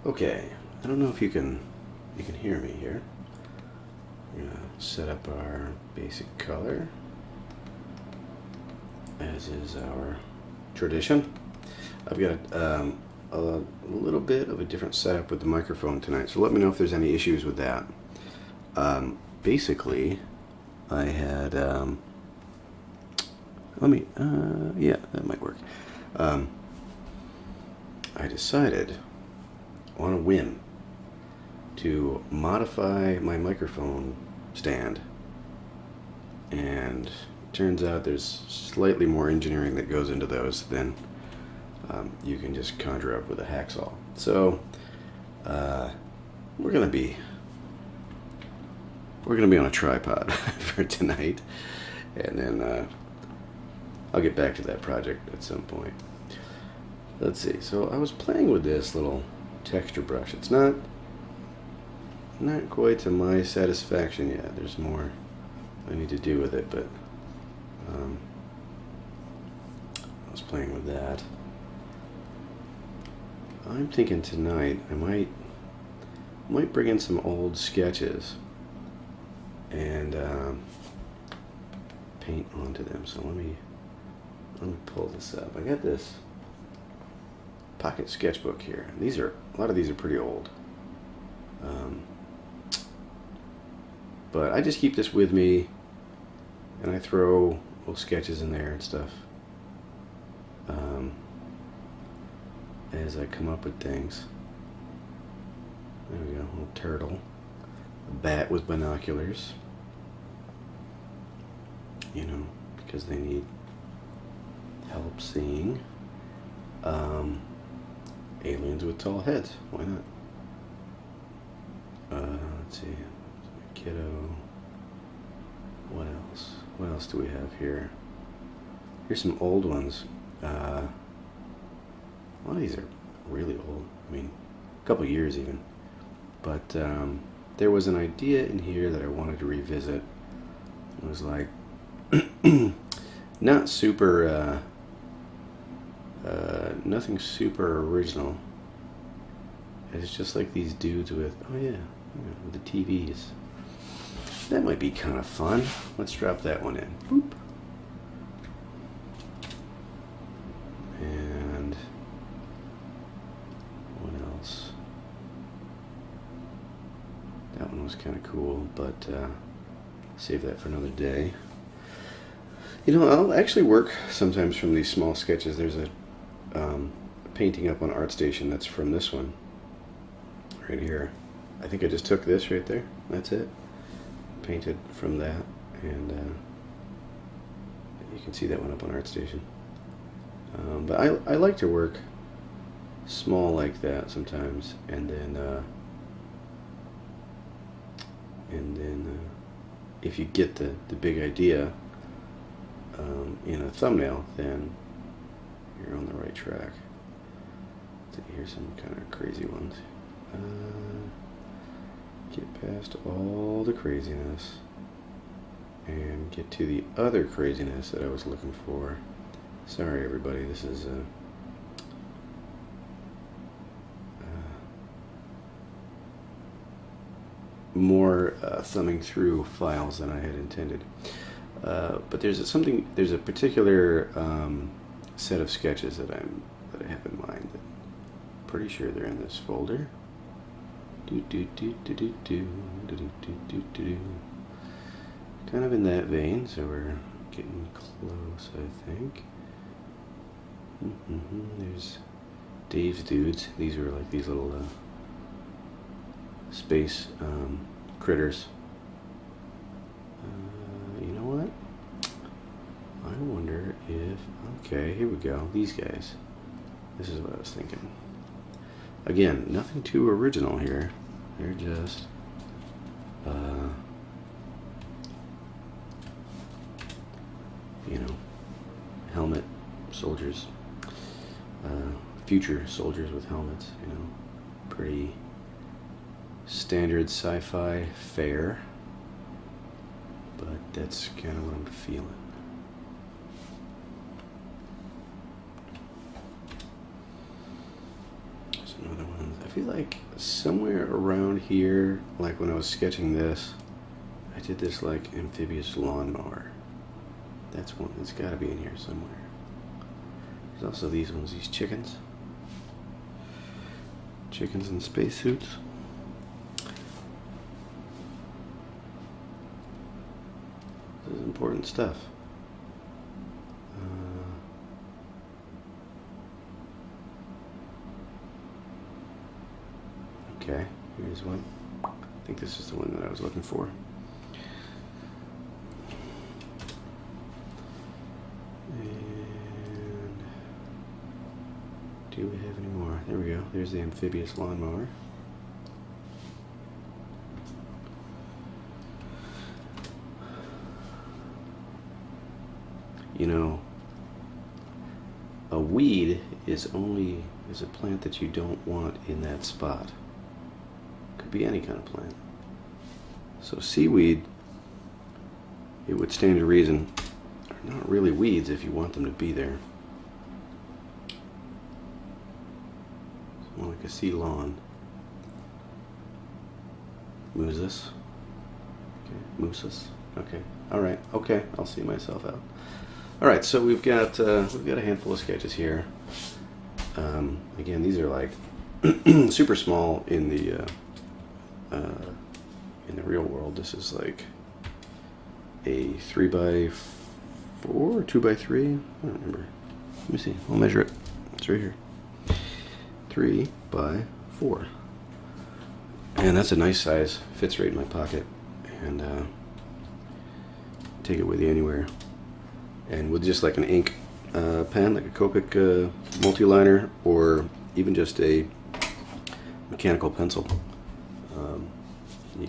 Okay, I don't know if you can hear me here. We're gonna set up our basic color, as is our tradition. I've got a little bit of a different setup with the microphone tonight, so let me know if there's any issues with that. Basically, I had yeah, that might work. I decided on a whim to modify my microphone stand, and turns out there's slightly more engineering that goes into those than you can just conjure up with a hacksaw. So we're gonna be on a tripod for tonight, and then I'll get back to that project at some point. Let's see. So I was playing with this little texture brush. It's not quite to my satisfaction yet. There's more I need to do with it, but I was playing with that. I'm thinking tonight I might bring in some old sketches and paint onto them. So let me pull this up. I got this pocket sketchbook here. A lot of these are pretty old, but I just keep this with me, and I throw little sketches in there and stuff as I come up with things. There we go, a little turtle, a bat with binoculars, because they need help seeing. Aliens with tall heads, why not? Let's see, kiddo. What else? What else do we have here? Here's some old ones. A lot of these are really old. I mean, a couple years even. But there was an idea in here that I wanted to revisit. It was like not super. Nothing super original. It's just like these dudes with with the TVs. That might be kind of fun. Let's drop that one in. Boop. And what else? That one was kind of cool, but save that for another day. I'll actually work sometimes from these small sketches. There's a painting up on ArtStation that's from this one right here. I think I just took this right there. That's it. Painted from that, and you can see that one up on ArtStation. But I like to work small like that sometimes, and then if you get the big idea in a thumbnail, then you're on the right track. Here's some kind of crazy ones. Get past all the craziness and get to the other craziness that I was looking for. Sorry everybody, this is more thumbing through files than I had intended. But there's a particular set of sketches that I have in mind. I'm pretty sure they're in this folder. Kind of in that vein, so we're getting close, I think. There's Dave's Dudes. These are like these little space critters. You know what? I wonder if... Okay, here we go. These guys. This is what I was thinking. Again, nothing too original here. They're just... helmet soldiers. Future soldiers with helmets, Pretty standard sci-fi fare. But that's kind of what I'm feeling. There's another one. I feel like somewhere around here, like when I was sketching this, I did this like amphibious lawnmower. That's one that's got to be in here somewhere. There's also these ones, these chickens. Chickens in spacesuits. This is important stuff. Okay, here's one. I think this is the one that I was looking for. And do we have any more? There we go. There's the amphibious lawnmower. You know, a weed is a plant that you don't want in that spot. Could be any kind of plant. So seaweed, it would stand to reason, are not really weeds if you want them to be there. It's more like a sea lawn. Mousses. Okay, mousses. Okay. All right. Okay. I'll see myself out. All right. So we've got a handful of sketches here. Again, these are like super small in the real world. This is like a 3x4 or 2x3. I don't remember. Let me see. I'll measure it. It's right here. 3x4. And that's a nice size. Fits right in my pocket. And take it with you anywhere. And with just like an ink pen, like a Copic multi-liner, or even just a mechanical pencil, you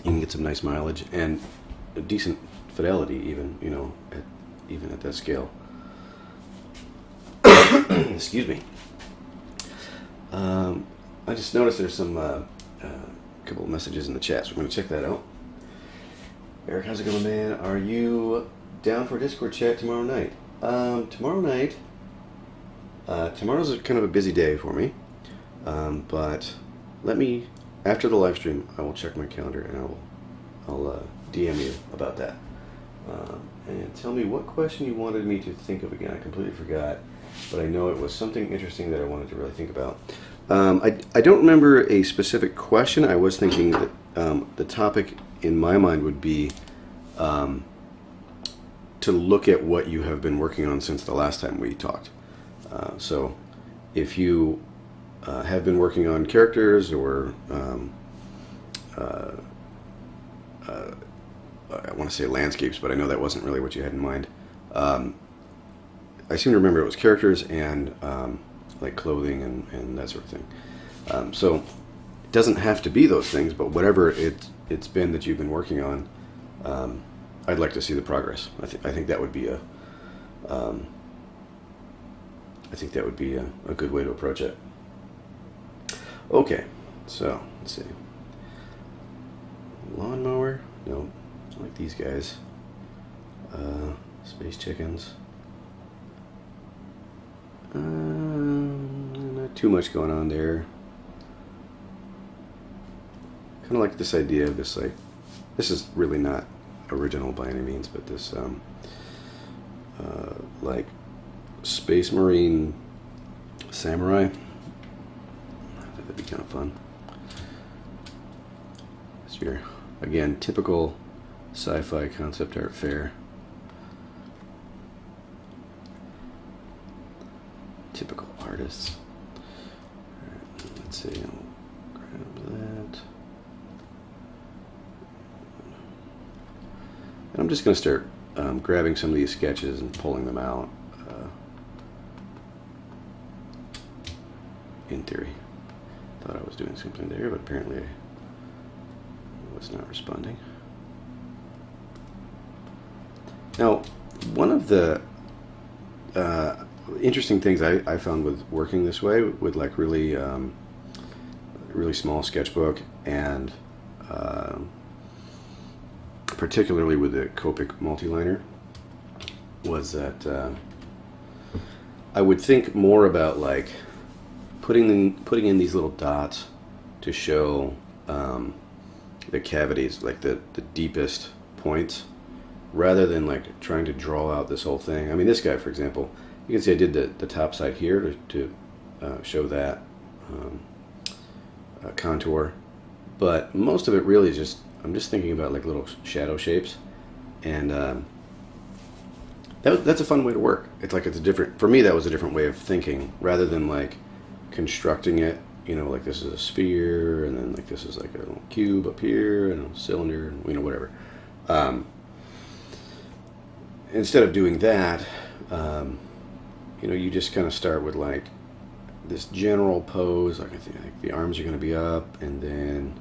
can get some nice mileage and a decent fidelity, even even at that scale. Excuse me. I just noticed there's some couple of messages in the chat, so we're going to check that out. Eric, how's it going, man? Are you down for a Discord chat tomorrow night? Tomorrow night. Tomorrow's kind of a busy day for me, but let me, after the live stream, I will check my calendar and I'll DM you about that. And tell me what question you wanted me to think of again. I completely forgot, but I know it was something interesting that I wanted to really think about. I don't remember a specific question. I was thinking that the topic in my mind would be to look at what you have been working on since the last time we talked. So if you have been working on characters, or I want to say landscapes, but I know that wasn't really what you had in mind. I seem to remember it was characters and like clothing and that sort of thing. So it doesn't have to be those things, but whatever it's been that you've been working on, I'd like to see the progress. I think that would be a good way to approach it. Okay, so let's see. Lawnmower? No, I like these guys. Space chickens. Not too much going on there. Kind of like this idea of this, like, this is really not original by any means, but this like Space Marine samurai. I think that'd be kind of fun. It's your, again, typical sci-fi concept art fair. Typical artists. Alright, let's see. I'll grab that. And I'm just going to start grabbing some of these sketches and pulling them out. In theory. Thought I was doing something there, but apparently I was not responding. Now, one of the interesting things I found with working this way, with like really small sketchbook, and particularly with the Copic multi-liner, was that I would think more about like putting in these little dots to show the cavities, like the deepest points, rather than like trying to draw out this whole thing. I mean, this guy, for example, you can see I did the top side here to show that contour, but most of it really is just, I'm just thinking about like little shadow shapes, and that's a fun way to work. It's like, it's a different, for me that was a different way of thinking, rather than like constructing it, you know, like this is a sphere, and then like this is like a little cube up here, and a cylinder, and, you know, whatever. Instead of doing that, you know, you just kind of start with like this general pose, like I think the arms are going to be up, and then,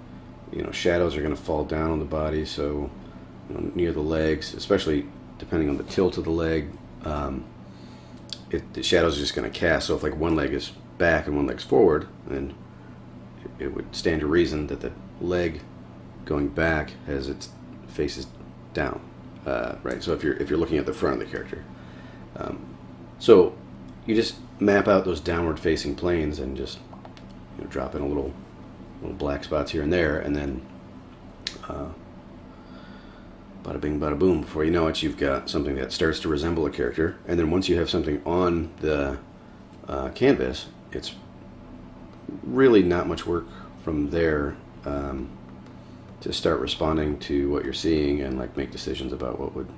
you know, shadows are going to fall down on the body, so, you know, near the legs, especially depending on the tilt of the leg, the shadows are just going to cast. So if like one leg is back and one leg's forward, then it would stand to reason that the leg going back has its faces down, right? So if you're looking at the front of the character, so you just map out those downward facing planes and just, you know, drop in a little black spots here and there, and then bada bing bada boom, before you know it, you've got something that starts to resemble a character. And then once you have something on the canvas, it's really not much work from there to start responding to what you're seeing and like make decisions about what would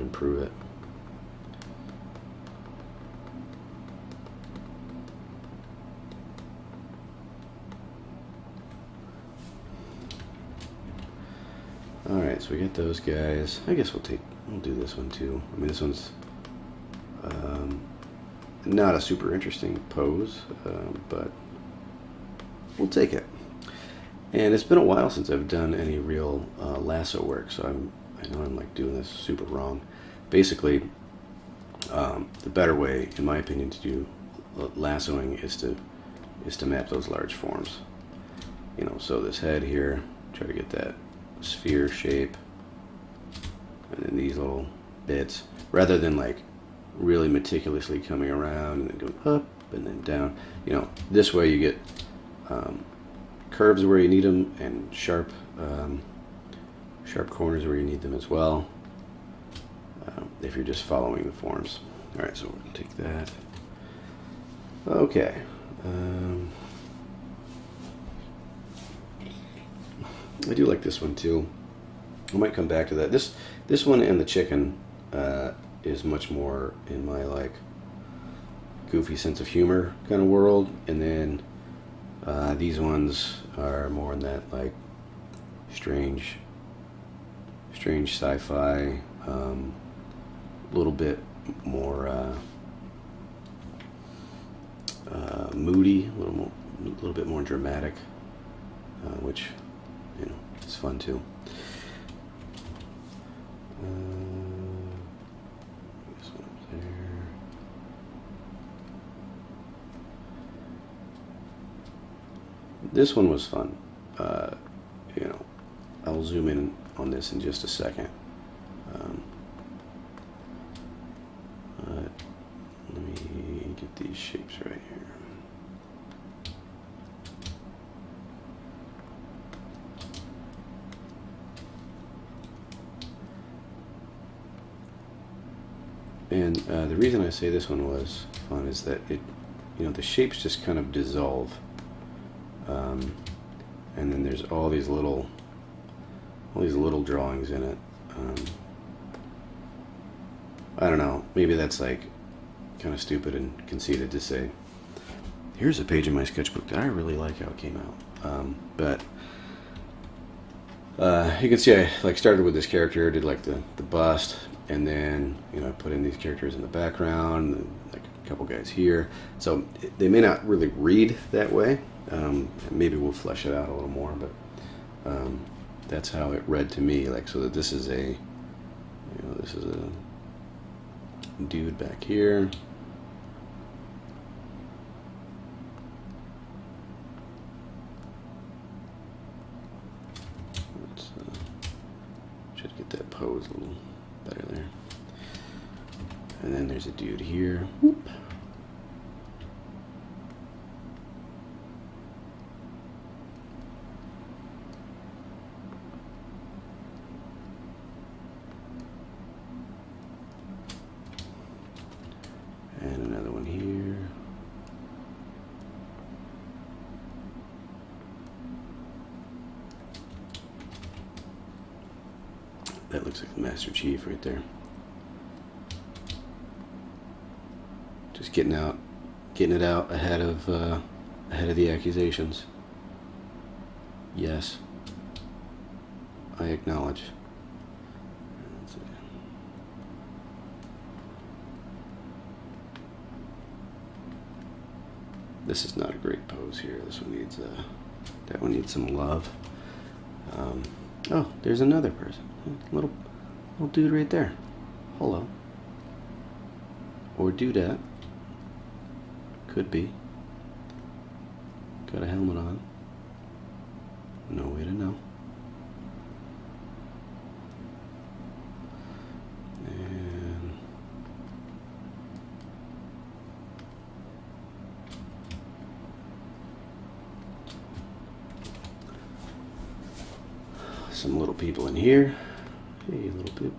improve it. Alright, so we get those guys. I guess we'll do this one too. I mean, this one's not a super interesting pose, but we'll take it. And it's been a while since I've done any real lasso work, so I know I'm like doing this super wrong. Basically, the better way, in my opinion, to do lassoing is to map those large forms. You know, so this head here, try to get that sphere shape, and then these little bits, rather than like really meticulously coming around and then going up and then down. You know, this way you get curves where you need them, and sharp corners where you need them as well, if you're just following the forms. Alright, so we're going to take that. Okay. I do like this one too. I might come back to that. This one and the chicken is much more in my like goofy sense of humor kind of world, and then these ones are more in that like strange sci-fi, little bit more moody, a little bit more dramatic, which, you know, it's fun too. This one up there. This one was fun. You know, I'll zoom in on this in just a second. Let me get these shapes right here. And the reason I say this one was fun is that it, you know, the shapes just kind of dissolve, and then there's all these little drawings in it. I don't know, maybe that's like kind of stupid and conceited to say, here's a page in my sketchbook that I really like how it came out. But you can see I like started with this character, did like the bust, and then, you know, I put in these characters in the background, and like a couple guys here. So they may not really read that way. Maybe we'll flesh it out a little more, but that's how it read to me. Like, so that this is a, you know, this is a dude back here. Let's try to get that pose a little better there. And then there's a dude here. Whoop. That looks like the Master Chief right there. Just getting it out ahead of the accusations. Yes, I acknowledge. This is not a great pose here. This one needs that one needs some love. Oh, there's another person. Little dude right there. Hello. Or dudette. Could be. Got a helmet on. No way to know. And some little people in here. Hey, little people.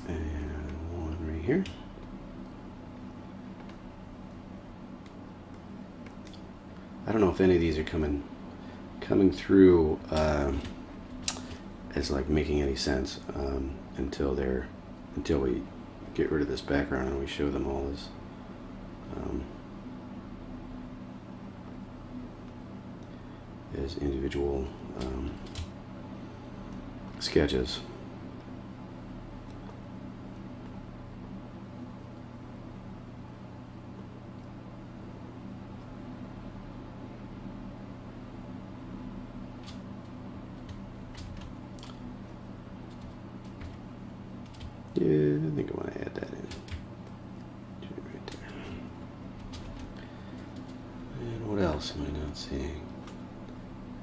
And one right here. I don't know if any of these are coming through as like making any sense until we get rid of this background and we show them all as individual sketches. Yeah, I think I want to add that in. Right there. And what else am I not seeing?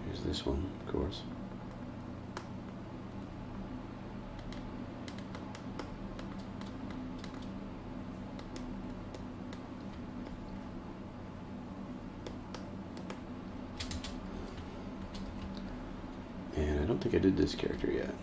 Here's this one, of course. And I don't think I did this character yet.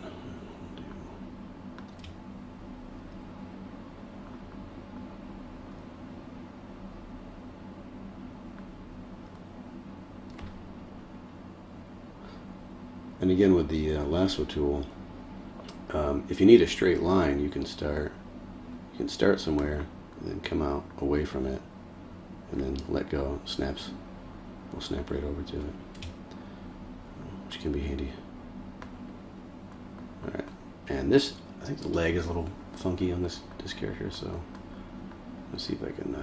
And again, with the lasso tool, if you need a straight line, you can start somewhere and then come out away from it, and then let go. Snaps. We'll snap right over to it, which can be handy. All right, and this, I think the leg is a little funky on this character, so let's see if I can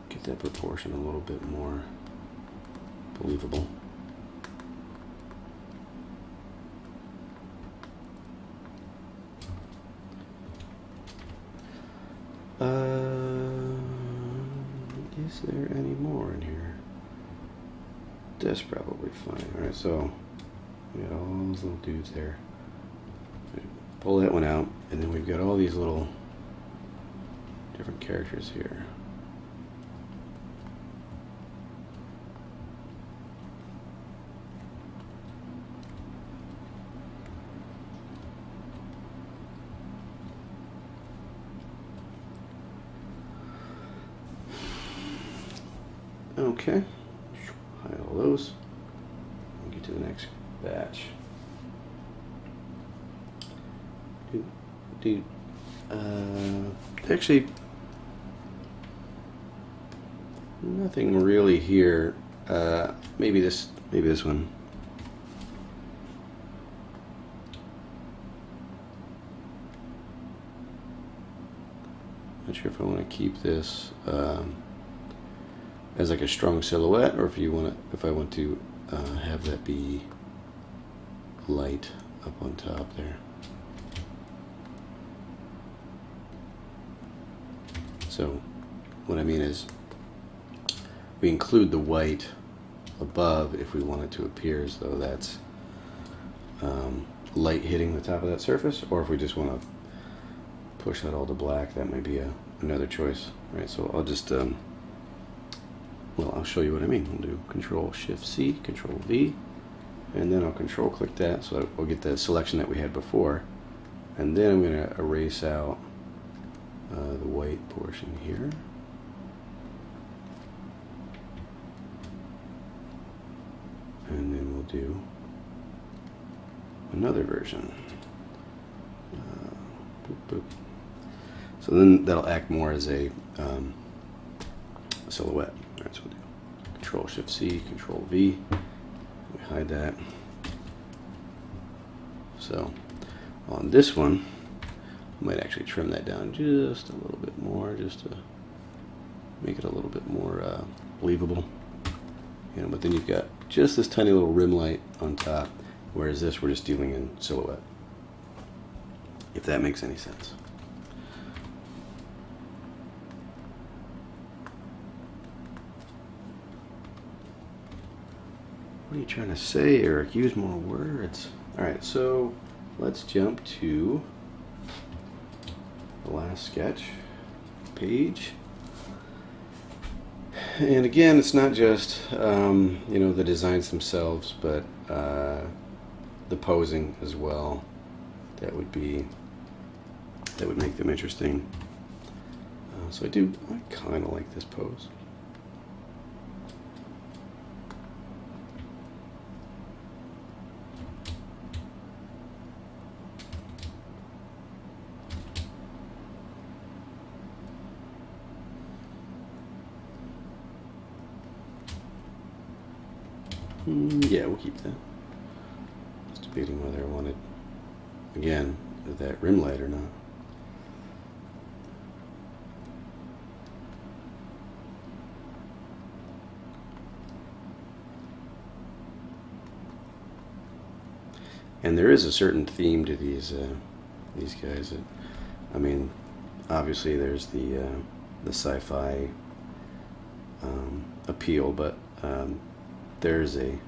get that proportion a little bit more believable. Is there any more in here? That's probably fine. Alright, so we got all those little dudes there. Pull that one out, and then we've got all these little different characters here. Okay, hide all those. We'll get to the next batch. Actually, nothing really here. Maybe this one. Not sure if I want to keep this as like a strong silhouette, or if I want to have that be light up on top there. So what I mean is we include the white above if we want it to appear as though that's light hitting the top of that surface, or if we just want to push that all to black, that might be another choice, right? So I'll just, well, I'll show you what I mean. We'll do Control-Shift-C, Control-V, and then I'll control-click that, so we'll get the selection that we had before. And then I'm going to erase out the white portion here. And then we'll do another version. Boop, boop. So then that'll act more as a silhouette. All right, so we'll do Control-Shift-C, Control-V. We hide that. So on this one, I might actually trim that down just a little bit more, just to make it a little bit more believable. You know, but then you've got just this tiny little rim light on top, whereas this we're just dealing in silhouette. If that makes any sense. What are you trying to say, Eric? Use more words. All right, so let's jump to the last sketch page. And again, it's not just you know, the designs themselves, but the posing as well. That would make them interesting. So I kind of like this pose. Yeah, we'll keep that. Just debating whether I wanted, again, that rim light or not. And there is a certain theme to these guys. I mean, obviously there's the sci-fi appeal, but there's a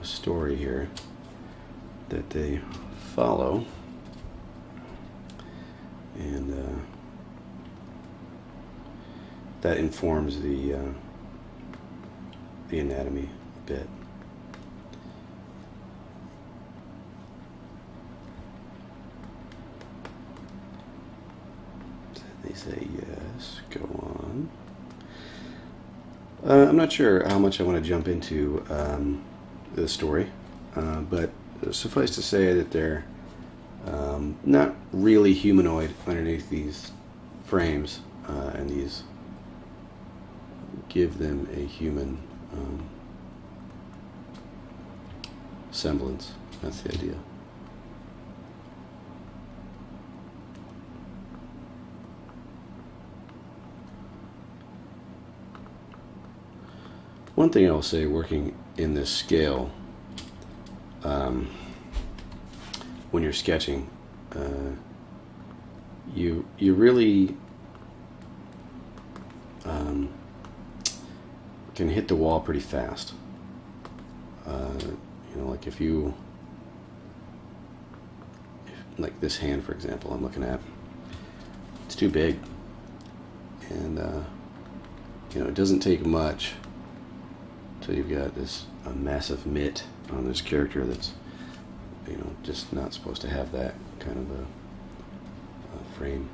story here that they follow, and that informs the anatomy a bit. They say yes, go on. I'm not sure how much I want to jump into the story, but suffice to say that they're not really humanoid underneath these frames, and these give them a human semblance. That's the idea. One thing I'll say, working in this scale, when you're sketching, you really can hit the wall pretty fast. You know, like if like this hand, for example, I'm looking at, it's too big, and you know, it doesn't take much. So you've got this massive mitt on this character that's, you know, just not supposed to have that kind of a frame.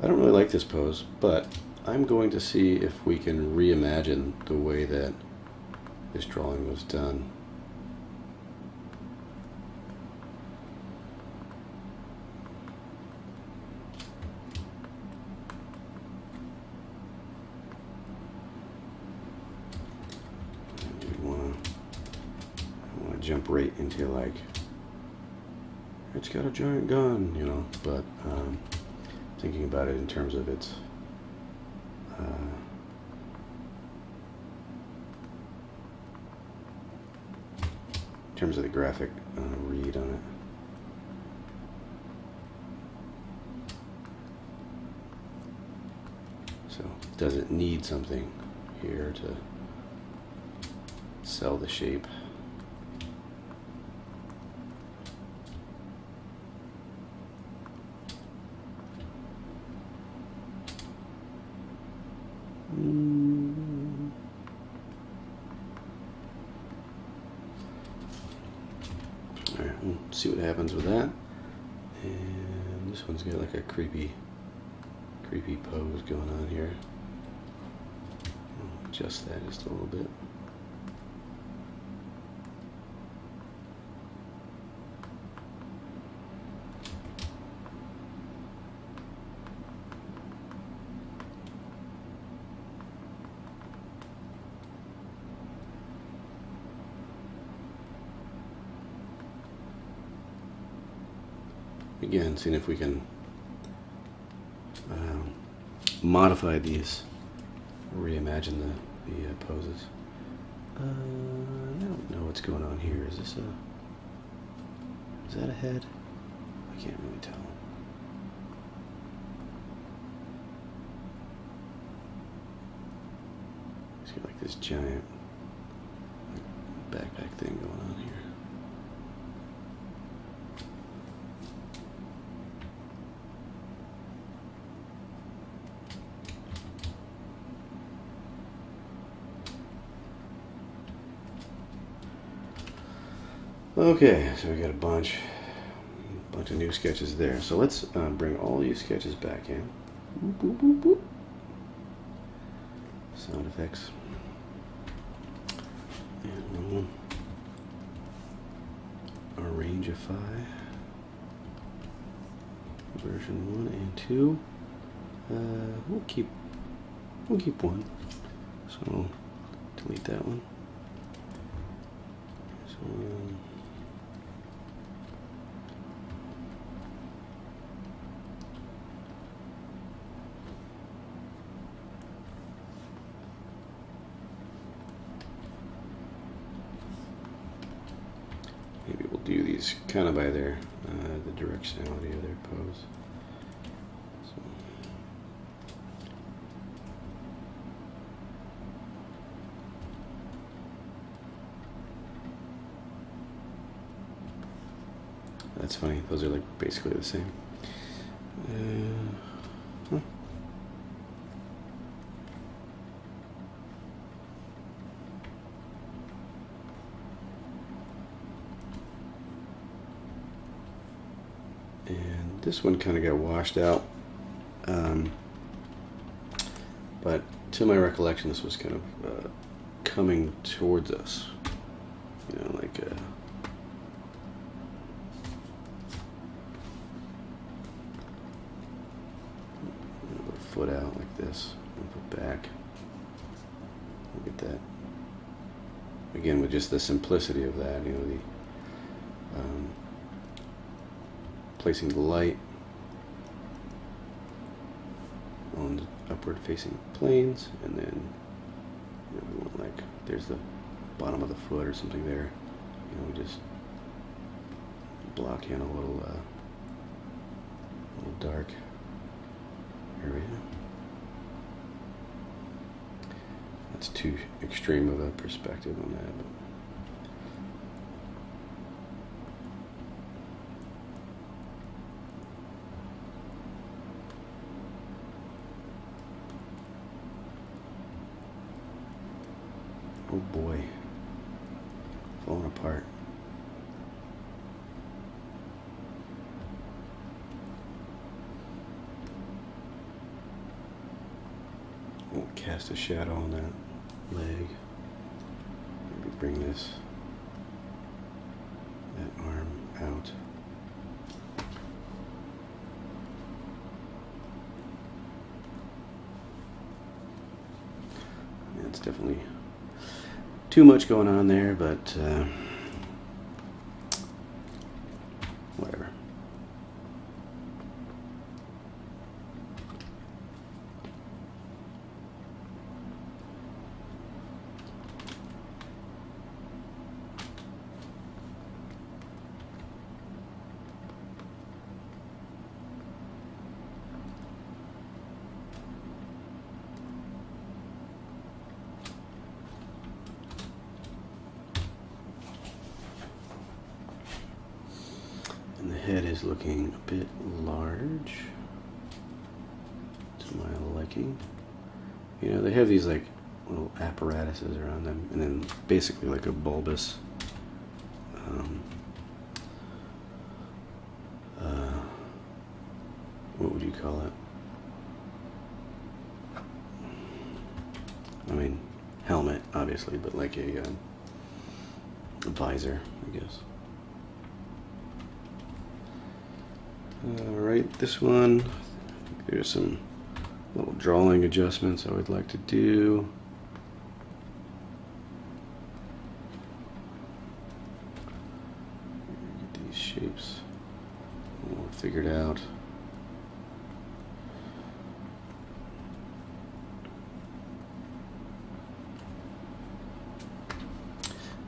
I don't really like this pose, but I'm going to see if we can reimagine the way that this drawing was done. Jump right into, like, it's got a giant gun, you know, but thinking about it in terms of its in terms of the graphic read on it. So does it need something here to sell the shape? see what happens with that. And this one's got like a creepy pose going on here. I'll adjust that just a little bit. Again, seeing if we can modify these, reimagine the poses. I don't know what's going on here. Is that a head? I can't really tell. He's got like this giant backpack thing going on here. Okay, so we got a bunch of new sketches there. So let's bring all these sketches back in. Boop, boop, boop, boop. Sound effects. And we'll arrangeify version 1 and 2. We'll keep 1. So we'll delete that one. So maybe we'll do these kind of by their the directionality of their pose. So. That's funny. Those are like basically the same. Huh. And this one kind of got washed out. But to my recollection, this was kind of coming towards us. You know, like foot out like this, and foot back. Look at that. Again, with just the simplicity of that, you know, the placing the light on the upward facing planes, and then you know, we want like there's the bottom of the foot or something there. You know, we just block in a little dark area. That's too extreme of a perspective on that. But oh boy, falling apart. We'll cast a shadow on that leg. Maybe bring that arm out. Yeah, it's definitely too much going on there, but whatever. And the head is looking a bit large to my liking. You know, they have these like little apparatuses around them, and then basically like a bulbous would you call it? I mean, helmet, obviously, but like a visor, I guess. Alright, this one, there's some little drawing adjustments I would like to do. Get these shapes all figured out.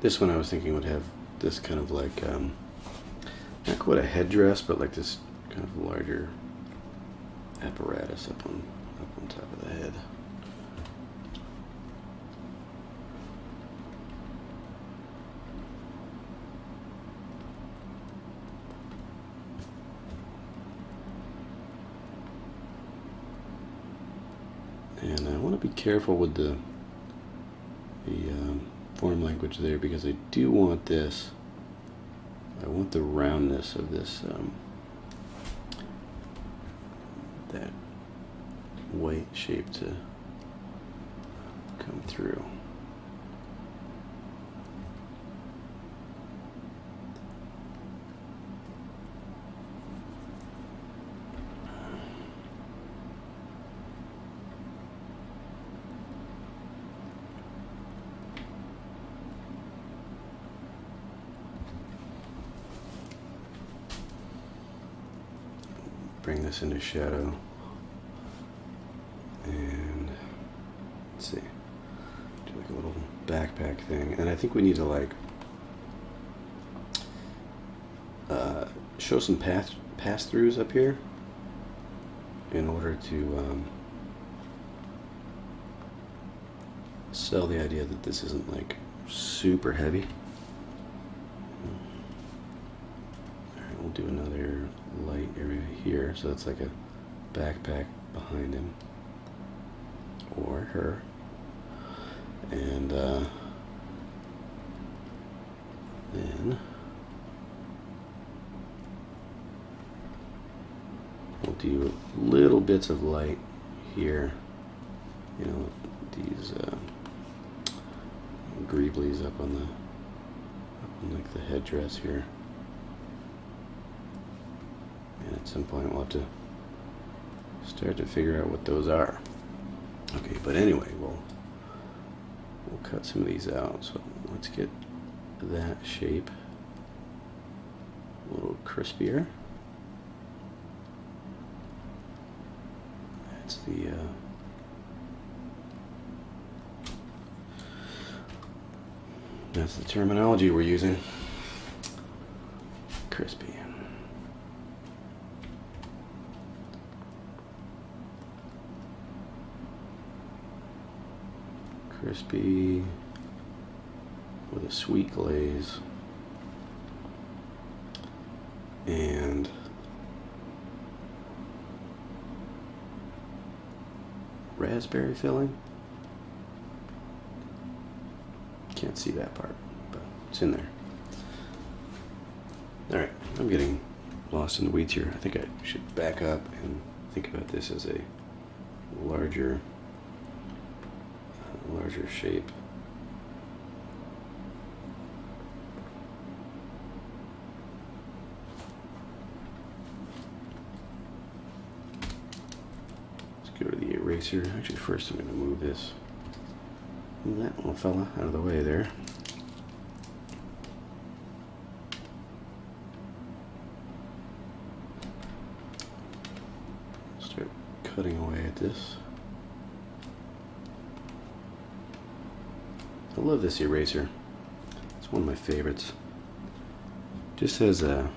This one I was thinking would have this kind of like, not quite a headdress, but like this kind of larger apparatus up on top of the head. And I want to be careful with the form language there, because I do want this. I want the roundness of this, that white shape to come through. Bring this into shadow, and let's see, do like a little backpack thing. And I think we need to like show some pass-throughs up here in order to sell the idea that this isn't like super heavy. Alright, we'll do another light area here, so it's like a backpack behind him or her, and then we'll do little bits of light here, you know, these greeblies up on like the headdress here. And at some point we'll have to start to figure out what those are. Okay, but anyway, we'll cut some of these out. So let's get that shape a little crispier. That's the terminology we're using. Crispy. Crispy with a sweet glaze and raspberry filling. Can't see that part, but it's in there. Alright, I'm getting lost in the weeds here. I think I should back up and think about this as a larger shape. Let's go to the eraser. Actually, first I'm going to move this. Move that little fella out of the way there. Start cutting away at this. I love this eraser. It's one of my favorites. Just has a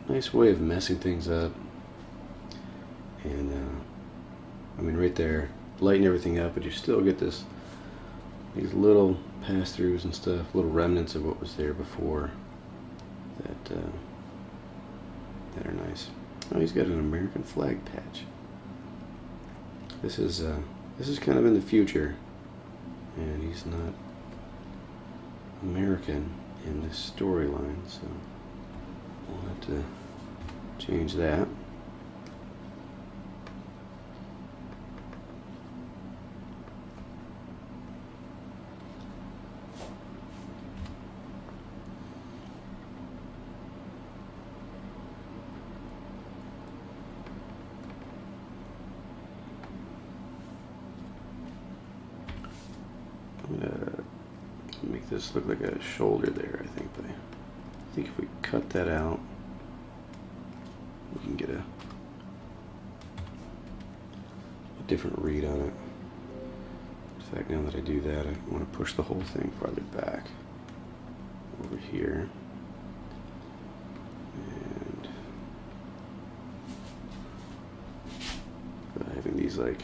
nice way of messing things up. And I mean, right there, lighten everything up, but you still get these little pass-throughs and stuff, little remnants of what was there before that are nice. Oh, he's got an American flag patch. This is kind of in the future, and he's not American in this storyline, so we'll have to change that. this look like a shoulder there, I think. But I think if we cut that out, we can get a different read on it. In fact, now that I do that, I want to push the whole thing farther back over here. And having these like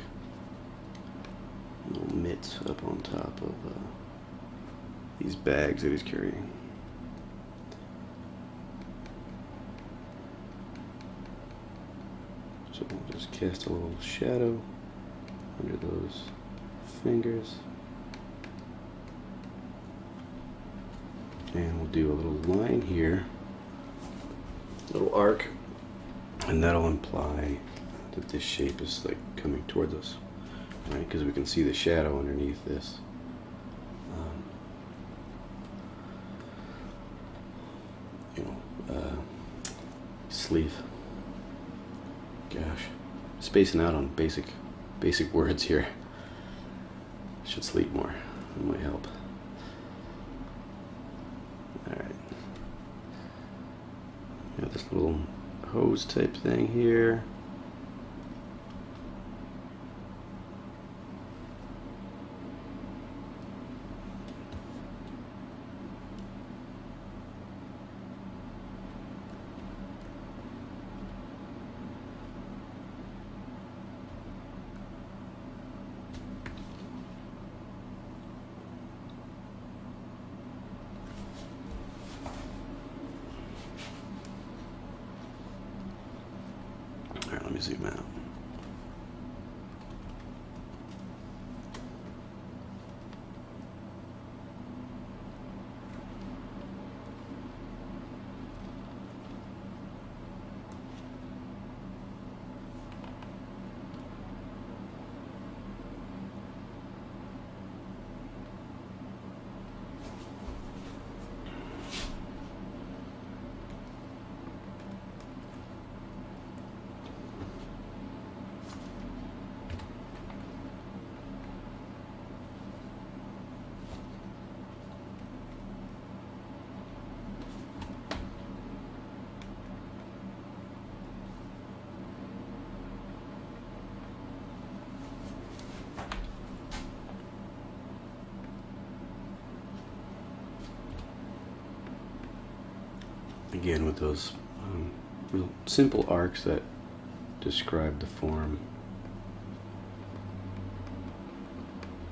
little mitts up on top of these bags that he's carrying. So we'll just cast a little shadow under those fingers. And we'll do a little line here, little arc, and that'll imply that this shape is like coming towards us, right? Because we can see the shadow underneath this. Sleeve. Gosh, spacing out on basic words here. Should sleep more. That might help. All right. Got this little hose type thing here. All right, let me zoom out. Again, with those real simple arcs that describe the form.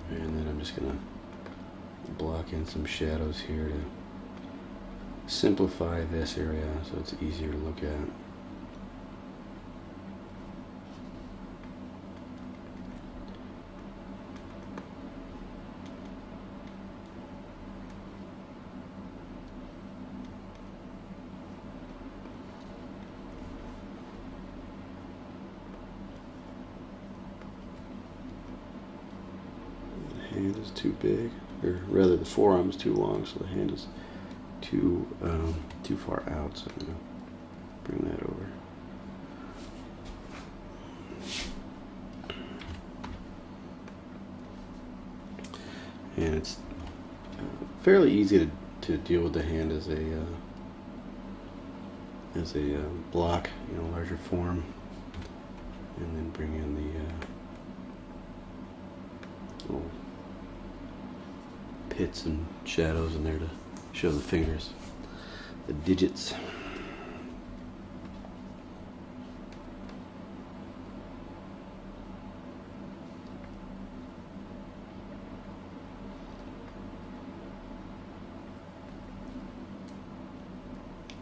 And then I'm just going to block in some shadows here to simplify this area so it's easier to look at. The hand is too big, or rather the forearm is too long, so the hand is too far out, so I'm going to bring that over. And it's fairly easy to deal with the hand as a block, larger form, and then bring in the little pits and shadows in there to show the fingers, the digits.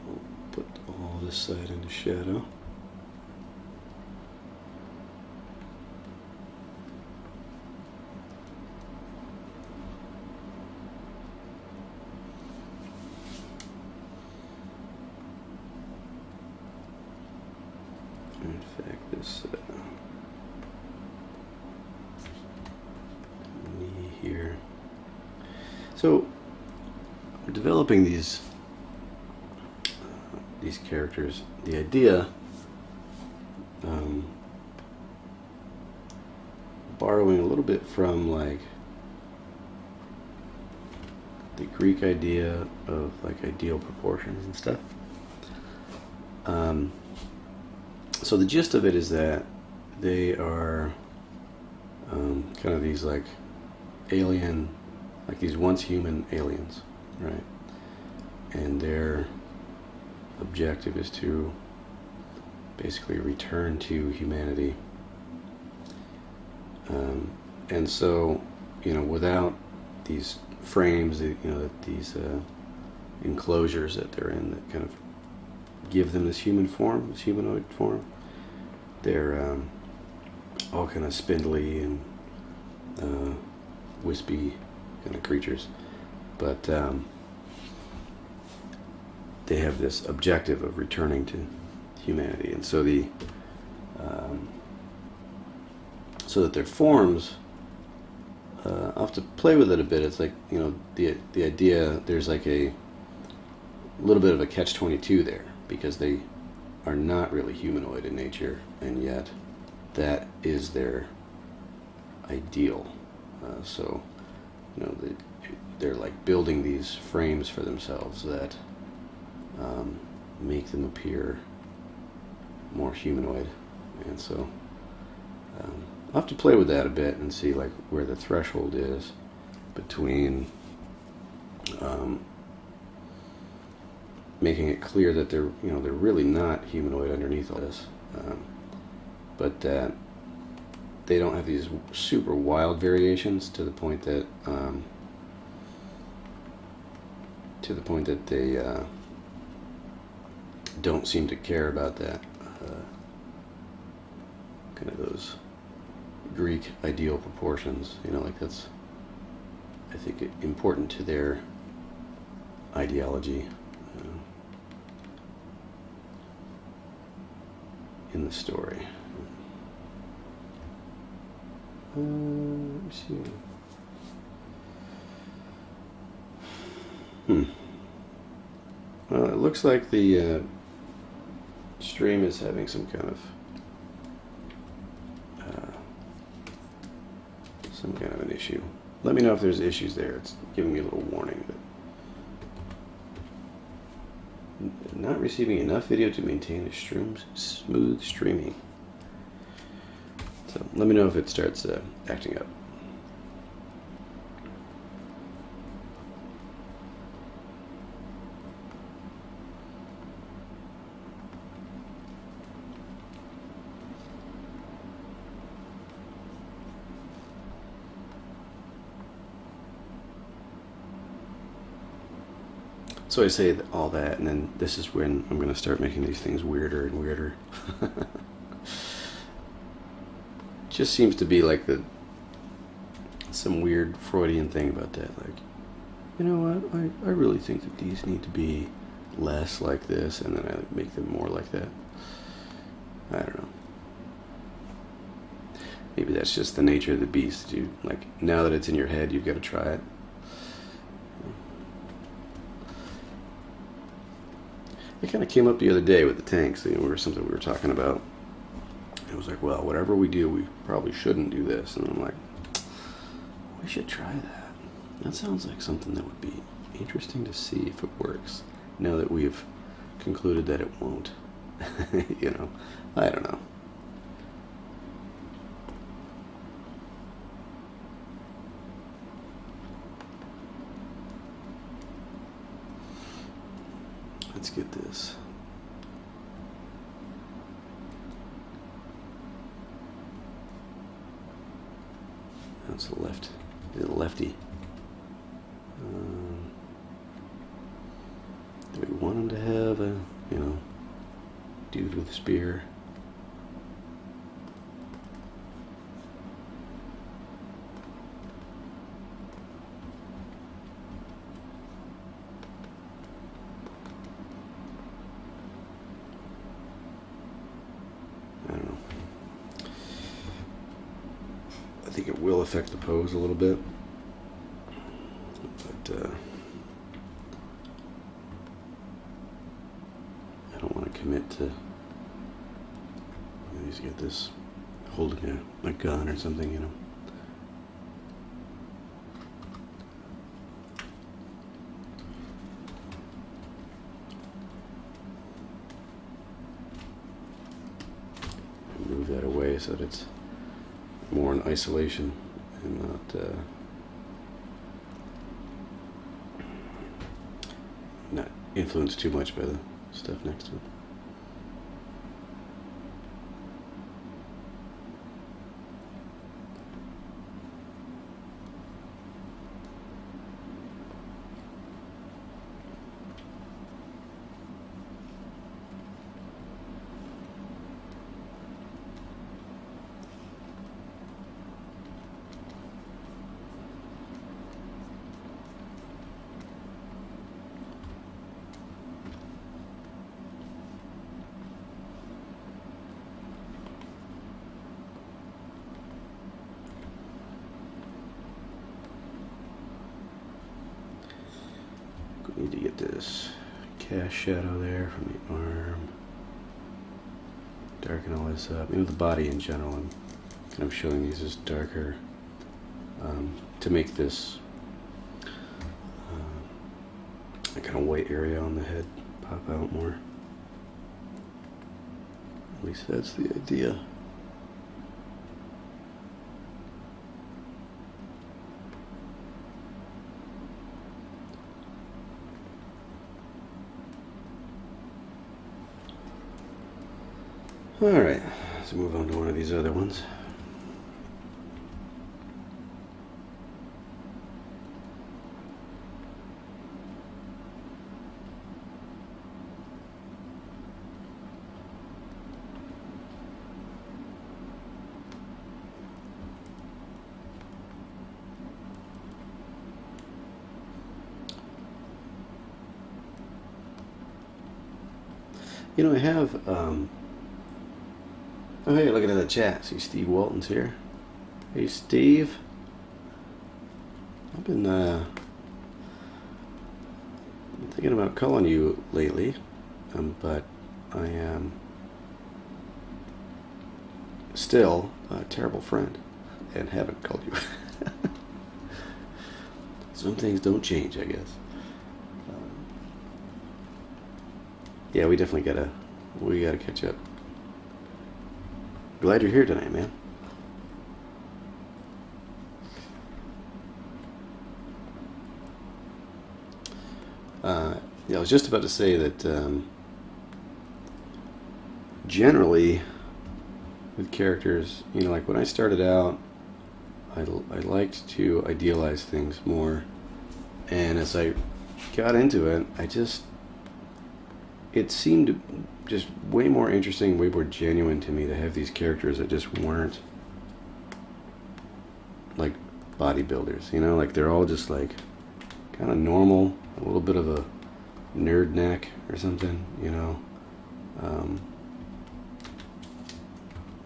We'll put all this side into shadow. In fact, this knee here. So, I'm developing these characters. The idea, borrowing a little bit from like the Greek idea of like ideal proportions and stuff. So the gist of it is that they are kind of these like alien, like these once human aliens, right? And their objective is to basically return to humanity. And so, without these frames, these enclosures that they're in that kind of give them this human form, this humanoid form, they're all kind of spindly and wispy kind of creatures. But they have this objective of returning to humanity. And so so that their forms, I'll have to play with it a bit. It's like, the idea, there's like a little bit of a catch-22 there, because they are not really humanoid in nature, and yet that is their ideal. So, they're like building these frames for themselves that make them appear more humanoid. And so I'll have to play with that a bit and see like where the threshold is between making it clear that they're really not humanoid underneath all this, but that they don't have these super wild variations to the point that they don't seem to care about that kind of those Greek ideal proportions. Like that's, I think, important to their ideology in the story. Let me see. Well, it looks like the stream is having some kind of an issue. Let me know if there's issues there. It's giving me a little warning that not receiving enough video to maintain a smooth streaming. So let me know if it starts acting up. So I say all that, and then this is when I'm going to start making these things weirder and weirder. Just seems to be like some weird Freudian thing about that. Like, you know what? I really think that these need to be less like this, and then I make them more like that. I don't know. Maybe that's just the nature of the beast, dude. Like, now that it's in your head, you've got to try it. It kind of came up the other day with the tanks, something we were talking about. It was like, well, whatever we do, we probably shouldn't do this. And I'm like, we should try that. That sounds like something that would be interesting to see if it works, now that we've concluded that it won't. I don't know. Let's get this. That's the lefty. Do we want him to have a, dude with a spear? I think it will affect the pose a little bit, but I don't want to commit to. He's got this holding a gun or something, way so that it's more in isolation and not influenced too much by the stuff next to it. Need to get this cast shadow there from the arm. Darken all this up. The body in general, I'm kind of showing these as darker to make this kind of white area on the head pop out more. At least that's the idea. Alright, let's move on to one of these other ones. I have oh, hey, looking at the chat. See, Steve Walton's here. Hey, Steve. I've been thinking about calling you lately, but I am still a terrible friend and haven't called you. Some things don't change, I guess. Yeah, we definitely gotta catch up. Glad you're here tonight, man. Yeah, I was just about to say that generally with characters, like when I started out, I liked to idealize things more, and as I got into it, it seemed just way more interesting, way more genuine to me to have these characters that just weren't like bodybuilders, like they're all just like kind of normal, a little bit of a nerd neck or something,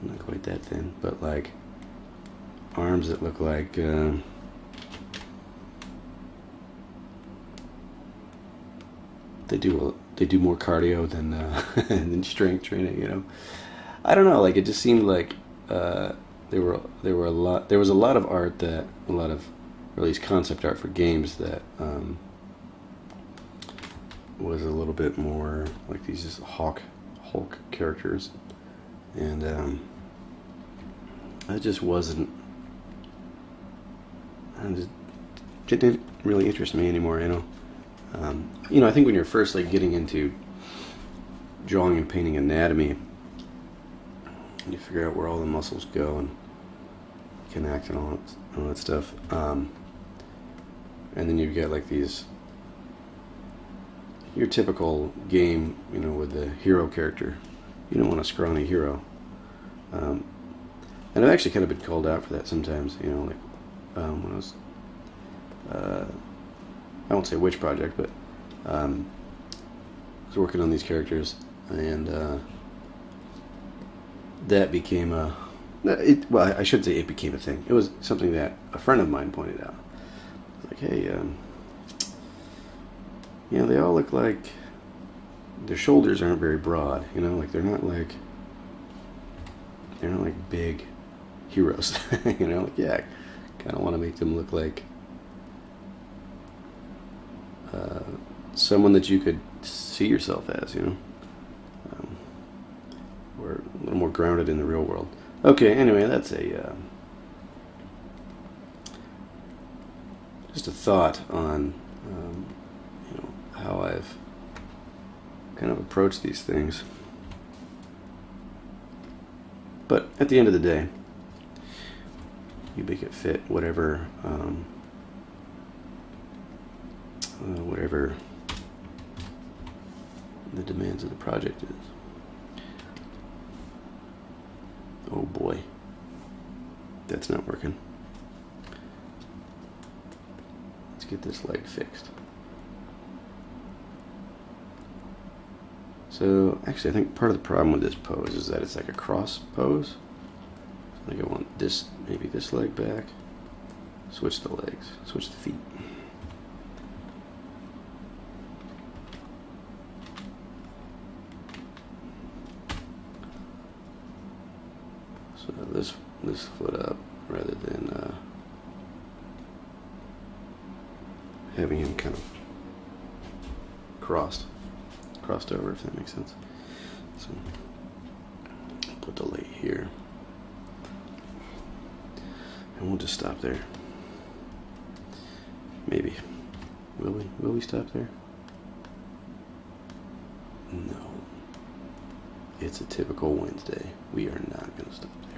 not quite that thin, but like arms that look like they do more cardio than than strength training, I don't know, like it just seemed like there was a lot of art that or at least concept art for games that was a little bit more like these just Hulk characters, and that just wasn't. It didn't really interest me anymore, I think when you're first like getting into drawing and painting anatomy, and you figure out where all the muscles go and connect and all that stuff, and then you get like your typical game, with the hero character. You don't want a scrawny hero, and I've actually kind of been called out for that sometimes. Like when I was, I won't say which project, but I was working on these characters, and that became I shouldn't say it became a thing. It was something that a friend of mine pointed out. Like, hey, they all look like their shoulders aren't very broad, like they're not like big heroes, like, yeah, I kind of want to make them look like someone that you could see yourself as, or a little more grounded in the real world. Okay, anyway, that's a just a thought on you know, how I've kind of approached these things. But at the end of the day, you make it fit whatever whatever the demands of the project is. Oh boy, that's not working. Let's get this leg fixed. So actually I think part of the problem with this pose is that it's like a cross pose. I think I want this, maybe this leg back. Switch the legs, switch the feet. So this foot up rather than having him kind of crossed over, if that makes sense. So I'll put the leg here. And we'll just stop there. Maybe. Will we? Will we stop there? No. It's a typical Wednesday. We are not going to stop there.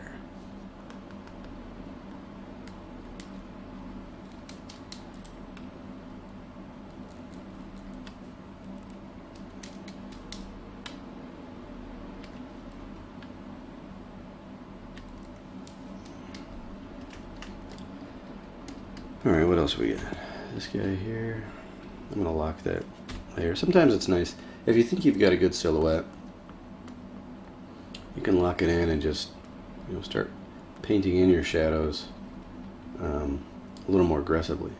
Alright, what else we got? This guy here. I'm going to lock that layer. Sometimes it's nice. If you think you've got a good silhouette, you can lock it in and just, you know, start painting in your shadows a little more aggressively.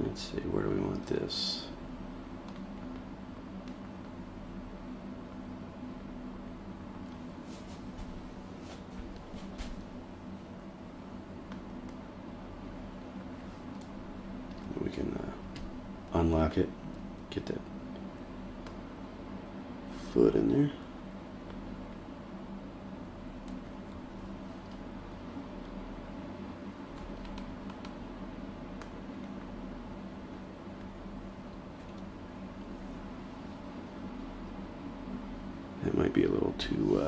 Let's see, where do we want this? We can unlock it, get that foot in there. That might be a little too,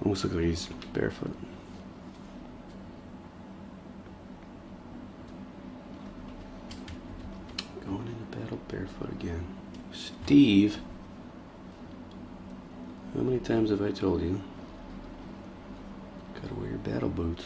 almost looks like he's barefoot. Going into battle barefoot again. Steve, how many times have I told you? Gotta wear your battle boots.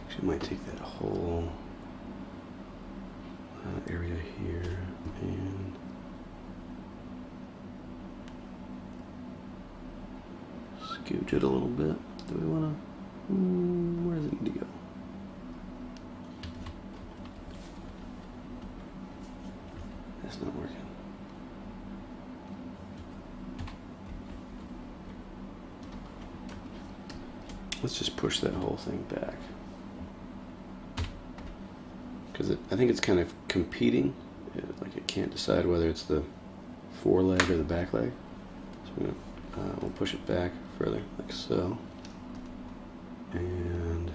Actually, might take that whole area here and scooch it a little bit. Do we want to? Where does it need to go? That's not working. Let's just push that whole thing back. Because I think it's kind of competing. Like it can't decide whether it's the foreleg or the back leg. So we'll push it back further, like so. And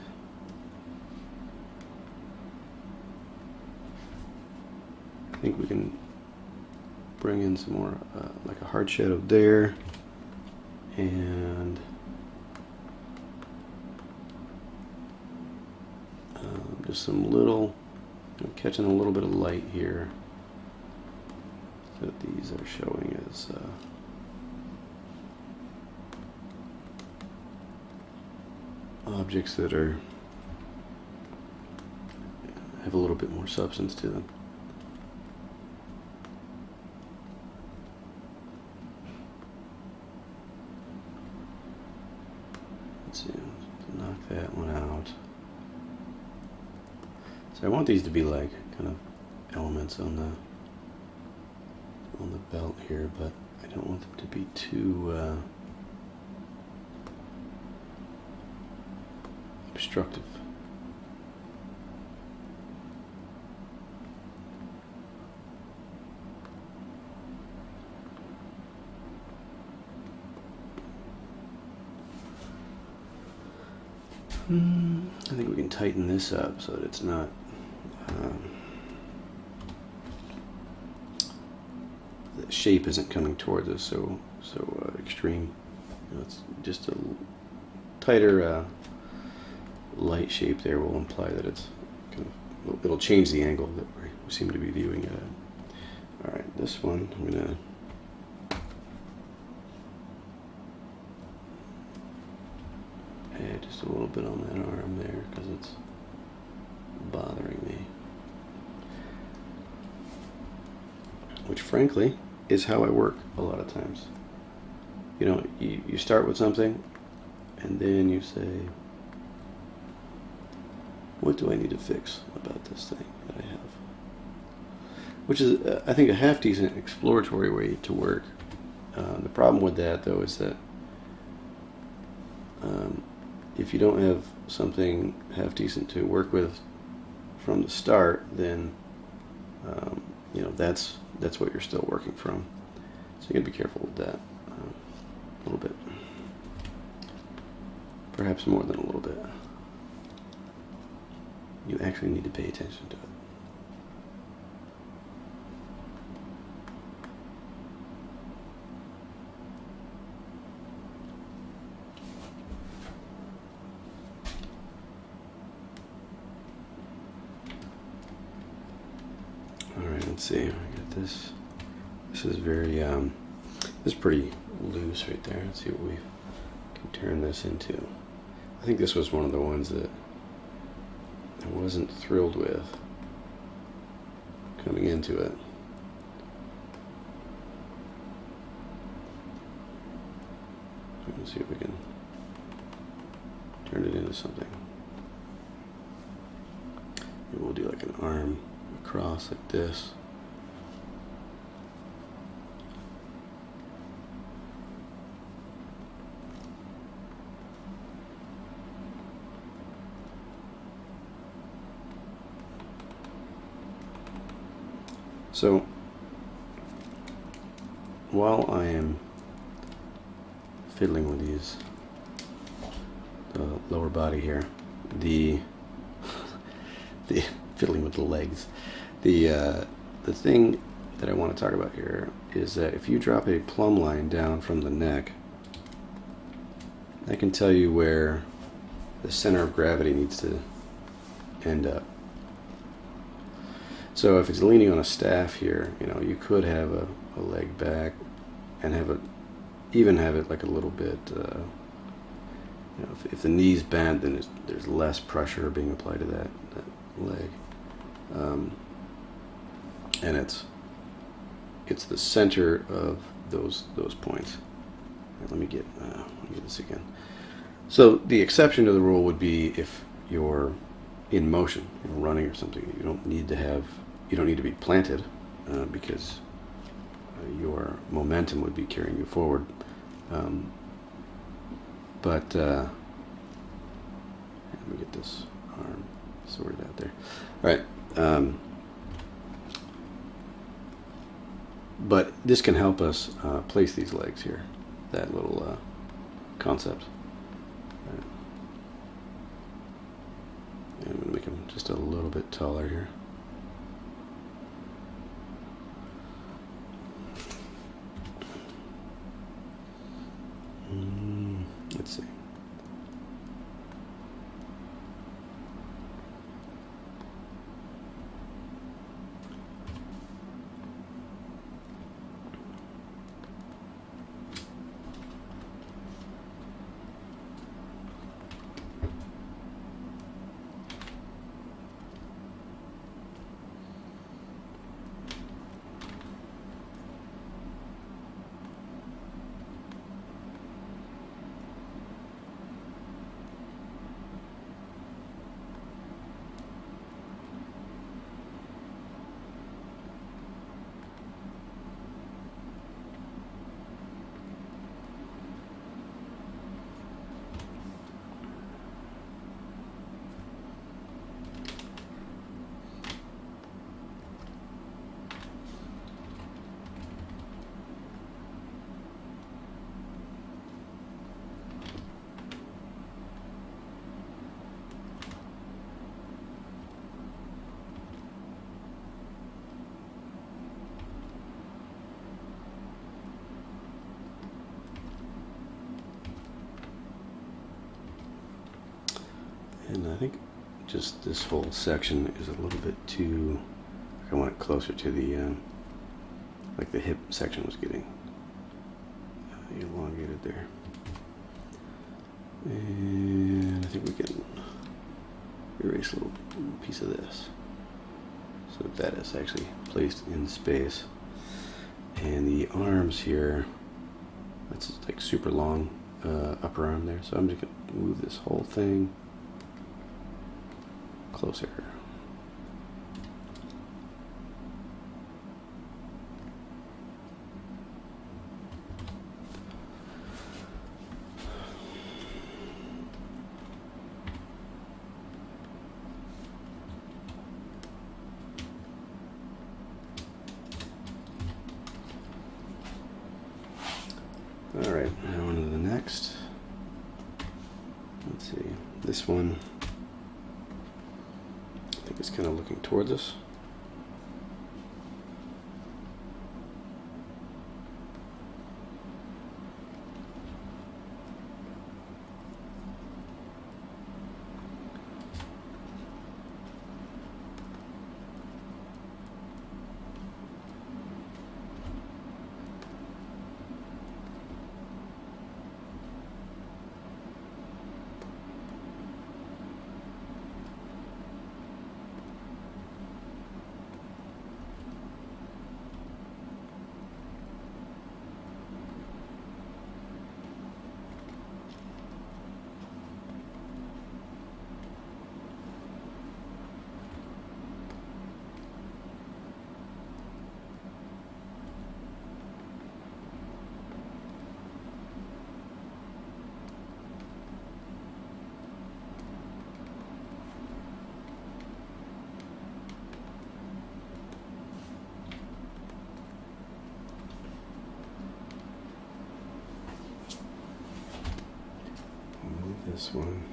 I think we can bring in some more, like a hard shadow there. And just some little, catching a little bit of light here that these are showing as objects that are have a little bit more substance to them. So I want these to be like kind of elements on the belt here, but I don't want them to be too obstructive. I think we can tighten this up so that it's not the shape isn't coming towards us so extreme. You know, it's just a tighter light shape there will imply that it's kind of, it'll change the angle that we seem to be viewing it at. All right, this one I'm gonna add just a little bit on that arm there because it's bothering me. Which frankly is how I work a lot of times. You know, you start with something and then you say, what do I need to fix about this thing that I have? Which is, I think, a half decent exploratory way to work. The problem with that, though, is that if you don't have something half decent to work with from the start, then you know that's what you're still working from. So you gotta be careful with that a little bit, perhaps more than a little bit. You actually need to pay attention to it. Let's see, I got this. This is very, this is pretty loose right there. Let's see what we can turn this into. I think this was one of the ones that I wasn't thrilled with coming into it. Let's see if we can turn it into something. Maybe we'll do like an arm across like this. So while I am fiddling with these, the lower body here, the fiddling with the legs, the thing that I want to talk about here is that if you drop a plumb line down from the neck, that can tell you where the center of gravity needs to end up. So if it's leaning on a staff here, you know, you could have a leg back and have it, even have it like a little bit, you know, if the knee's bent, then there's less pressure being applied to that leg. And it's the center of those points. Right, let me get this again. So the exception to the rule would be if you're in motion, you're running or something. You don't need to be planted because your momentum would be carrying you forward. But let me get this arm sorted out there. All right. But this can help us place these legs here, that little concept. Right. And I'm going to make them just a little bit taller here. Let's see. just this whole section is a little bit too, I want it closer to the, like the hip section was getting elongated there. And I think we can erase a little piece of this so that is actually placed in space. And the arms here, that's like super long upper arm there, so I'm just going to move this whole thing closer. All right, now on to the next. Let's see, this one, I think it's kind of looking towards us. This one.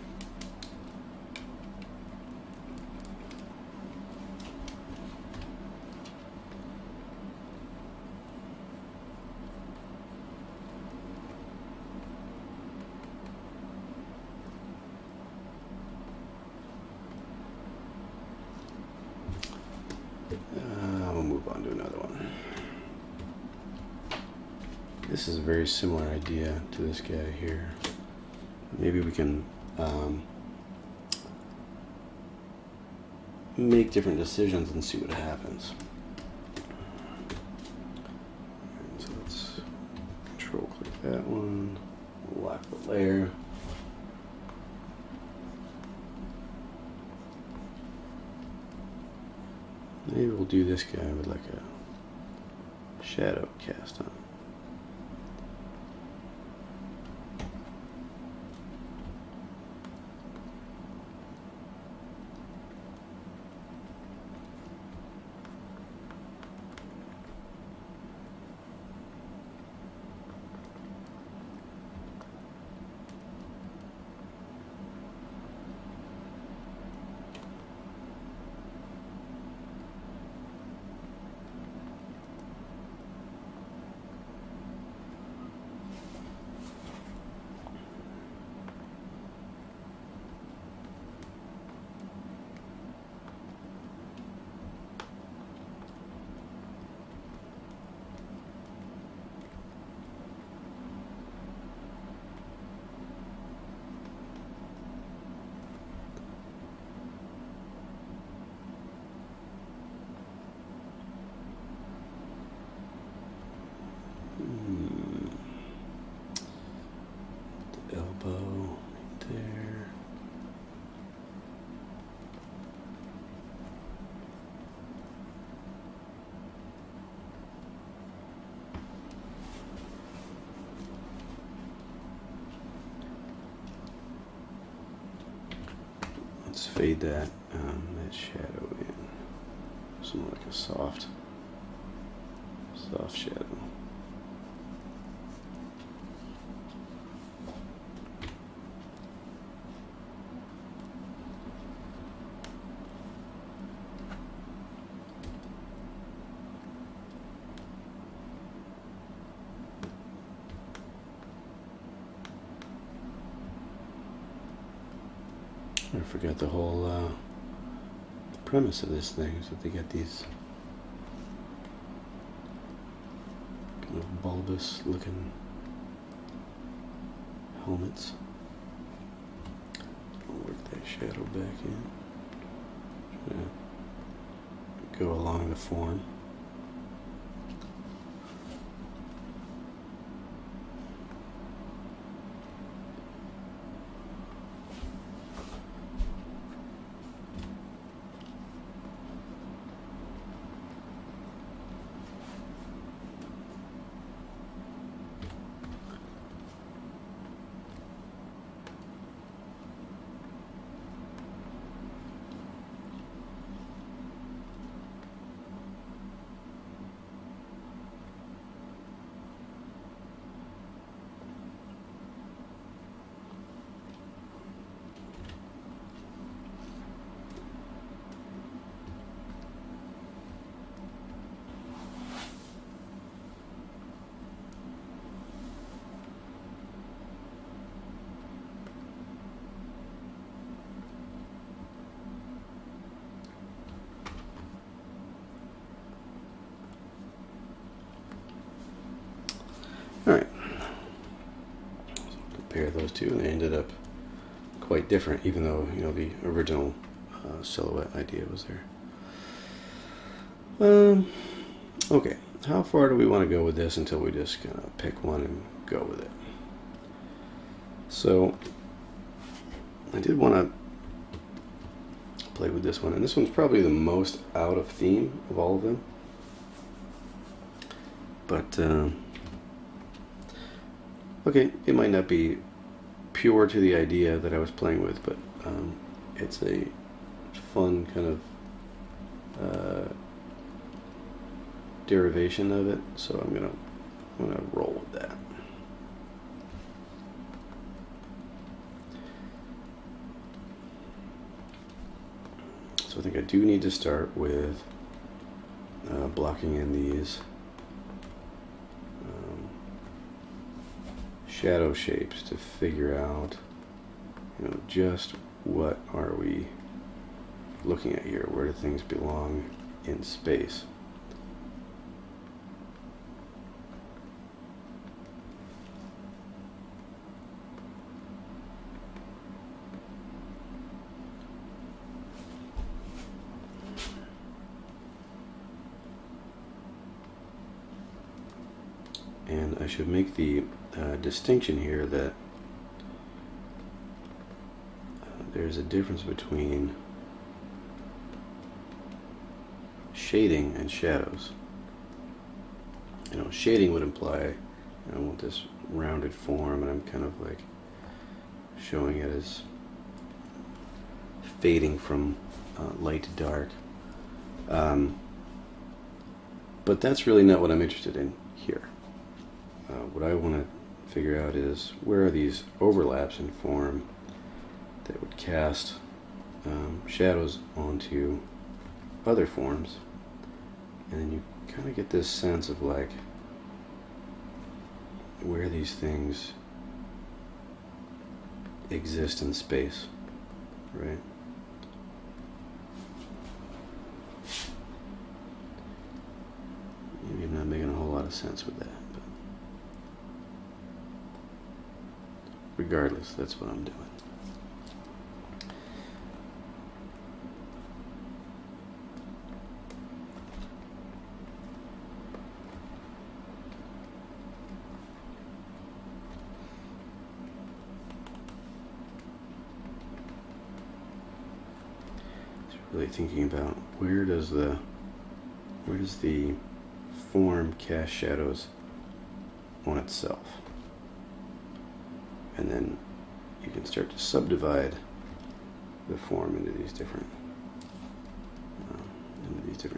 We'll move on to another one. This is a very similar idea to this guy here. Maybe we can make different decisions and see what happens. And so let's control click that one, lock the layer. Maybe we'll do this guy with like a shadow cast on. Elbow right there. Let's fade that shadow in. Something like a soft shadow. I forgot the whole premise of this thing is that they get these kind of bulbous looking helmets. I'll work that shadow back in. Try to go along the form. Alright, so compare those two, and they ended up quite different, even though, you know, the original silhouette idea was there. Okay, how far do we want to go with this until we just kind of pick one and go with it? So, I did want to play with this one, and this one's probably the most out of theme of all of them. But, okay, it might not be pure to the idea that I was playing with, but it's a fun kind of derivation of it, so I'm gonna roll with that. So I think I do need to start with blocking in these shadow shapes to figure out, you know, just what are we looking at here? Where do things belong in space? And I should make the distinction here that there's a difference between shading and shadows. You know, shading would imply I want this rounded form, and I'm kind of like showing it as fading from light to dark. But that's really not what I'm interested in here. What I want to figure out is where are these overlaps in form that would cast shadows onto other forms, and then you kind of get this sense of like where these things exist in space, right? Maybe I'm not making a whole lot of sense with that, but regardless, that's what I'm doing. Really thinking about where does the form cast shadows on itself, and then you can start to subdivide the form into these different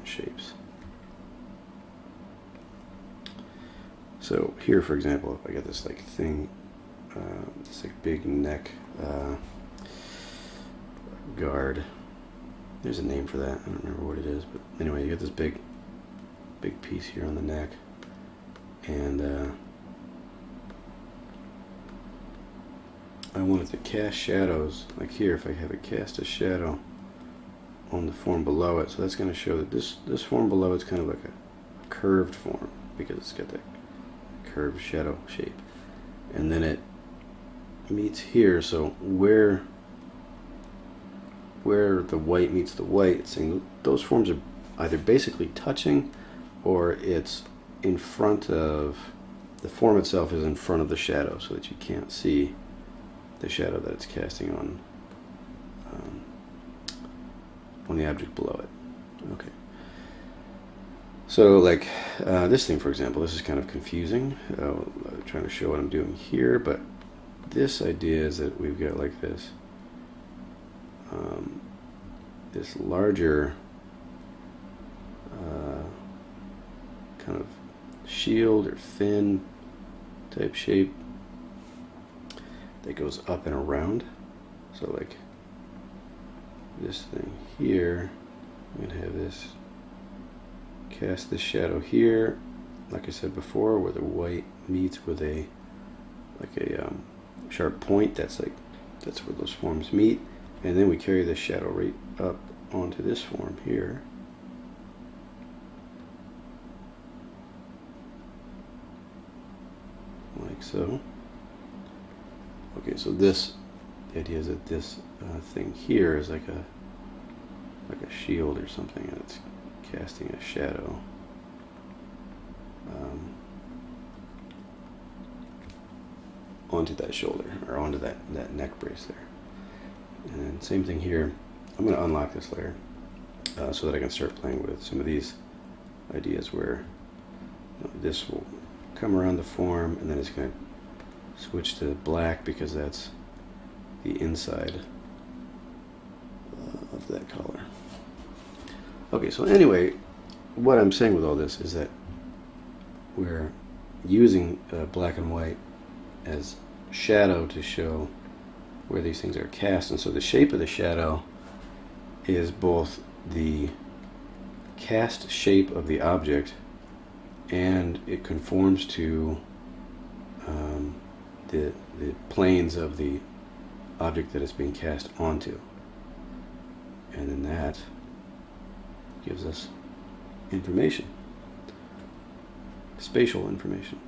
shapes. So here, for example, if I get this like thing, this like big neck guard. There's a name for that. I don't remember what it is, but anyway, you get this big piece here on the neck, and I wanted to cast shadows, like here, if I have it cast a shadow on the form below it, so that's going to show that this form below it's kind of like a curved form because it's got that curved shadow shape, and then it meets here, so where the white meets the white, it's saying those forms are either basically touching or it's in front of the form itself, is in front of the shadow so that you can't see the shadow that it's casting on the object below it. Okay. So like this thing, for example, this is kind of confusing. I'm trying to show what I'm doing here, but this idea is that we've got like this this larger kind of shield or fin type shape that goes up and around. So like this thing here, I'm going to have this cast this shadow here, like I said before, where the white meets with a sharp point. That's where those forms meet, and then we carry this shadow right up onto this form here. Like so. Okay, so the idea is that this thing here is like a shield or something, and it's casting a shadow onto that shoulder, or onto that neck brace there. And then same thing here. I'm going to unlock this layer so that I can start playing with some of these ideas where this will come around the form, and then it's going to switch to black because that's the inside of that color. Okay, so anyway, what I'm saying with all this is that we're using black and white as shadow to show where these things are cast, and so the shape of the shadow is both the cast shape of the object, and it conforms to the planes of the object that it's being cast onto, and then that gives us information, spatial information.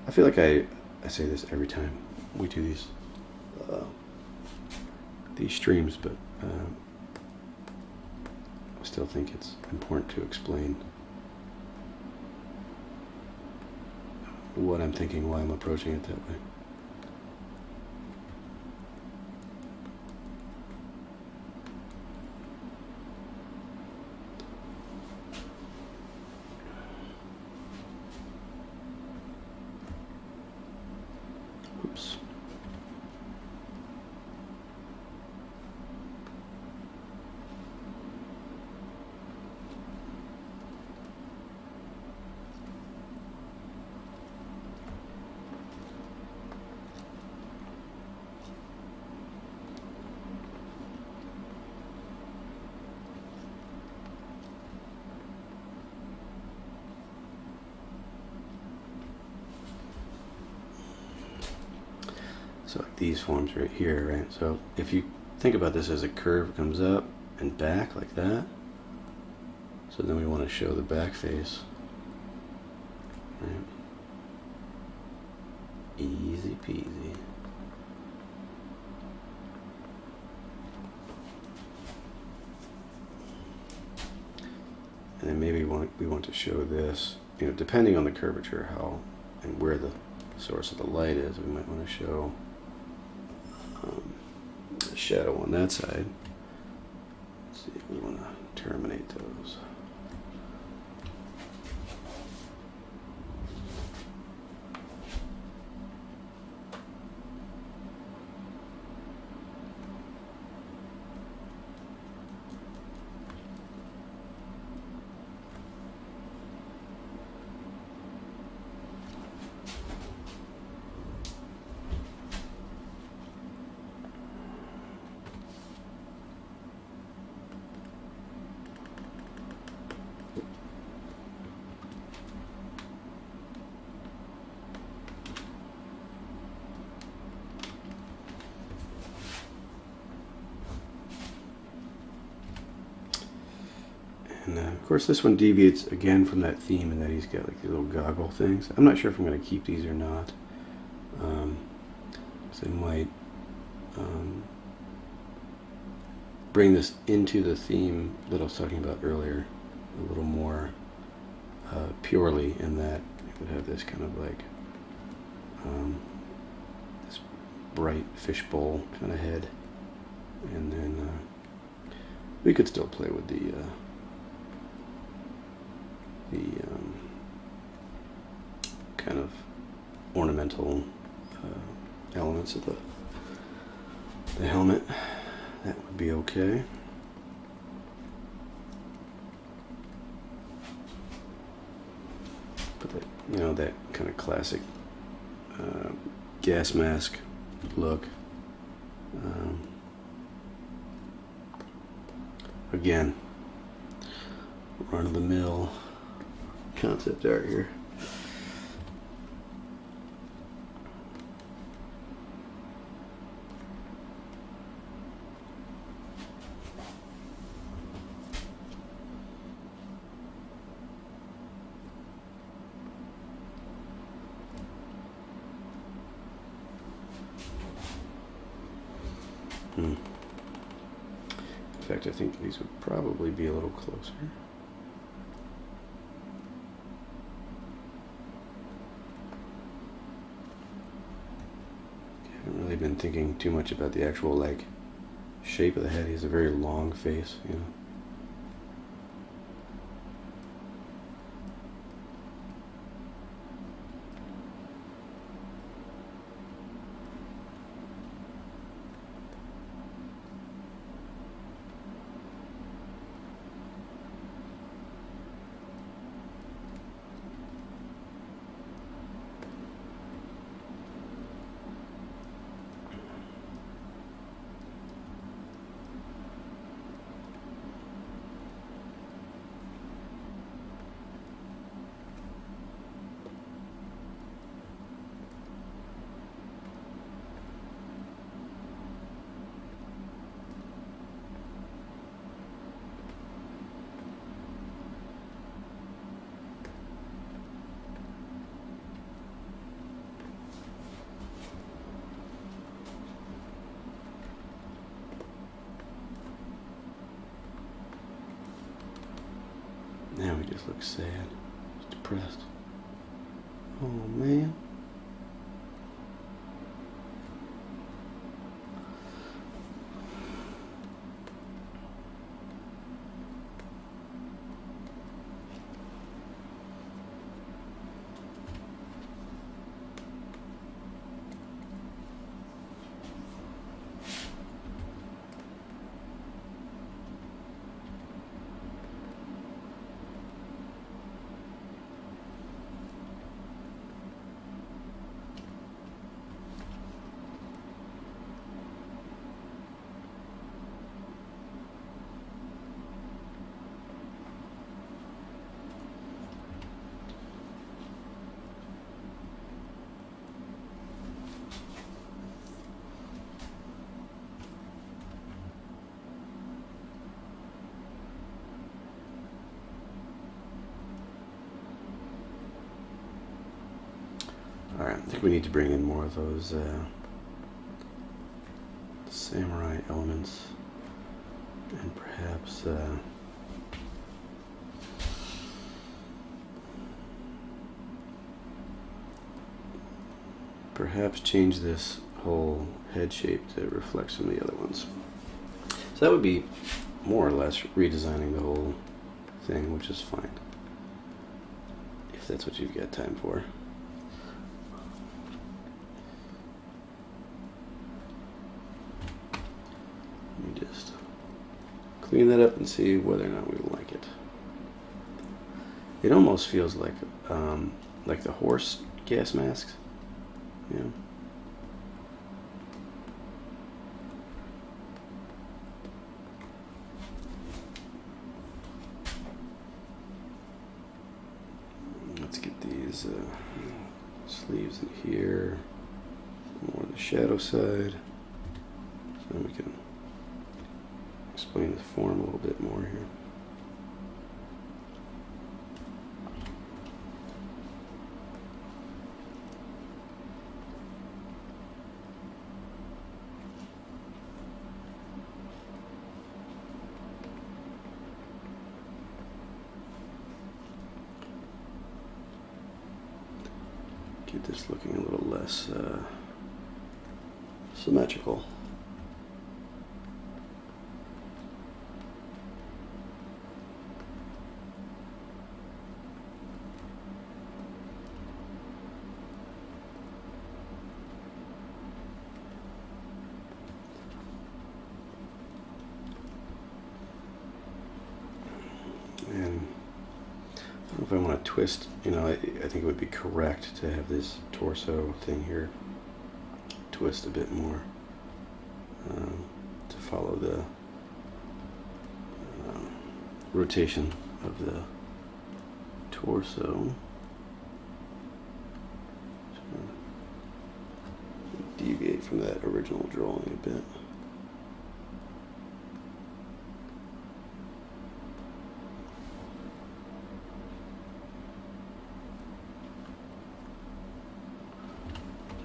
I feel like I say this every time we do these streams, but I still think it's important to explain what I'm thinking, why I'm approaching it that way. Oops. So like these forms right here, right? So if you think about this as a curve, it comes up and back like that. So then we want to show the back face. Right? Easy peasy. And then maybe we want to show this, depending on the curvature, how and where the source of the light is, we might want to show the shadow on that side. Let's see if we want to terminate those. And of course this one deviates again from that theme in that he's got like these little goggle things. I'm not sure if I'm going to keep these or not. So I might bring this into the theme that I was talking about earlier a little more purely, in that it would have this kind of like this bright fishbowl kind of head, and then we could still play with the kind of ornamental elements of the helmet. That would be okay. But that, you know, that kind of classic gas mask look. Again, run-of-the-mill concept art here. In fact, I think these would probably be a little closer. I haven't really been thinking too much about the actual like shape of the head. He has a very long face, you know. Now he just looks sad. He's depressed. Oh man. Alright, I think we need to bring in more of those samurai elements, and perhaps change this whole head shape to reflect some of the other ones. So that would be more or less redesigning the whole thing, which is fine, if that's what you've got time for. Let me just clean that up and see whether or not we like it. It almost feels like the horse gas masks. Yeah. Let's get these sleeves in here, more on the shadow side, so we can explain the form a little bit more here. get this looking a little less symmetrical. And I don't know if I want to twist, you know, I think it would be correct to have this torso thing here twist a bit more to follow the rotation of the torso. So deviate from that original drawing a bit.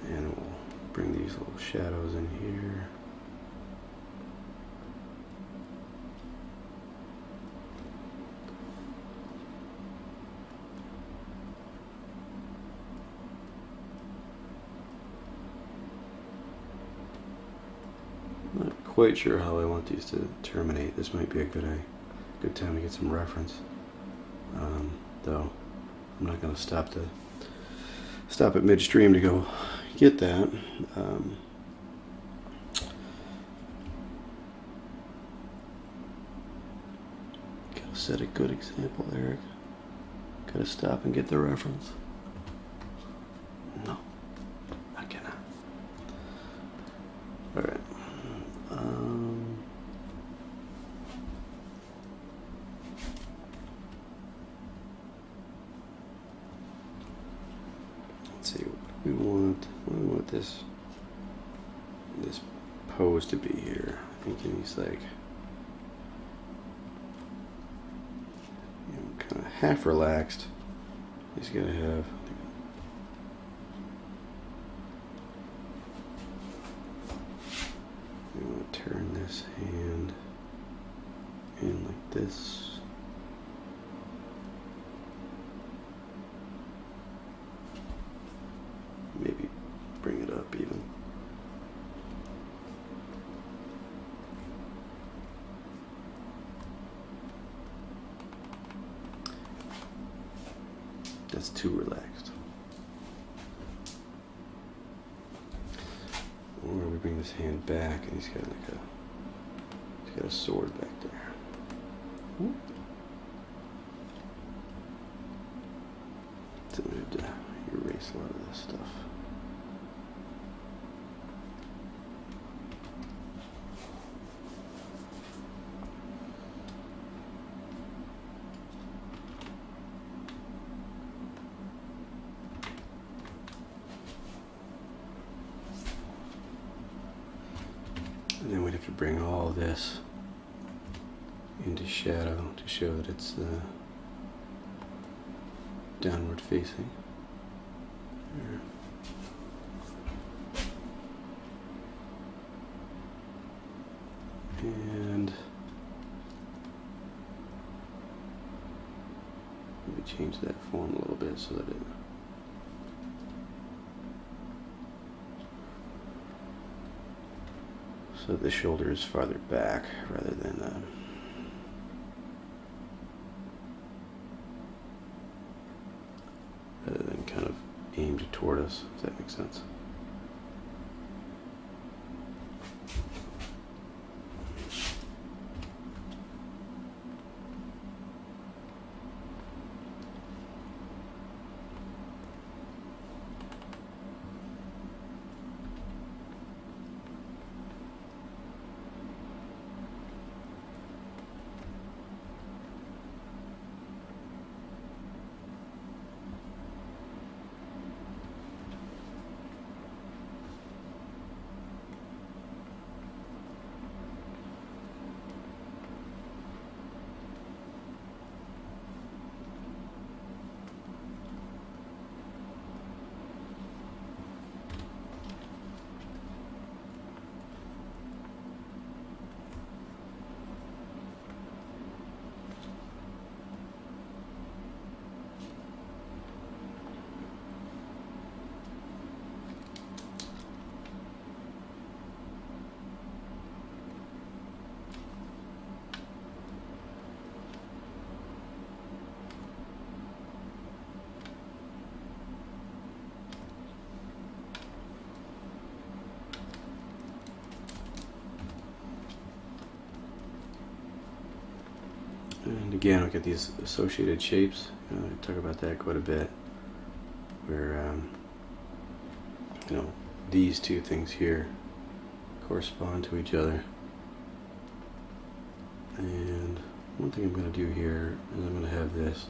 And we'll bring these little shadows in here. Not quite sure how I want these to terminate. This might be a good time to get some reference. Though I'm not going to stop at midstream to go get that. Gotta set a good example, Eric. Gotta stop and get the reference. No, I cannot. All right. Let's see. We want this pose to be here. I think he's like, you know, kind of half relaxed. He's gonna have. We want to turn this hand in like this. Maybe bring it up even. That's too relaxed. Or we bring this hand back and he's got a sword back there. So we have to erase a lot of this stuff. And then we'd have to bring all this into shadow to show that it's downward facing. There. And maybe change that form a little bit so that the shoulder is farther back rather than kind of aimed toward us, if that makes sense. And again, we get these associated shapes. I talk about that quite a bit, where you know, these two things here correspond to each other. And one thing I'm going to do here is I'm going to have this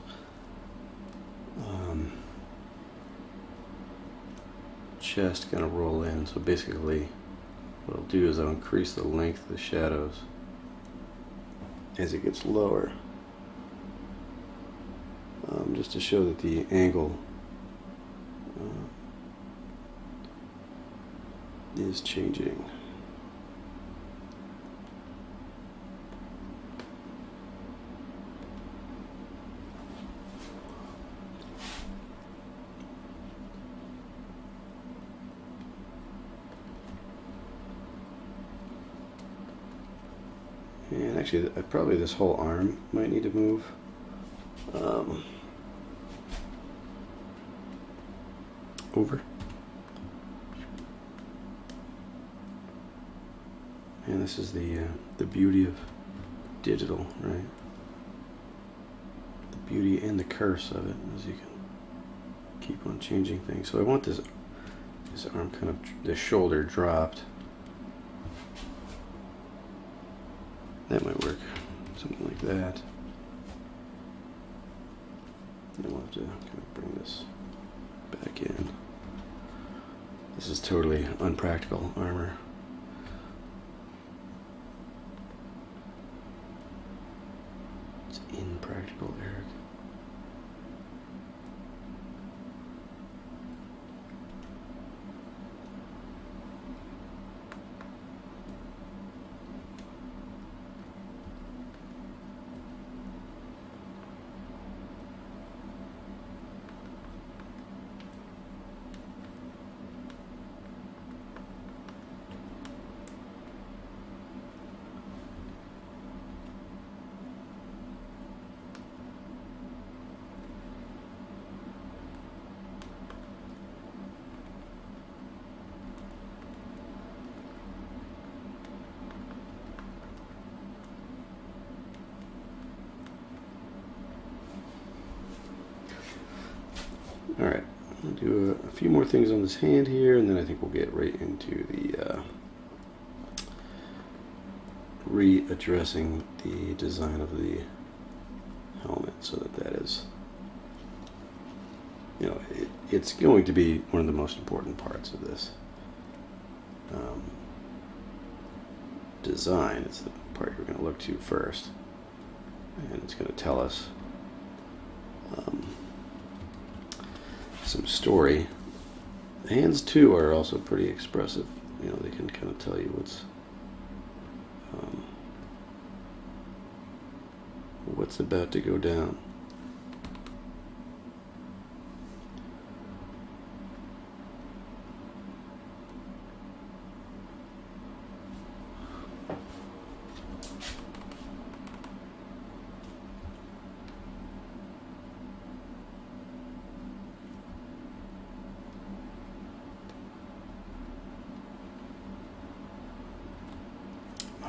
chest kind of roll in. So basically what I'll do is I'll increase the length of the shadows as it gets lower, just to show that the angle is changing. And actually, probably this whole arm might need to move. Over. And this is the beauty of digital, right? The beauty and the curse of it, as you can keep on changing things. So I want this arm kind of, the shoulder dropped. That might work, something like that. And we'll have to kind of bring this back in. This is totally unpractical armor. It's impractical, Eric. Alright, I'll do a few more things on this hand here, and then I think we'll get right into the readdressing the design of the helmet, so that is, you know, it's going to be one of the most important parts of this design. It's the part you're going to look to first, and it's going to tell us some story. The hands too are also pretty expressive. You know, they can kind of tell you what's about to go down.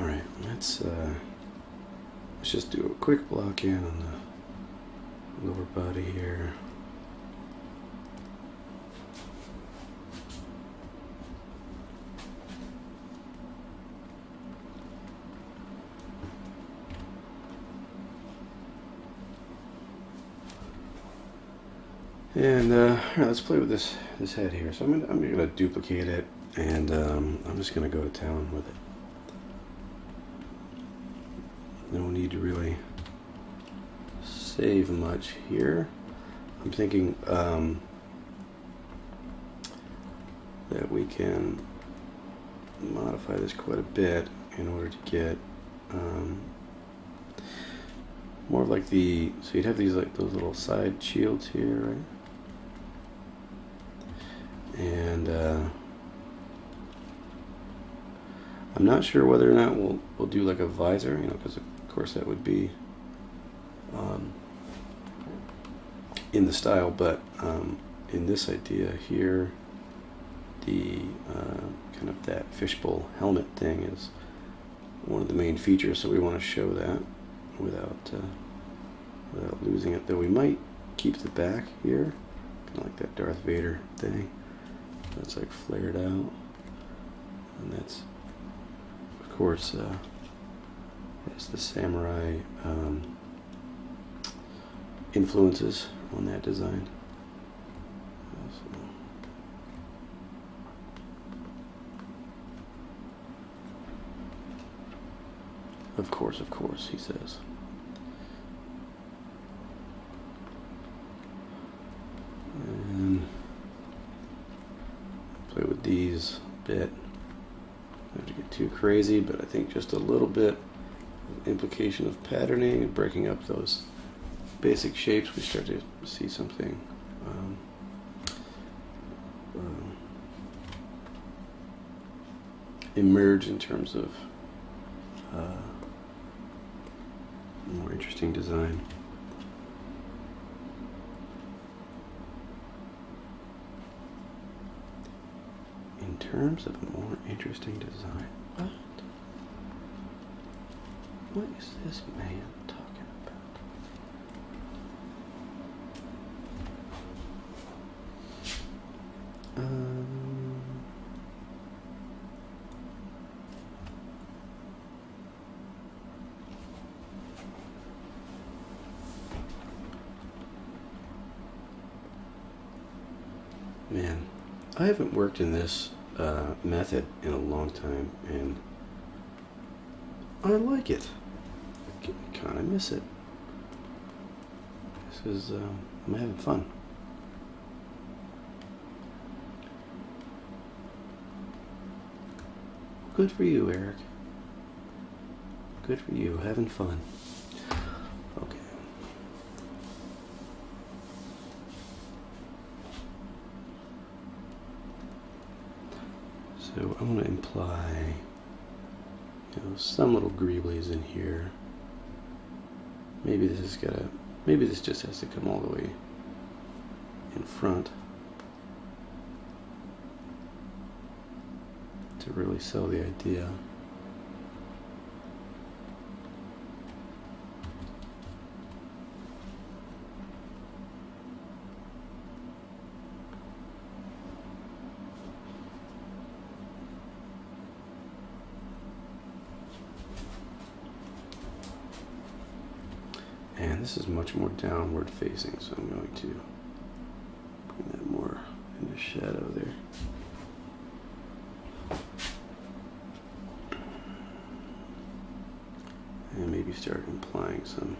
Alright, let's just do a quick block in on the lower body here. And alright, let's play with this head here. So I'm gonna duplicate it, and I'm just gonna go to town with it. No need to really save much here. I'm thinking that we can modify this quite a bit in order to get more of like the, so you'd have these like those little side shields here, right? And I'm not sure whether or not we'll do like a visor, you know, because of course that would be in the style, but in this idea here, the kind of that fishbowl helmet thing is one of the main features, so we want to show that without without losing it. Though we might keep the back here, kind of like that Darth Vader thing. That's like flared out, and that's, of course, that's the samurai influences on that design. Of course, he says. And play with these a bit. Not have to get too crazy, but I think just a little bit of implication of patterning and breaking up those basic shapes, we start to see something emerge in terms of more interesting design. In terms of a more interesting design, what is this man talking about? Man, I haven't worked in this method in a long time, and I like it. I kind of miss it. This is, I'm having fun. Good for you, Eric. Good for you, having fun. Okay. So I want to imply, some little greeblies in here. Maybe this just has to come all the way in front to really sell the idea. And this is much more downward facing, so I'm going to bring that more into shadow there. And maybe start implying some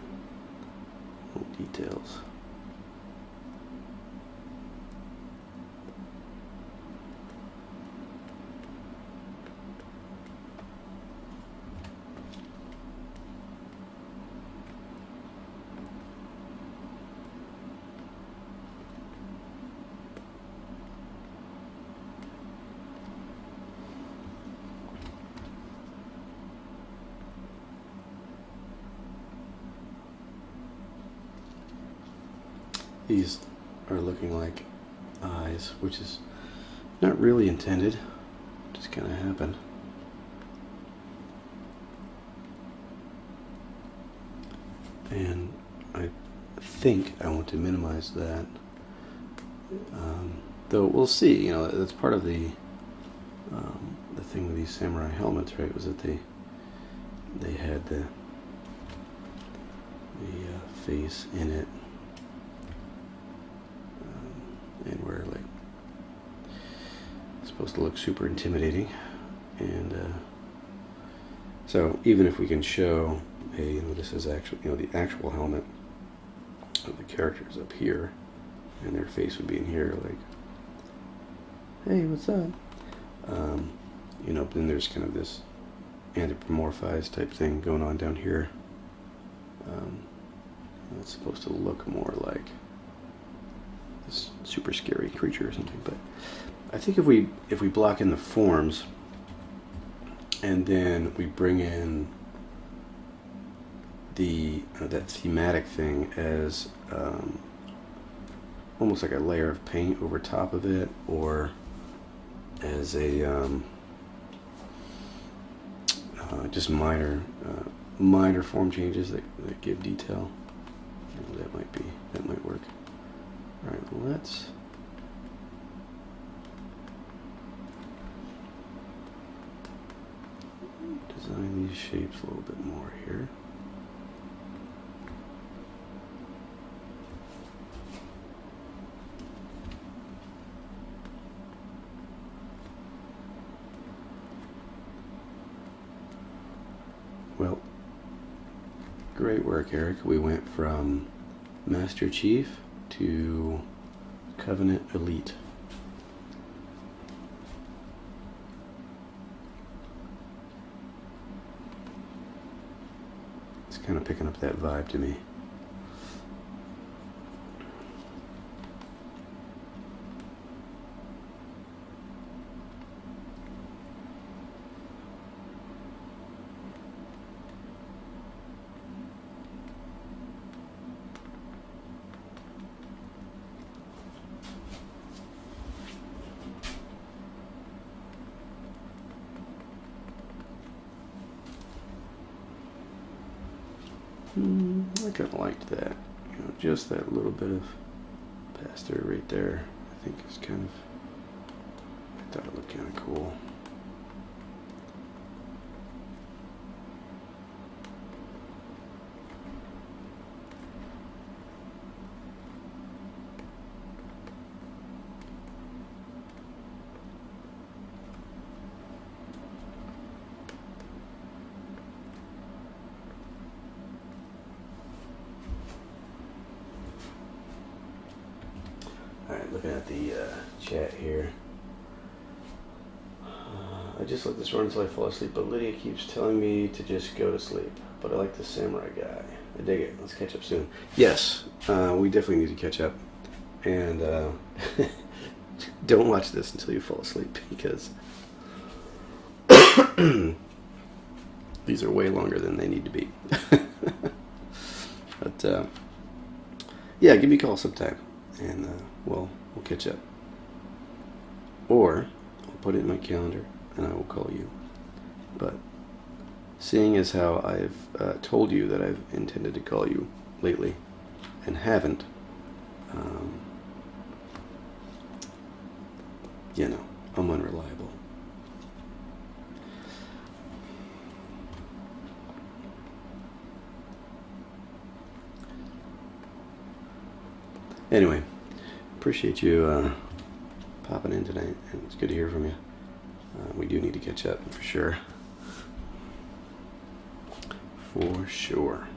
little details. These are looking like eyes, which is not really intended, just kind of happened. And I think I want to minimize that, though we'll see. That's part of the thing with these samurai helmets, right? Was that they had the face in it. And we're like supposed to look super intimidating, and so even if we can show this is actually the actual helmet of the characters up here, and their face would be in here, like, hey, what's up? But then there's kind of this anthropomorphized type thing going on down here. It's supposed to look more like this super scary creature or something. But I think if we block in the forms and then we bring in that thematic thing as almost like a layer of paint over top of it, or as a just minor form changes that give detail. That might work. All right, let's design these shapes a little bit more here. Well, great work, Eric. We went from Master Chief to Covenant Elite. It's kind of picking up that vibe to me. I kind of liked that, just that little bit of pass through right there. I think it's kind of, I thought it looked kind of cool. Alright, looking at the chat here. I just let this run until I fall asleep, but Lydia keeps telling me to just go to sleep. But I like the samurai guy. I dig it. Let's catch up soon. Yes, we definitely need to catch up. And don't watch this until you fall asleep, because these are way longer than they need to be. But yeah, give me a call sometime, and we'll catch up. Or I'll put it in my calendar and I will call you. But seeing as how I've told you that I've intended to call you lately and haven't, I'm unreliable. Anyway, appreciate you popping in tonight, and it's good to hear from you. We do need to catch up for sure. For sure.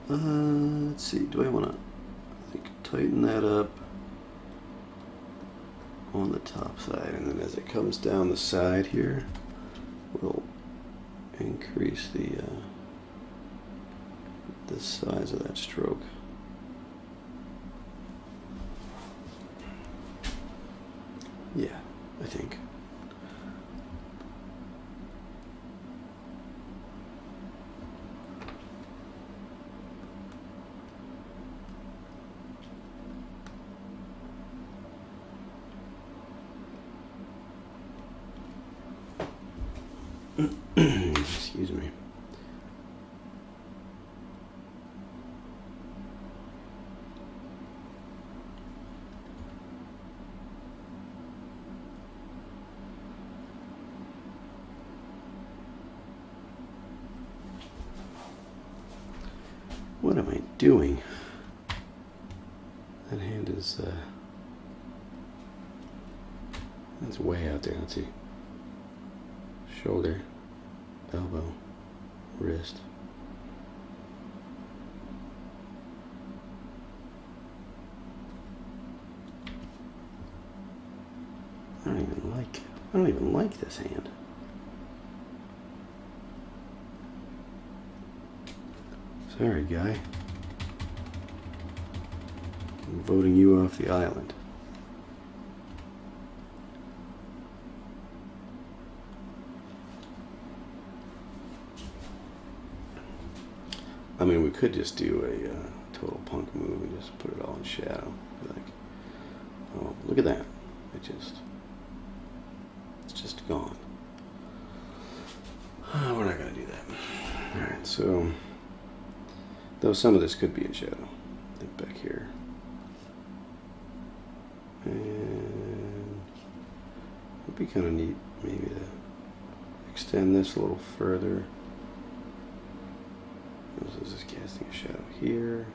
Let's see, do I want to tighten that up on the top side, and then as it comes down the side here, we'll increase the size of that stroke. Yeah, I think. Excuse me. What am I doing? That hand is that's way out there. Let's see. Shoulder, elbow, wrist. I don't even like this hand. Sorry, guy. I'm voting you off the island. I mean, we could just do a total punk move and just put it all in shadow. Be like, oh, look at that. It's just gone. We're not going to do that. Alright, so, though some of this could be in shadow. Think back here. And it would be kind of neat maybe to extend this a little further. This is casting a shadow here.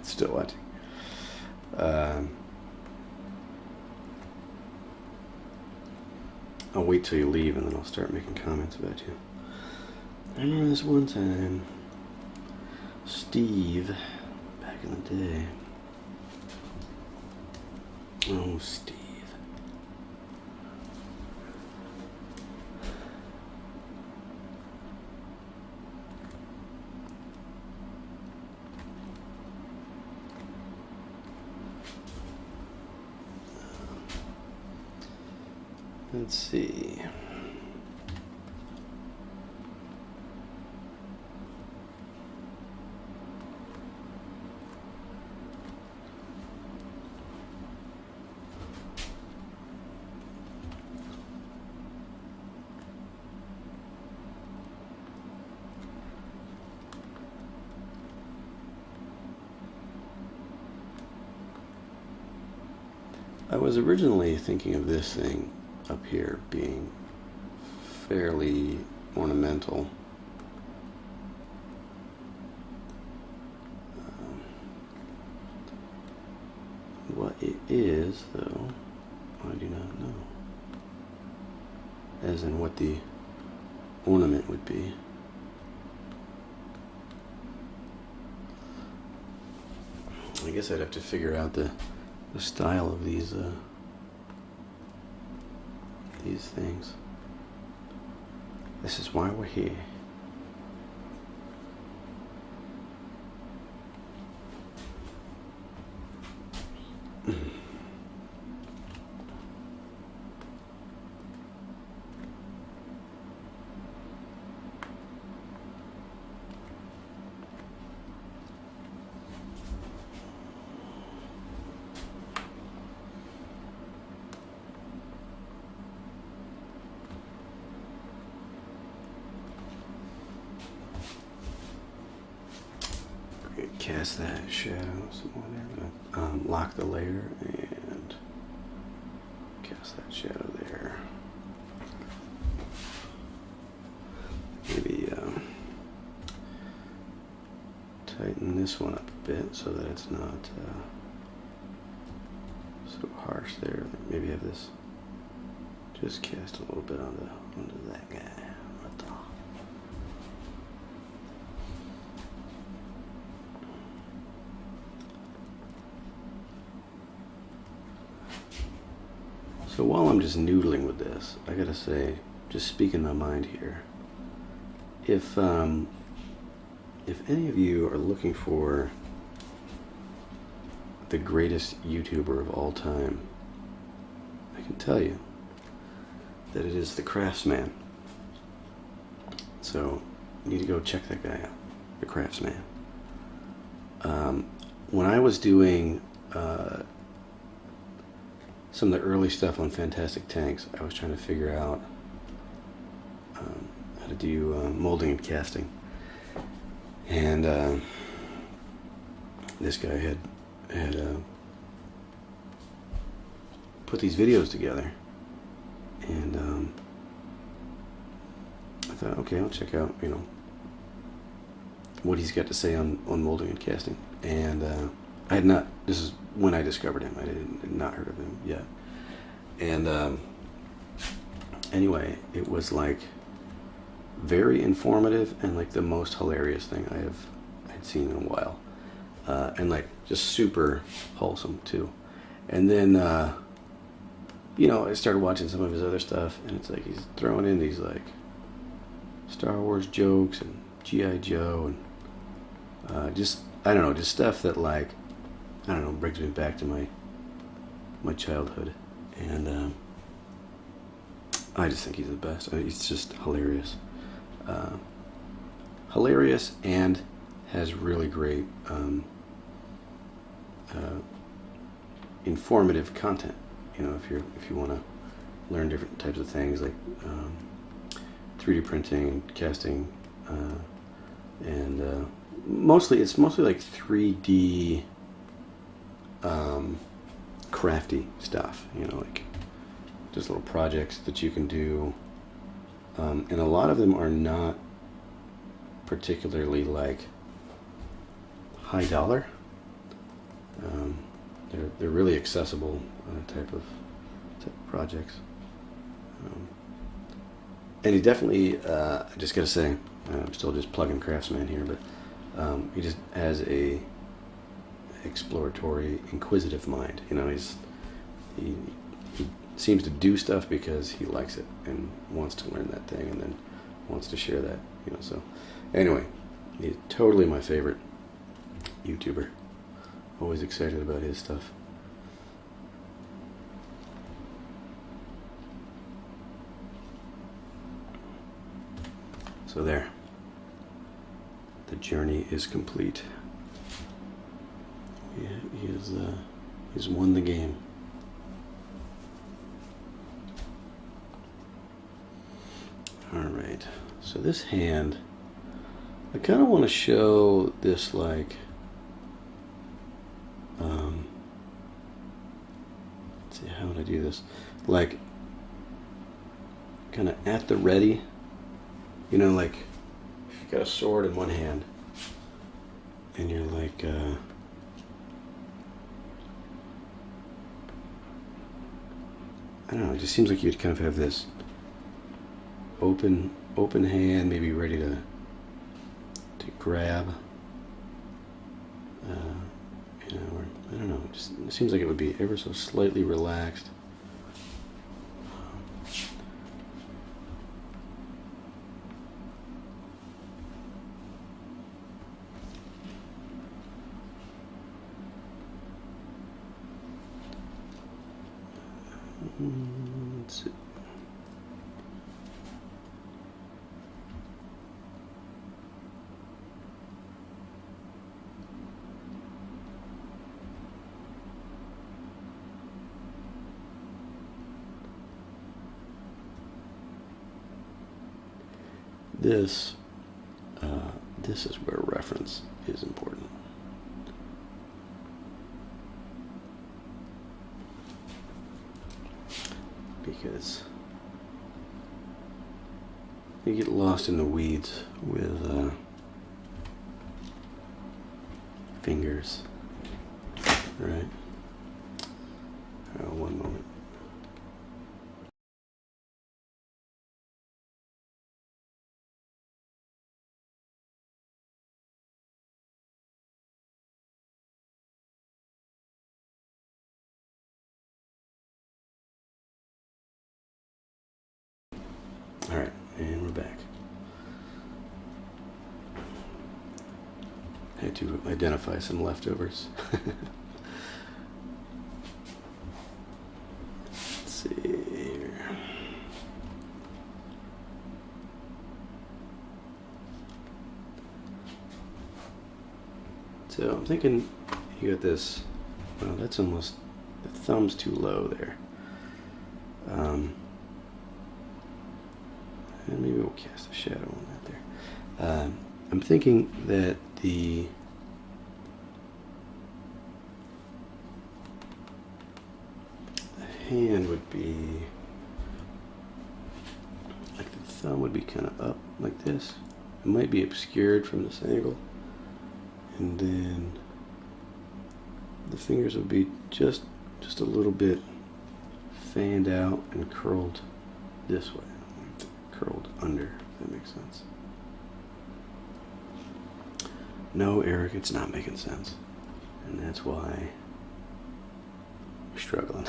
Still watching. I'll wait till you leave and then I'll start making comments about you. I remember this one time, Steve, back in the day. Oh, Steve. Let's see. I was originally thinking of this thing up here being fairly ornamental. What it is, though, I do not know. As in what the ornament would be. I guess I'd have to figure out the style of these things. This is why we're here. Cast that shadow some more there. I'm gonna lock the layer and cast that shadow there. Maybe tighten this one up a bit so that it's not so harsh there. Maybe have this just cast a little bit onto that guy. So while I'm just noodling with this, I gotta say, just speaking my mind here, if any of you are looking for the greatest YouTuber of all time, I can tell you that it is the Craftsman. So you need to go check that guy out, the Craftsman. When I was doing some of the early stuff on Fantastic Tanks, I was trying to figure out how to do molding and casting. And this guy had put these videos together. And I thought, okay, I'll check out, what he's got to say on molding and casting. And I had not, this is when I discovered him. I had not heard of him yet. And anyway, it was like very informative and like the most hilarious thing I'd seen in a while. And like just super wholesome too. And then you know, I started watching some of his other stuff, and it's like he's throwing in these like Star Wars jokes and G.I. Joe and just, I don't know, just stuff that like, I don't know, brings me back to my childhood. And I just think he's the best. He's just hilarious. Hilarious and has really great informative content. You know, if you want to learn different types of things like 3D printing and casting, and it's mostly like 3D crafty stuff. You know, like just little projects that you can do, and a lot of them are not particularly like high dollar. They're really accessible type of projects. And he definitely, I just gotta say, I'm still just plugging Craftsman here, but he just has a exploratory, inquisitive mind. You know, he seems to do stuff because he likes it and wants to learn that thing and then wants to share that. You know, so anyway, he's totally my favorite YouTuber. Always excited about his stuff. So there. The journey is complete. He's won the game. Alright. So this hand, I kind of want to show this like let's see, how would I do this? Like kind of at the ready. You know, like if you've got a sword in one hand and you're like I don't know, it just seems like you'd kind of have this open hand, maybe ready to grab, you know, or I don't know, it seems like it would be ever so slightly relaxed. Let's see. This is where reference is important. Because you get lost in the weeds with fingers, right? One moment. All right, and we're back. I had to identify some leftovers. Let's see here. So I'm thinking you got this. Well, that's almost, the thumb's too low there. And maybe we'll cast a shadow on that there. I'm thinking that the hand would be like the thumb would be kind of up like this. It might be obscured from this angle, and then the fingers would be just a little bit fanned out and curled this way. Curled under, if that makes sense. No, Eric, it's not making sense. And that's why you're struggling.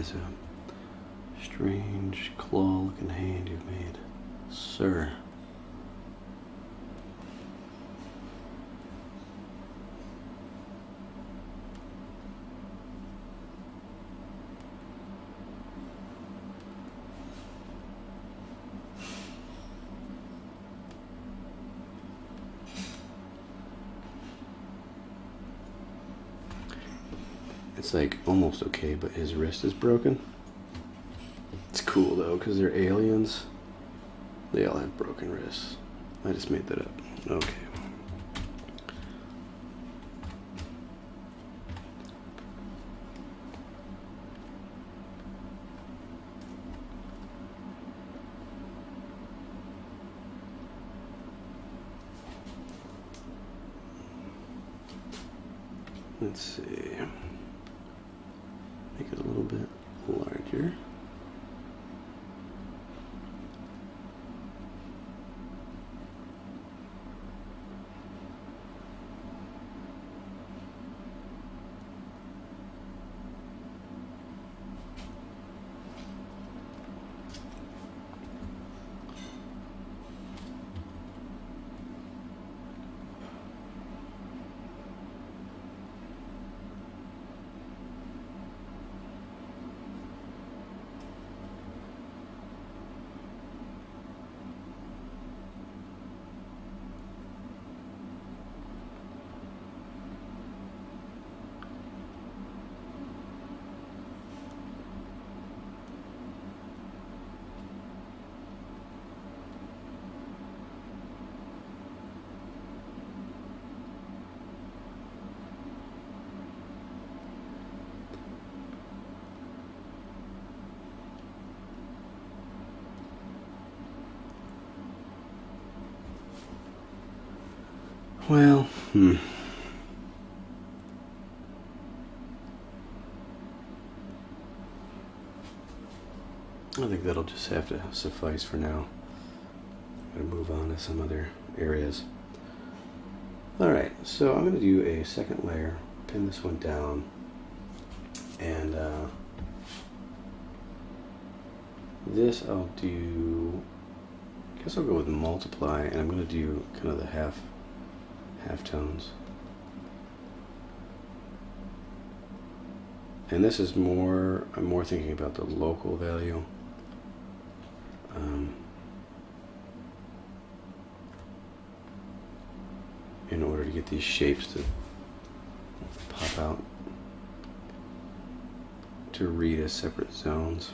is a strange claw-looking hand you've made, sir. It's like almost okay, but his wrist is broken. It's cool though, because they're aliens. They all have broken wrists. I just made that up. Okay. Let's see. Make it a little bit larger. Well, I think that'll just have to suffice for now. I'm going to move on to some other areas. Alright, so I'm going to do a second layer, pin this one down, and this I'll do, I guess I'll go with multiply, and I'm going to do kind of the half tones. And this is more, I'm more thinking about the local value. In order to get these shapes to pop out, to read as separate zones.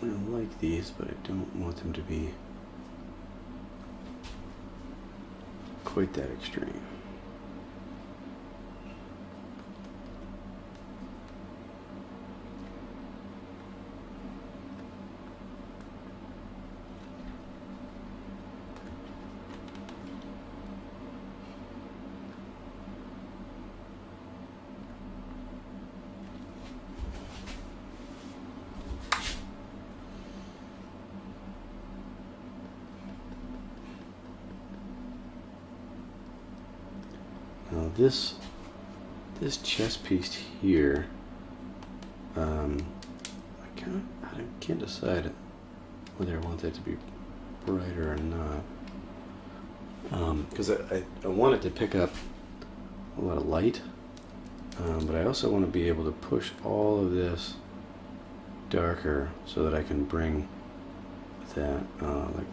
I like these, but I don't want them to be quite that extreme. Now this chest piece here, I can't decide whether I want that to be brighter or not, because I want it to pick up a lot of light, but I also want to be able to push all of this darker so that I can bring that like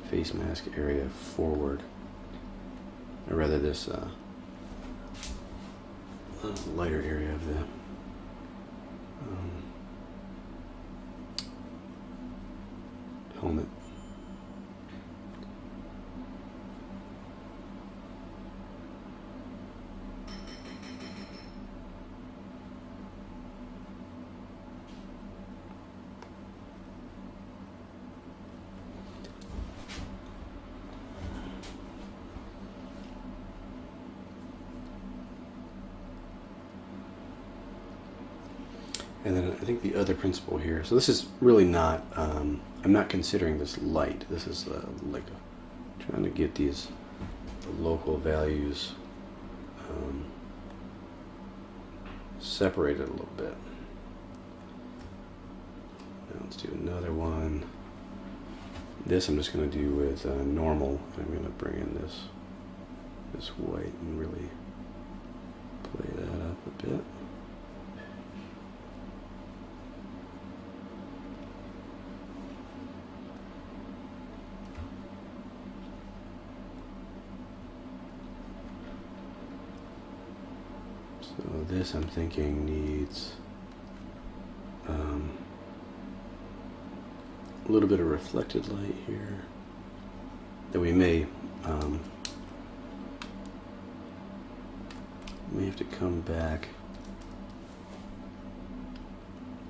face mask area forward, or rather this lighter area of the helmet. And then I think the other principle here, so this is really not, I'm not considering this light. This is like trying to get the local values separated a little bit. Now let's do another one. This I'm just going to do with normal. I'm going to bring in this white and really play that up a bit. So this I'm thinking needs a little bit of reflected light here that we may have to come back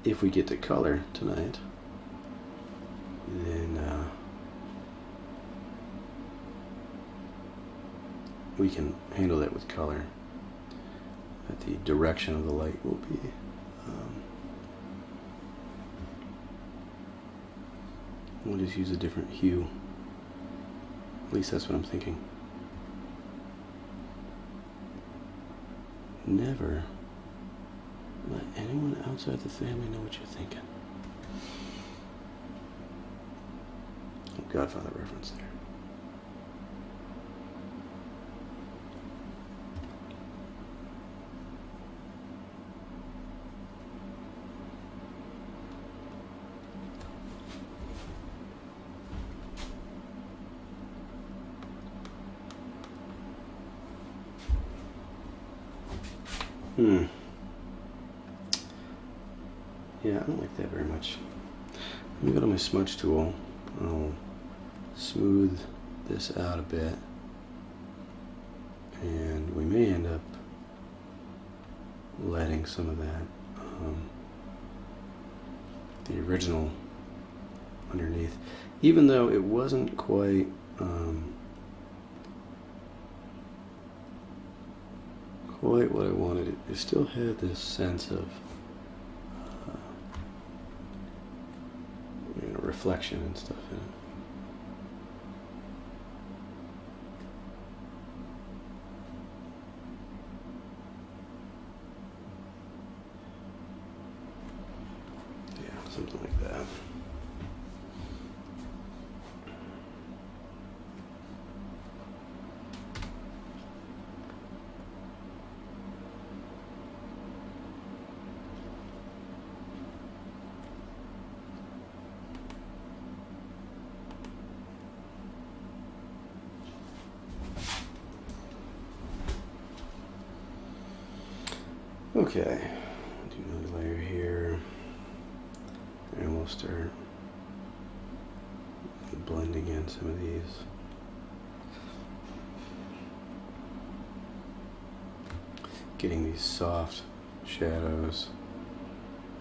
if we get to color tonight. Then we can handle that with color. That the direction of the light will be we'll just use a different hue. At least that's what I'm thinking. Never let anyone outside the family know what you're thinking. Godfather reference there. Yeah, I don't like that very much. Let me go to my smudge tool. I'll smooth this out a bit. And we may end up letting some of that, the original underneath. Even though it wasn't quite, quite what I wanted. It still had this sense of reflection and stuff in it. Yeah, something like that. Okay, do another layer here, and we'll start blending in some of these. Getting these soft shadows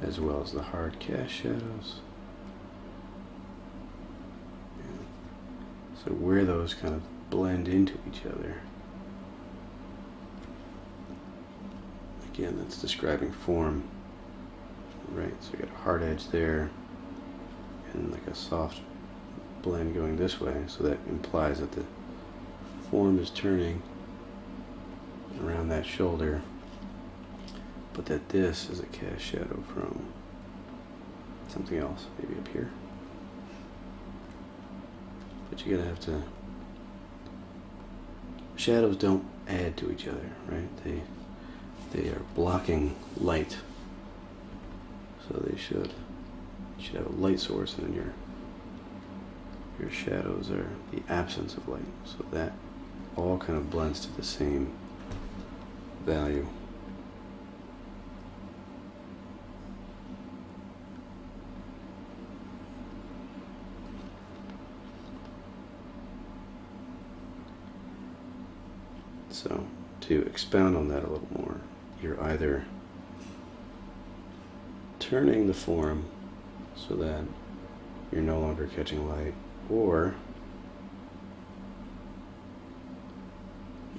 as well as the hard cast shadows. So where those kind of blend into each other. Again, that's describing form, right? So you got a hard edge there, and like a soft blend going this way. So that implies that the form is turning around that shoulder, but that this is a cast shadow from something else, maybe up here. But you're gonna have to. Shadows don't add to each other, right? They are blocking light, so you should have a light source, and then your shadows are the absence of light. So that all kind of blends to the same value. So to expound on that a little more, you're either turning the form so that you're no longer catching light, or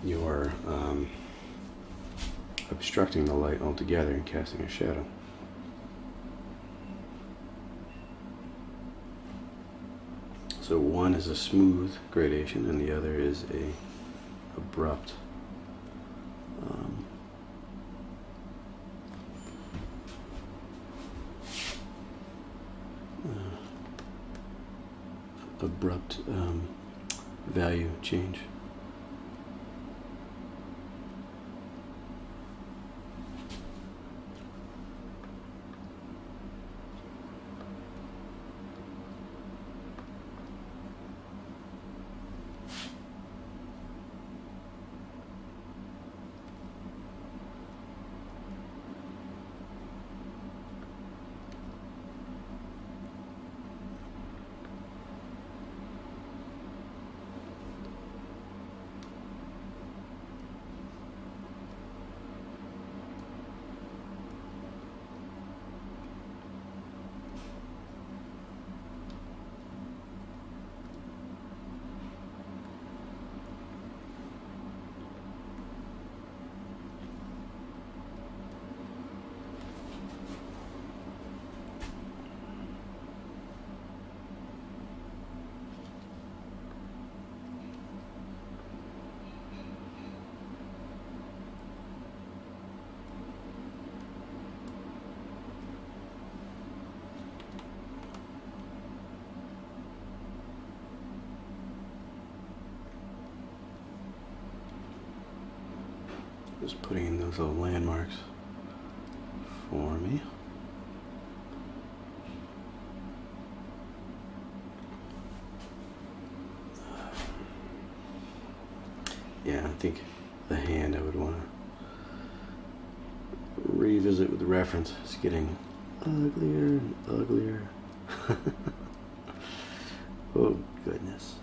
you're obstructing the light altogether and casting a shadow. So one is a smooth gradation and the other is a abrupt value change. Just putting in those little landmarks for me. Yeah, I think the hand I would want to revisit with the reference. It's getting uglier and uglier. Oh, goodness.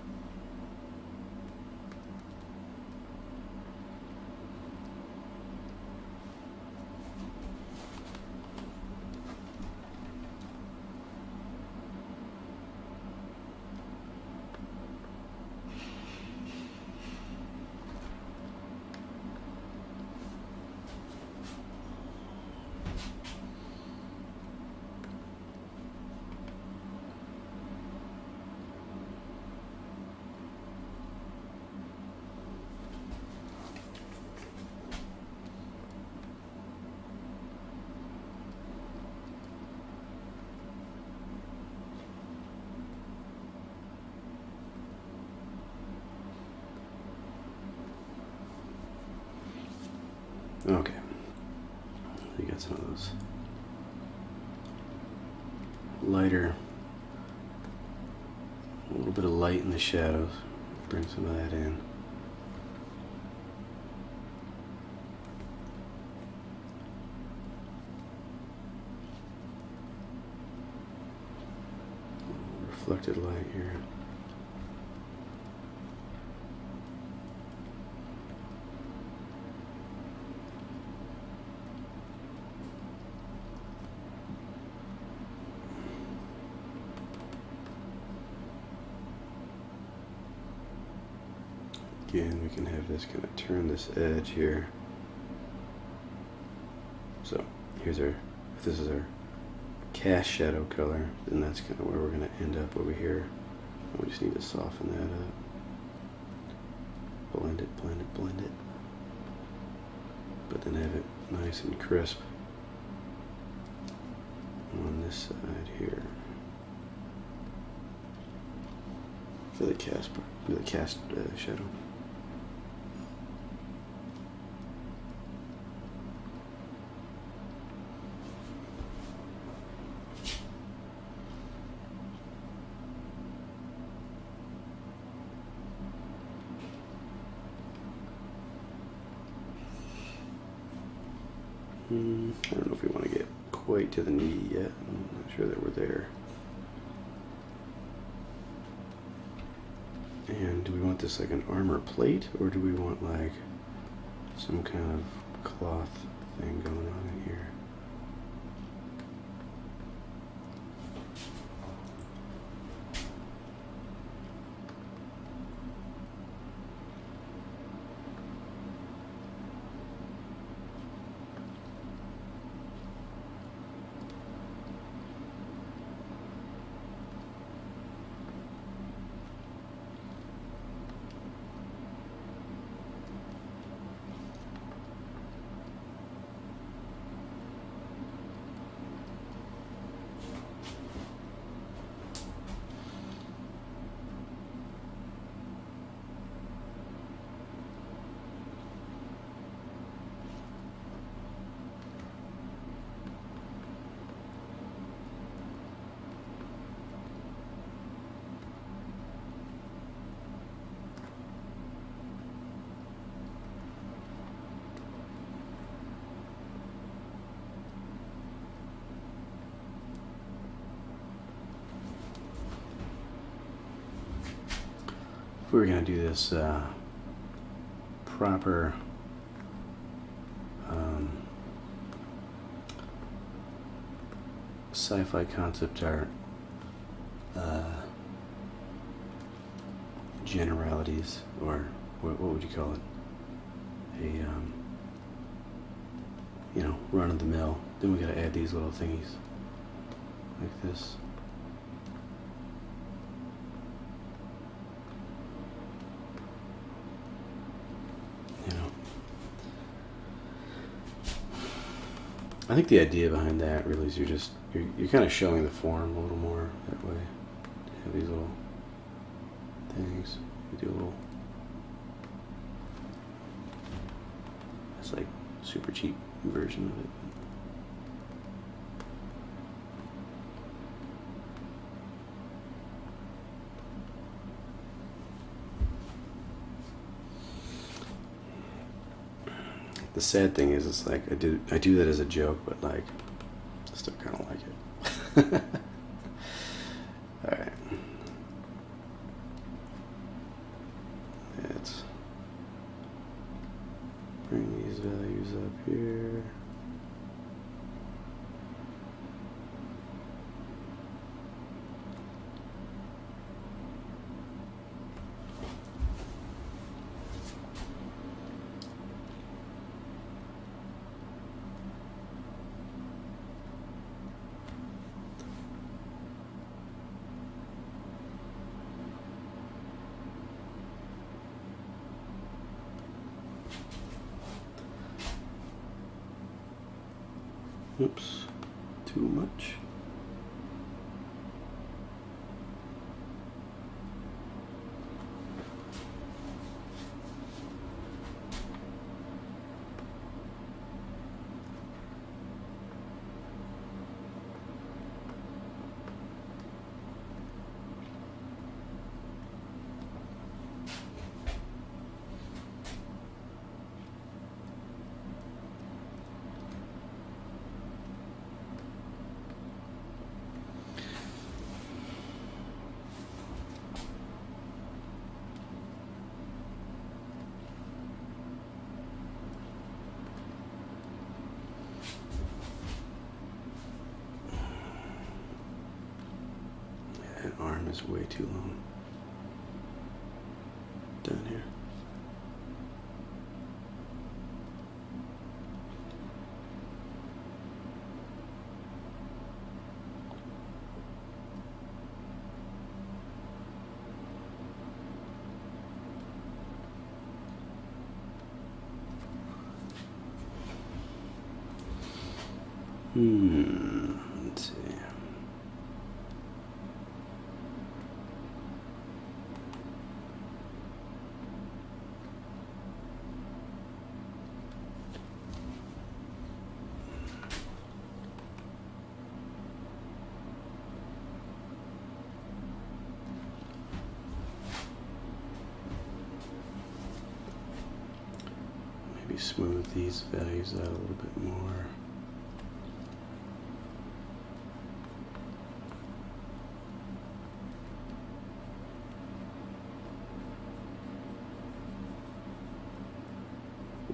Okay, you got some of those lighter, a little bit of light in the shadows. Bring some of that in. Reflected light here. Again, we can have this kind of turn this edge here. So here's our, if this is our cast shadow color, then that's kind of where we're going to end up over here. We just need to soften that up. Blend it, blend it, blend it. But then have it nice and crisp on this side here. For the cast shadow. I don't know if we want to get quite to the knee yet. I'm not sure that we're there. And do we want this like an armor plate, or do we want like some kind of cloth thing going on in here? If we were going to do this proper sci-fi concept art generalities, or what would you call it? A run of the mill. Then we got to add these little thingies like this. I think the idea behind that really is you're kind of showing the form a little more that way. You have these little things. You do a little. It's like super cheap version of it. The sad thing is, it's like I do that as a joke, but like I still kind of like it. All right, let's bring these values up here. Oops, too much. That arm is way too long down here. Let's see. Maybe smooth these values out a little bit more.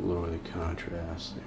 lower the contrast there.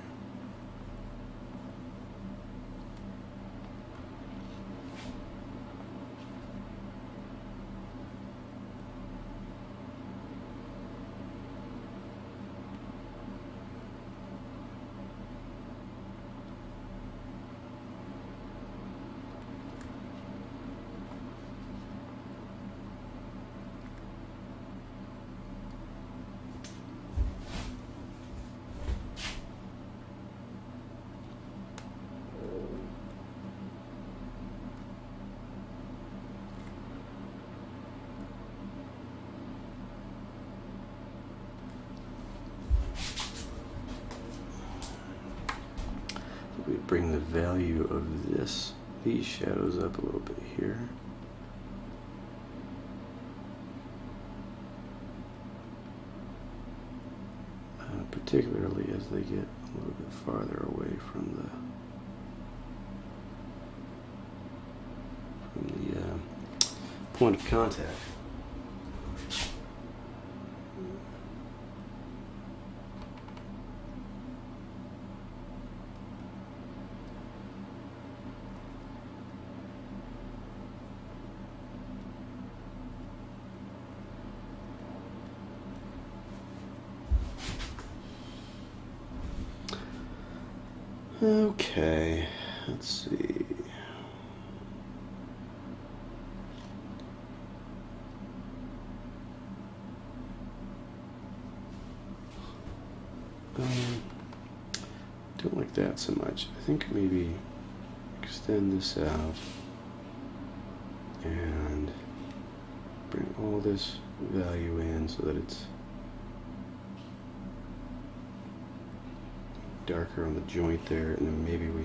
We bring the value of these shadows up a little bit here. Particularly as they get a little bit farther away from the point of contact. Okay, let's see. Don't like that so much. I think maybe extend this out and bring all this value in so that it's darker on the joint there, and then maybe we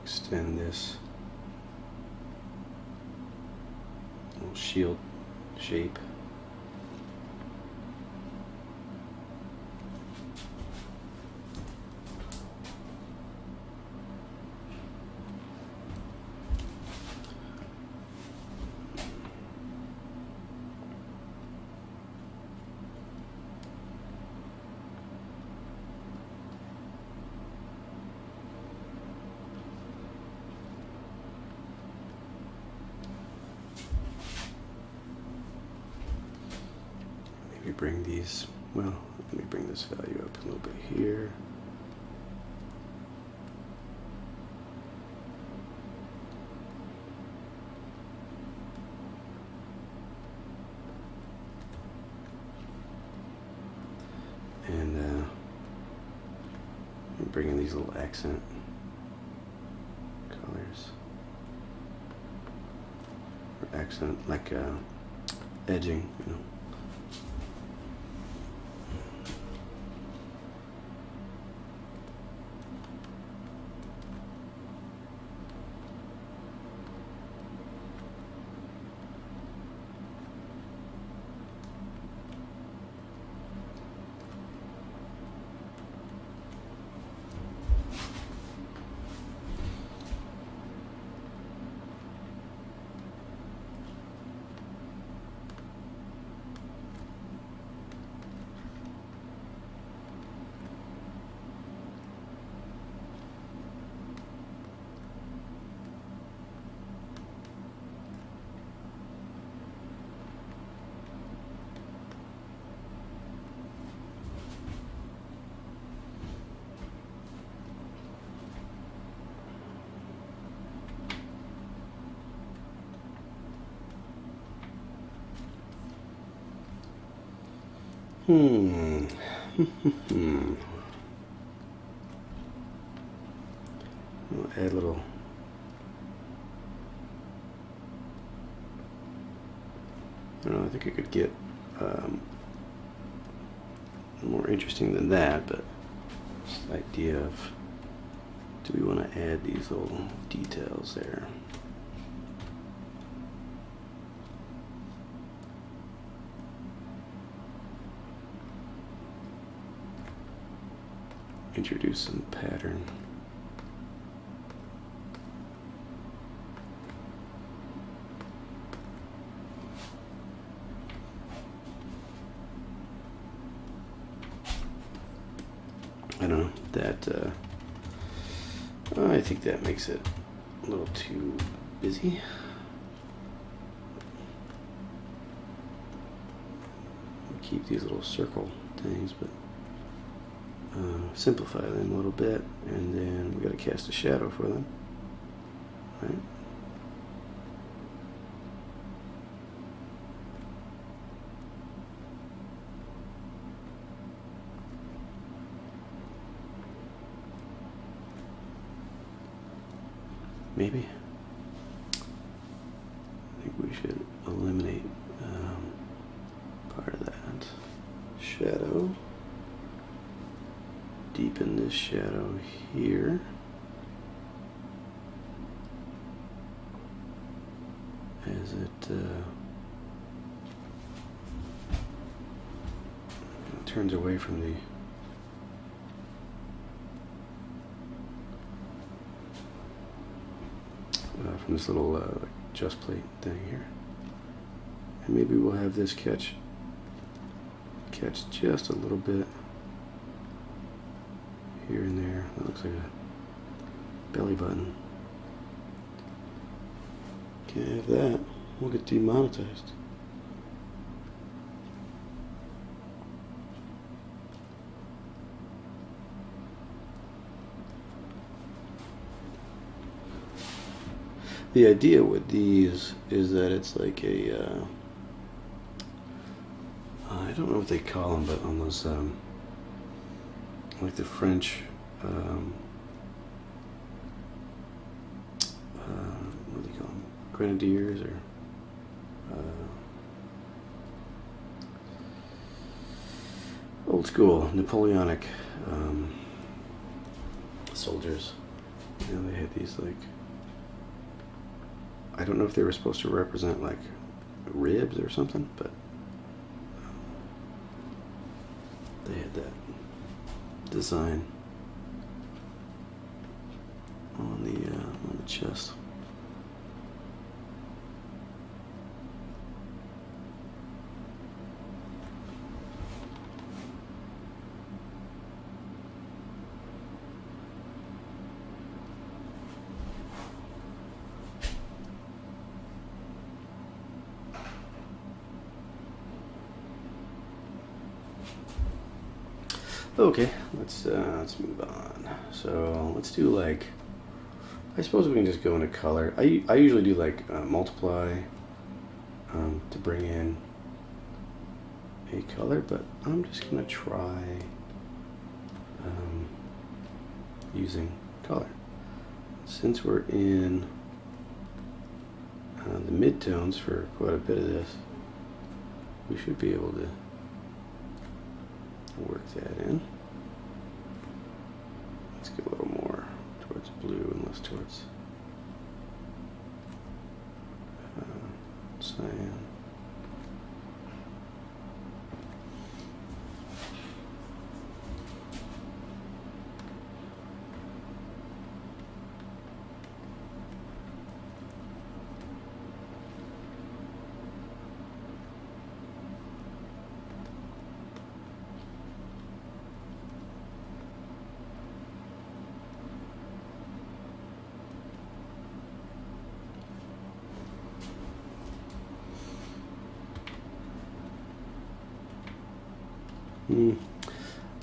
extend this little shield shape. Bring these, well, let me bring this value up a little bit here. And bring in these little accent colors. Or accent, like edging, you know. I'll add a little I don't know, I think it could get more interesting than that, but this idea of, do we want to add these little details there? Introduce some pattern. I don't know, that, I think that makes it a little too busy. Keep these little circle things, but simplify them a little bit, and then we got to cast a shadow for them, right? Maybe. I think we should eliminate part of that. Shadow. Deepen this shadow here. As it turns away from the from this little just plate thing here, and maybe we'll have this catch just a little bit here and there. That looks like a belly button. Can't have that. We'll get demonetized. The idea with these is that it's like a, I don't know what they call them, but on those, like the French, what do they call them? Grenadiers or, old school Napoleonic soldiers. You know, they had these like, I don't know if they were supposed to represent like ribs or something, but they had that design on the chest. Okay, let's move on. So let's do like, I suppose we can just go into color. I usually do like multiply to bring in a color, but I'm just gonna try using color. Since we're in the midtones for quite a bit of this, we should be able to work that in. Let's get a little more towards blue and less towards cyan.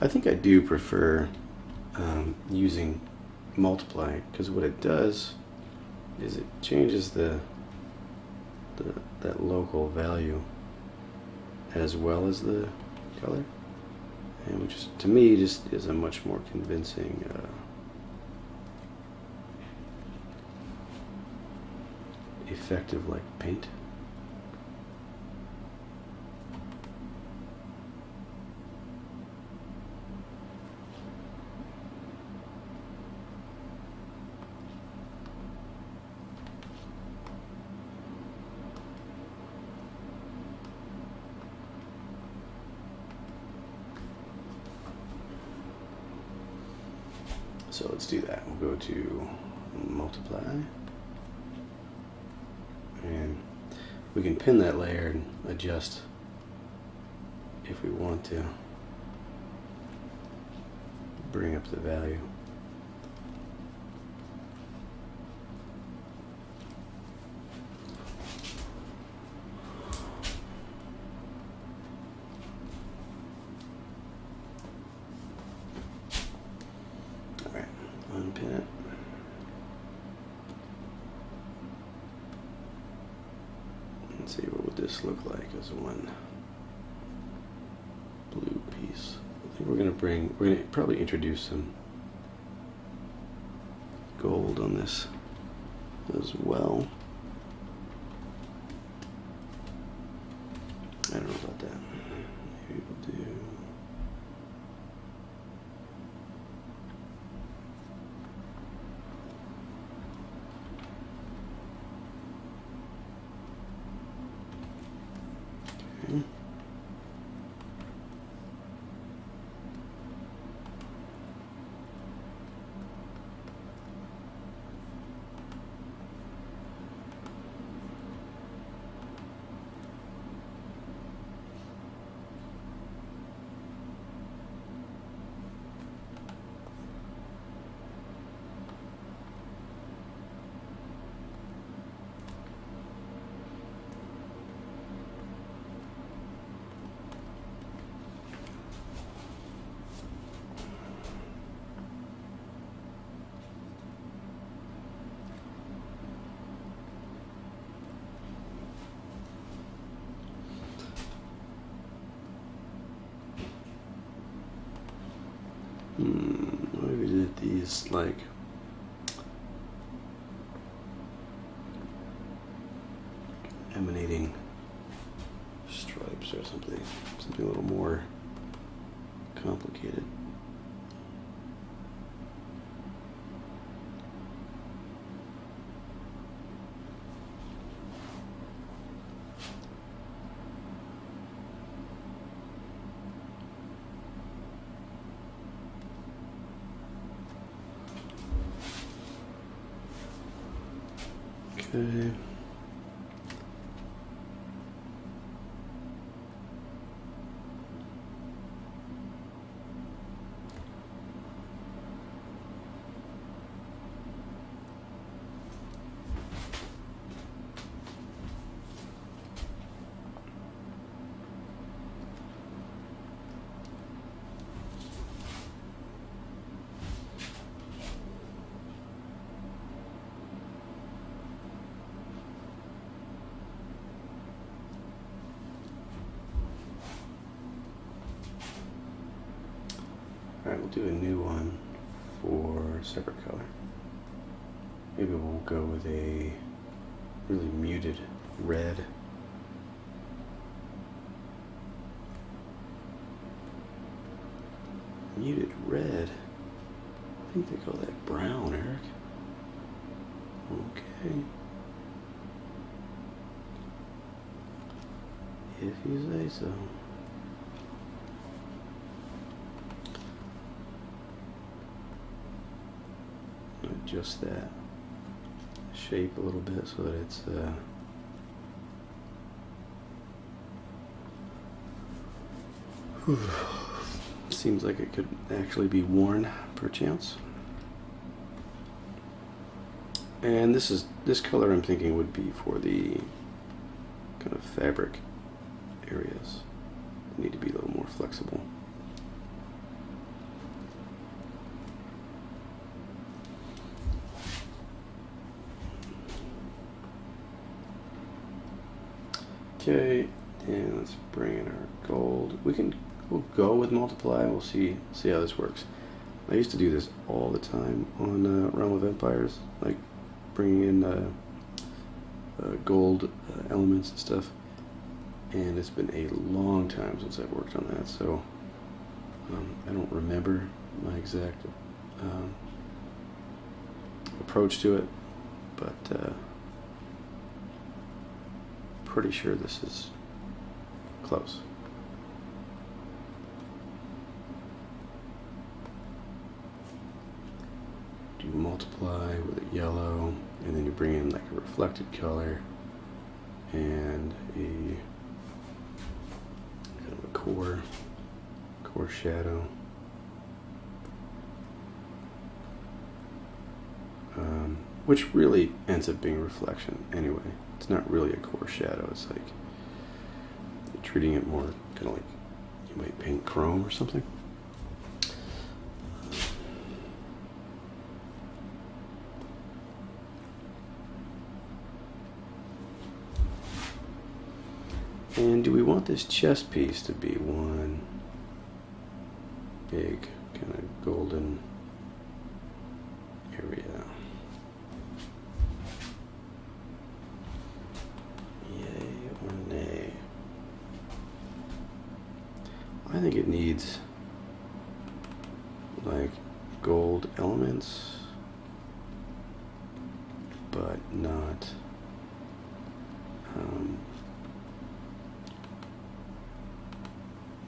I think I do prefer using multiply, because what it does is it changes that local value as well as the color, and which is, to me, just is a much more convincing effective like paint. So let's do that. We'll go to multiply, and we can pin that layer and adjust if we want to. bring up the value. Alright, unpin it. Let's see, what would this look like as one blue piece? I think we're gonna probably introduce some gold on this as well. I don't know about that. Maybe we'll do. Okay. What if we did these like emanating stripes or something a little more complicated. Okay. Alright, we'll do a new one for a separate color. Maybe we'll go with a really muted red. Muted red? I think they call that brown, Eric. Okay. If you say so. Adjust that shape a little bit so that it's seems like it could actually be worn perchance. And this color I'm thinking would be for the kind of fabric areas. Need to be a little more flexible. Okay, and let's bring in our gold. We'll go with multiply. We'll see how this works. I used to do this all the time on Realm of Empires, like bringing in gold elements and stuff. And it's been a long time since I've worked on that, so I don't remember my exact approach to it, but pretty sure this is close. Do multiply with a yellow, and then you bring in like a reflected color and a kind of a core shadow. which really ends up being reflection anyway. It's not really a core shadow. It's like you're treating it more kind of like you might paint chrome or something. And do we want this chest piece to be one big kind of golden area? Yay or nay? I think it needs like gold elements, but not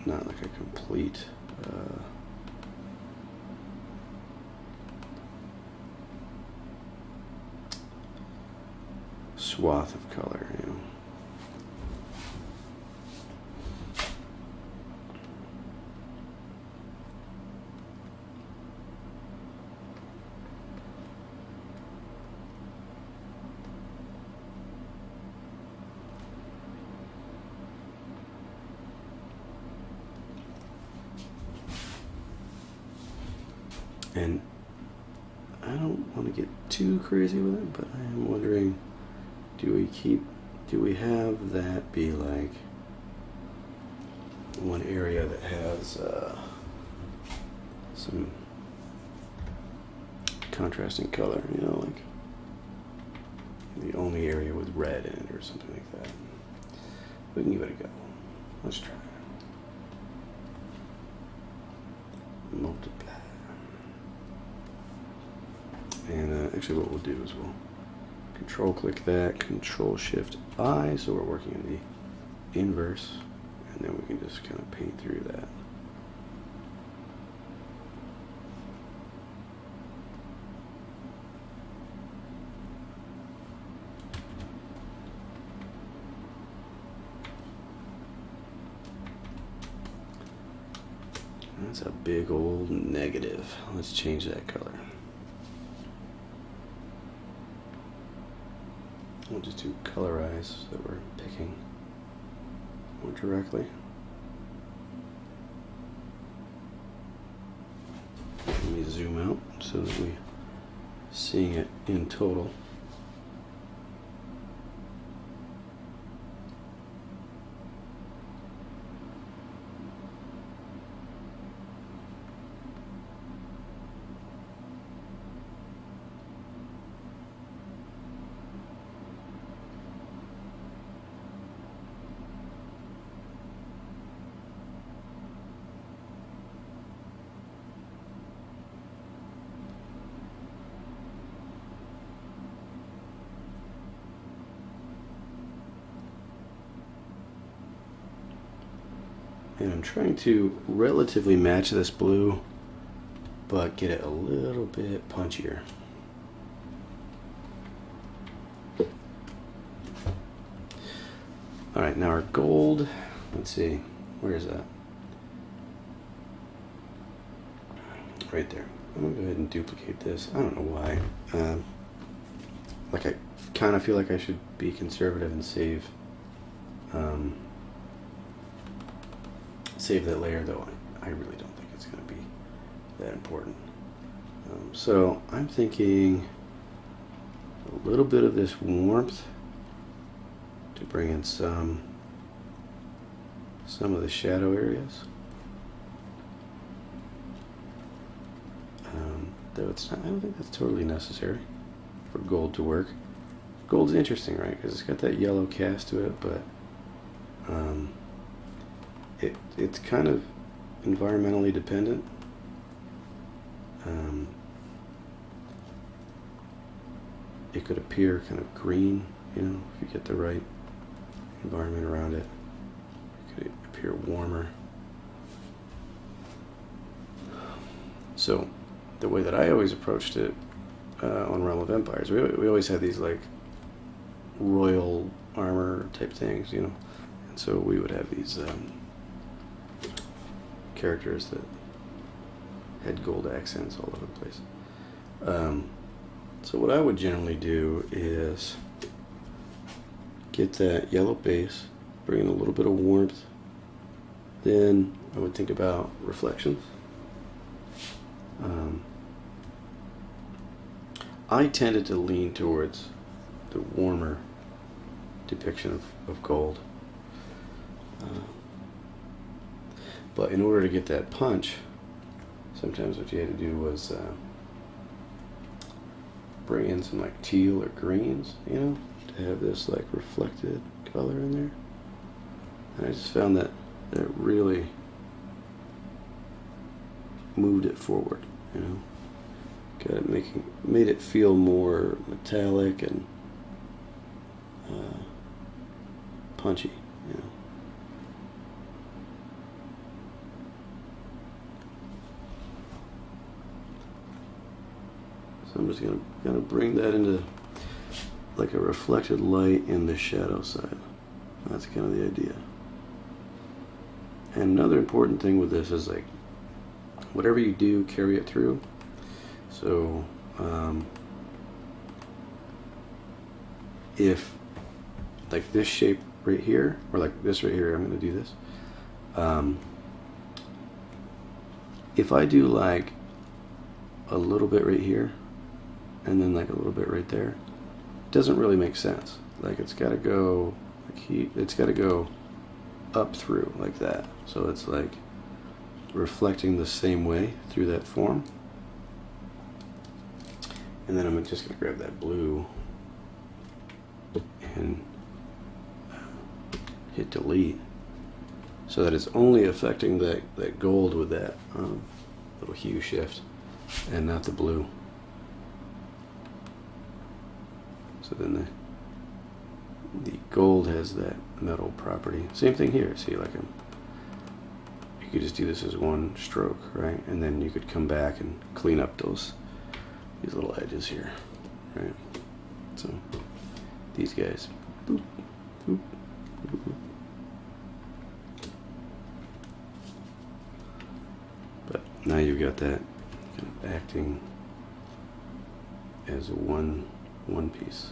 not like a complete swath of color, you know. And I don't want to get too crazy with it, but I am wondering, do we have that be like one area that has some contrasting color, you know, like the only area with red in it or something like that. We can give it a go. Let's try. Multiply. And actually what we'll do is we'll control click that, control shift I, so we're working in the inverse, and then we can just kind of paint through that. That's a big old negative. Let's change that color. We'll just do colorize so that we're picking more directly. Let me zoom out so that we're seeing it in total. And I'm trying to relatively match this blue, but get it a little bit punchier. All right, now our gold, let's see, where is that? Right there. I'm gonna go ahead and duplicate this. I don't know why. Like I kind of feel like I should be conservative and save that layer, though I really don't think it's going to be that important. So I'm thinking a little bit of this warmth to bring in some of the shadow areas. Though it's not, I don't think that's totally necessary for gold to work. Gold's interesting, right? Because it's got that yellow cast to it, but it's kind of environmentally dependent. It could appear kind of green, you know, if you get the right environment around it. It could appear warmer. So the way that I always approached it on Realm of Empires, we always had these like royal armor type things, you know, and so we would have these characters that had gold accents all over the place. So what I would generally do is get that yellow base, bring in a little bit of warmth, then I would think about reflections. I tended to lean towards the warmer depiction of gold. But in order to get that punch, sometimes what you had to do was bring in some like teal or greens, you know, to have this like reflected color in there. And I just found that it really moved it forward, you know. Got it made it feel more metallic and punchy, you know. So I'm just gonna bring that into like a reflected light in the shadow side. That's kind of the idea. And another important thing with this is like whatever you do, carry it through. So if like this shape right here, or like this right here, I'm going to do this. If I do like a little bit right here, and then like a little bit right there, it doesn't really make sense. Like it's got to go, like it's got to go up through like that. So it's like reflecting the same way through that form. And then I'm just going to grab that blue and hit delete so that it's only affecting that gold with that little hue shift and not the blue. So then the gold has that metal property. Same thing here. See, like you could just do this as one stroke, right? And then you could come back and clean up these little edges here, right? So these guys, boop, boop, boop, boop. But now you've got that kind of acting as one piece,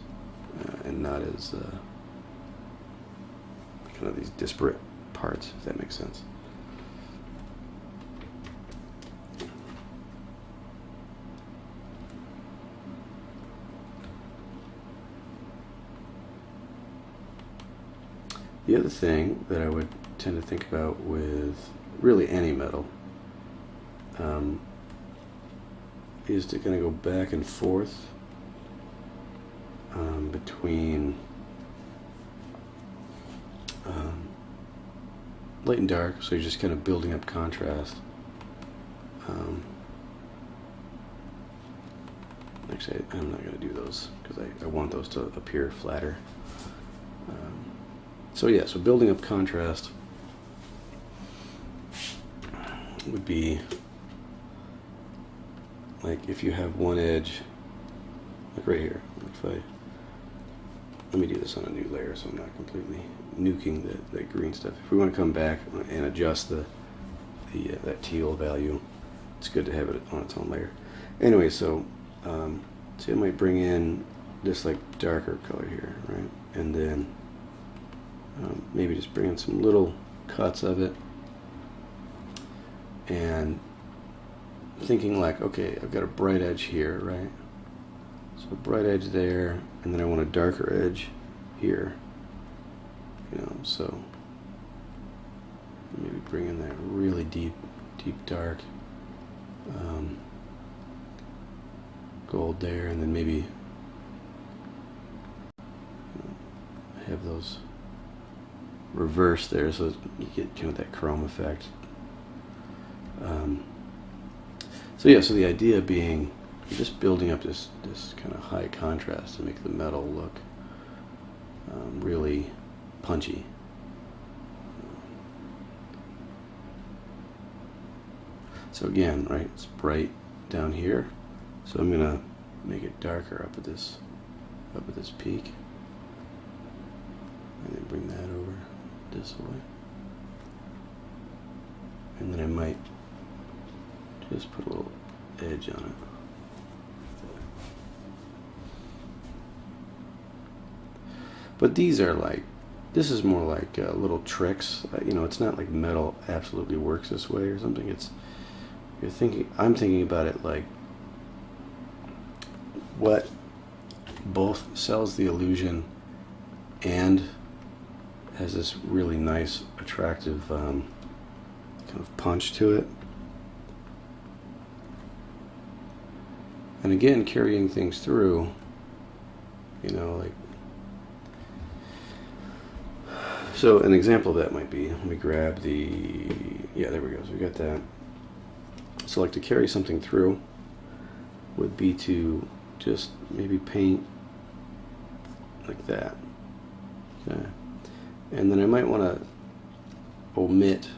and not as kind of these disparate parts, if that makes sense. The other thing that I would tend to think about with really any metal is to kind of go back and forth between light and dark, so you're just kind of building up contrast. Actually, I'm not going to do those because I want those to appear flatter. So yeah, so building up contrast would be like if you have one edge, like right here. Let me do this on a new layer so I'm not completely nuking that green stuff. If we want to come back and adjust that teal value, it's good to have it on its own layer. Anyway, so I might bring in this like darker color here, right? And then maybe just bring in some little cuts of it, and thinking like, okay, I've got a bright edge here, right? So a bright edge there, and then I want a darker edge here, you know, so maybe bring in that really deep dark gold there, and then maybe have those reverse there so you get kind of that chrome effect. So yeah, so the idea being you're just building up this kind of high contrast to make the metal look really punchy. So again, right, it's bright down here, so I'm gonna make it darker up at this peak, and then bring that over this way, and then I might just put a little edge on it. But these are like, this is more like little tricks. You know, it's not like metal absolutely works this way or something. It's, I'm thinking about it like what both sells the illusion and has this really nice, attractive kind of punch to it. And again, carrying things through, you know, like, so an example of that might be, let me grab the, yeah, there we go, so we got that. So like to carry something through would be to just maybe paint like that. Okay. And then I might want to omit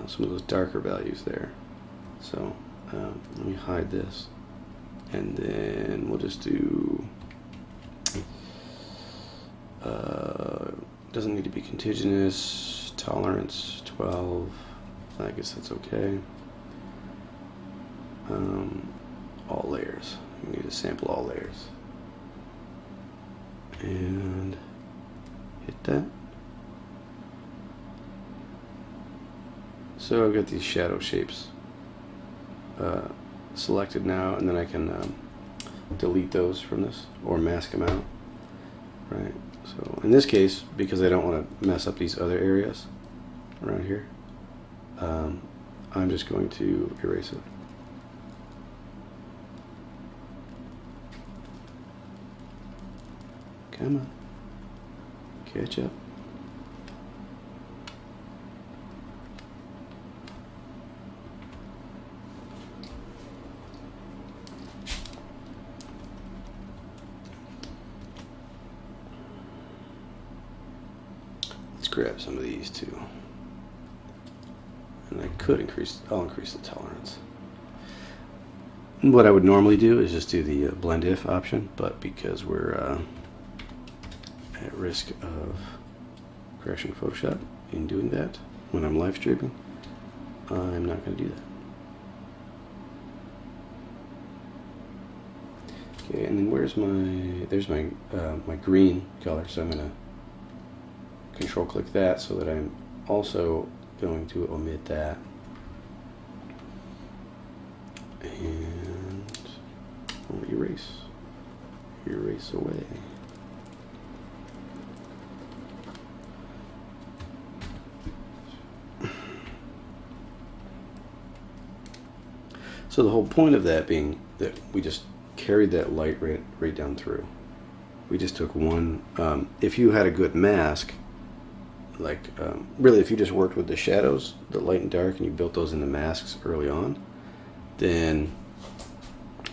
some of those darker values there. So let me hide this. And then we'll just do, doesn't need to be contiguous, tolerance 12, I guess that's okay. All layers, we need to sample all layers. And hit that. So I've got these shadow shapes selected now, and then I can delete those from this or mask them out, right? So in this case, because I don't want to mess up these other areas around here, I'm just going to erase it. Come on, catch up. Let's grab some of these too. And I could I'll increase the tolerance. And what I would normally do is just do the blend if option, but because we're at risk of crashing Photoshop in doing that when I'm live streaming, I'm not going to do that. Okay, and then where's my, there's my my green color, so I'm going to control click that so that I'm also going to omit that. And I'll erase away. So the whole point of that being that we just carried that light right down through. We just took one, if you had a good mask, like really if you just worked with the shadows, the light and dark, and you built those into masks early on, then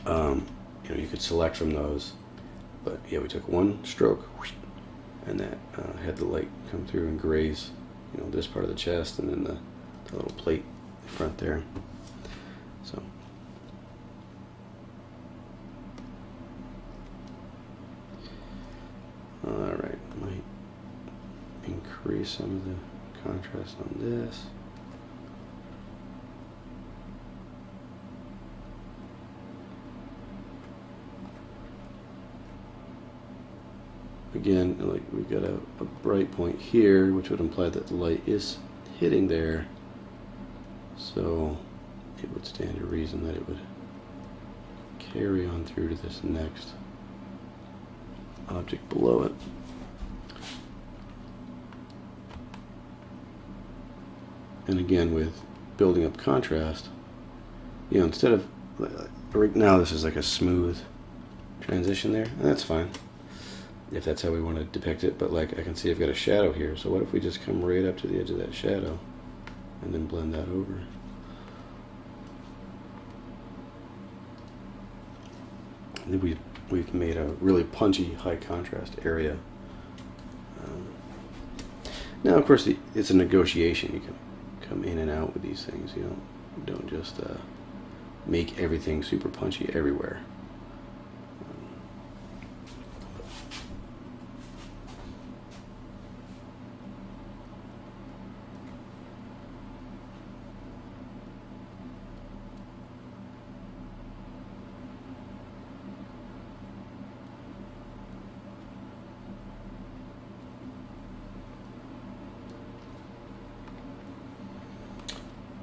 you know, you could select from those. But yeah, we took one stroke, and that had the light come through and graze, you know, this part of the chest, and then the little plate in front there. So. Alright, might increase some of the contrast on this. Again, like we've got a bright point here, which would imply that the light is hitting there. So it would stand to reason that it would carry on through to this next object below it. And again, with building up contrast, you know, instead of, right now this is like a smooth transition there, and that's fine if that's how we want to depict it, but like I can see I've got a shadow here, so what if we just come right up to the edge of that shadow and then blend that over. And then we've made a really punchy, high contrast area. Now, of course, it's a negotiation. You can come in and out with these things. You know, don't just make everything super punchy everywhere.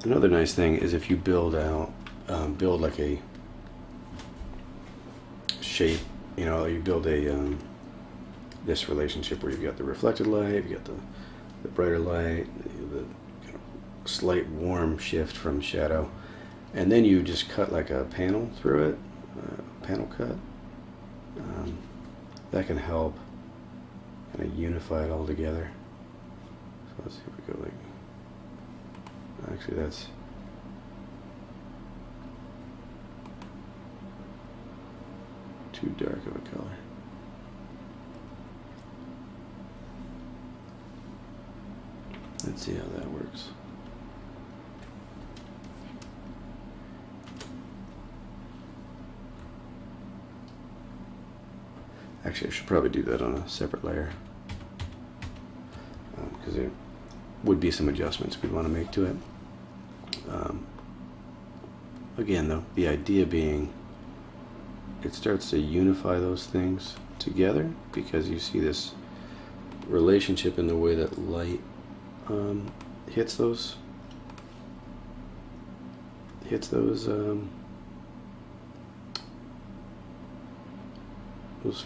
Another nice thing is if you build out, build like a shape, you know, you build a this relationship where you've got the reflected light, you've got the brighter light, the kind of slight warm shift from shadow, and then you just cut like a panel through it, panel cut. That can help kind of unify it all together. So let's see if we go like, actually that's too dark of a color. Let's see how that works. Actually, I should probably do that on a separate layer, because there would be some adjustments we'd want to make to it. Again, though, the idea being it starts to unify those things together, because you see this relationship in the way that light hits those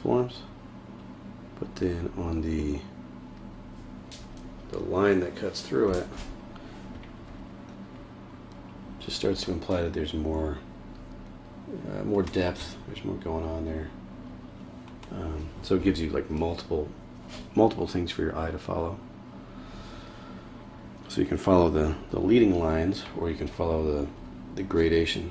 forms, but then on the line that cuts through it just starts to imply that there's more depth, there's more going on there. So it gives you like multiple things for your eye to follow. So you can follow the leading lines, or you can follow the gradation.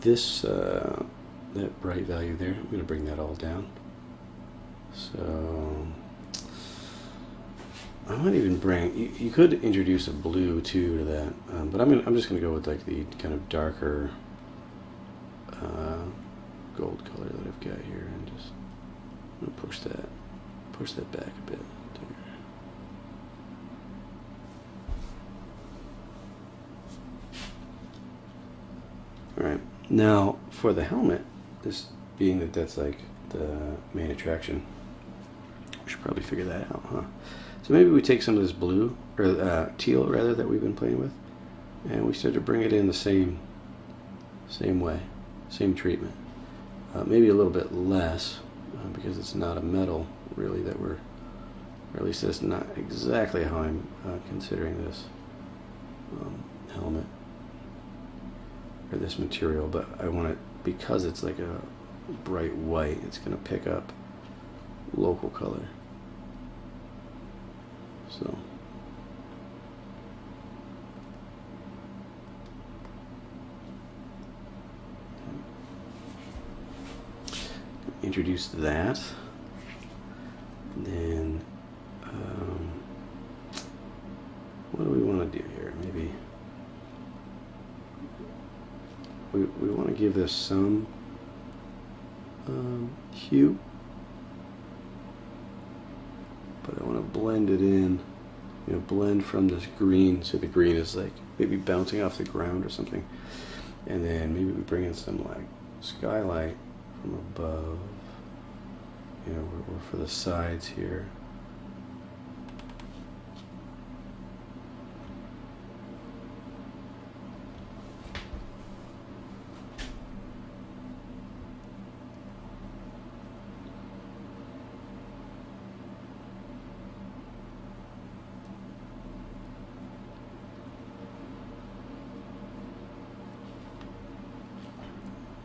This, that bright value there, I'm going to bring that all down. So I might even bring, you could introduce a blue too to that, but I'm just going to go with like the kind of darker gold color that I've got here, and just I'm going to push that back a bit. All right. Now, for the helmet, this being that that's like the main attraction, we should probably figure that out, huh? So maybe we take some of this blue, or teal rather, that we've been playing with, and we start to bring it in the same way, same treatment. Maybe a little bit less, because it's not a metal, really, that we're, or at least that's not exactly how I'm considering this helmet. Or this material, but I want it, because it's like a bright white, it's going to pick up local color. So introduce that, and then what do we want to do here? Maybe we want to give this some hue, but I want to blend it in, blend from this green, so the green is like maybe bouncing off the ground or something, and then maybe we bring in some like skylight from above, or for the sides here.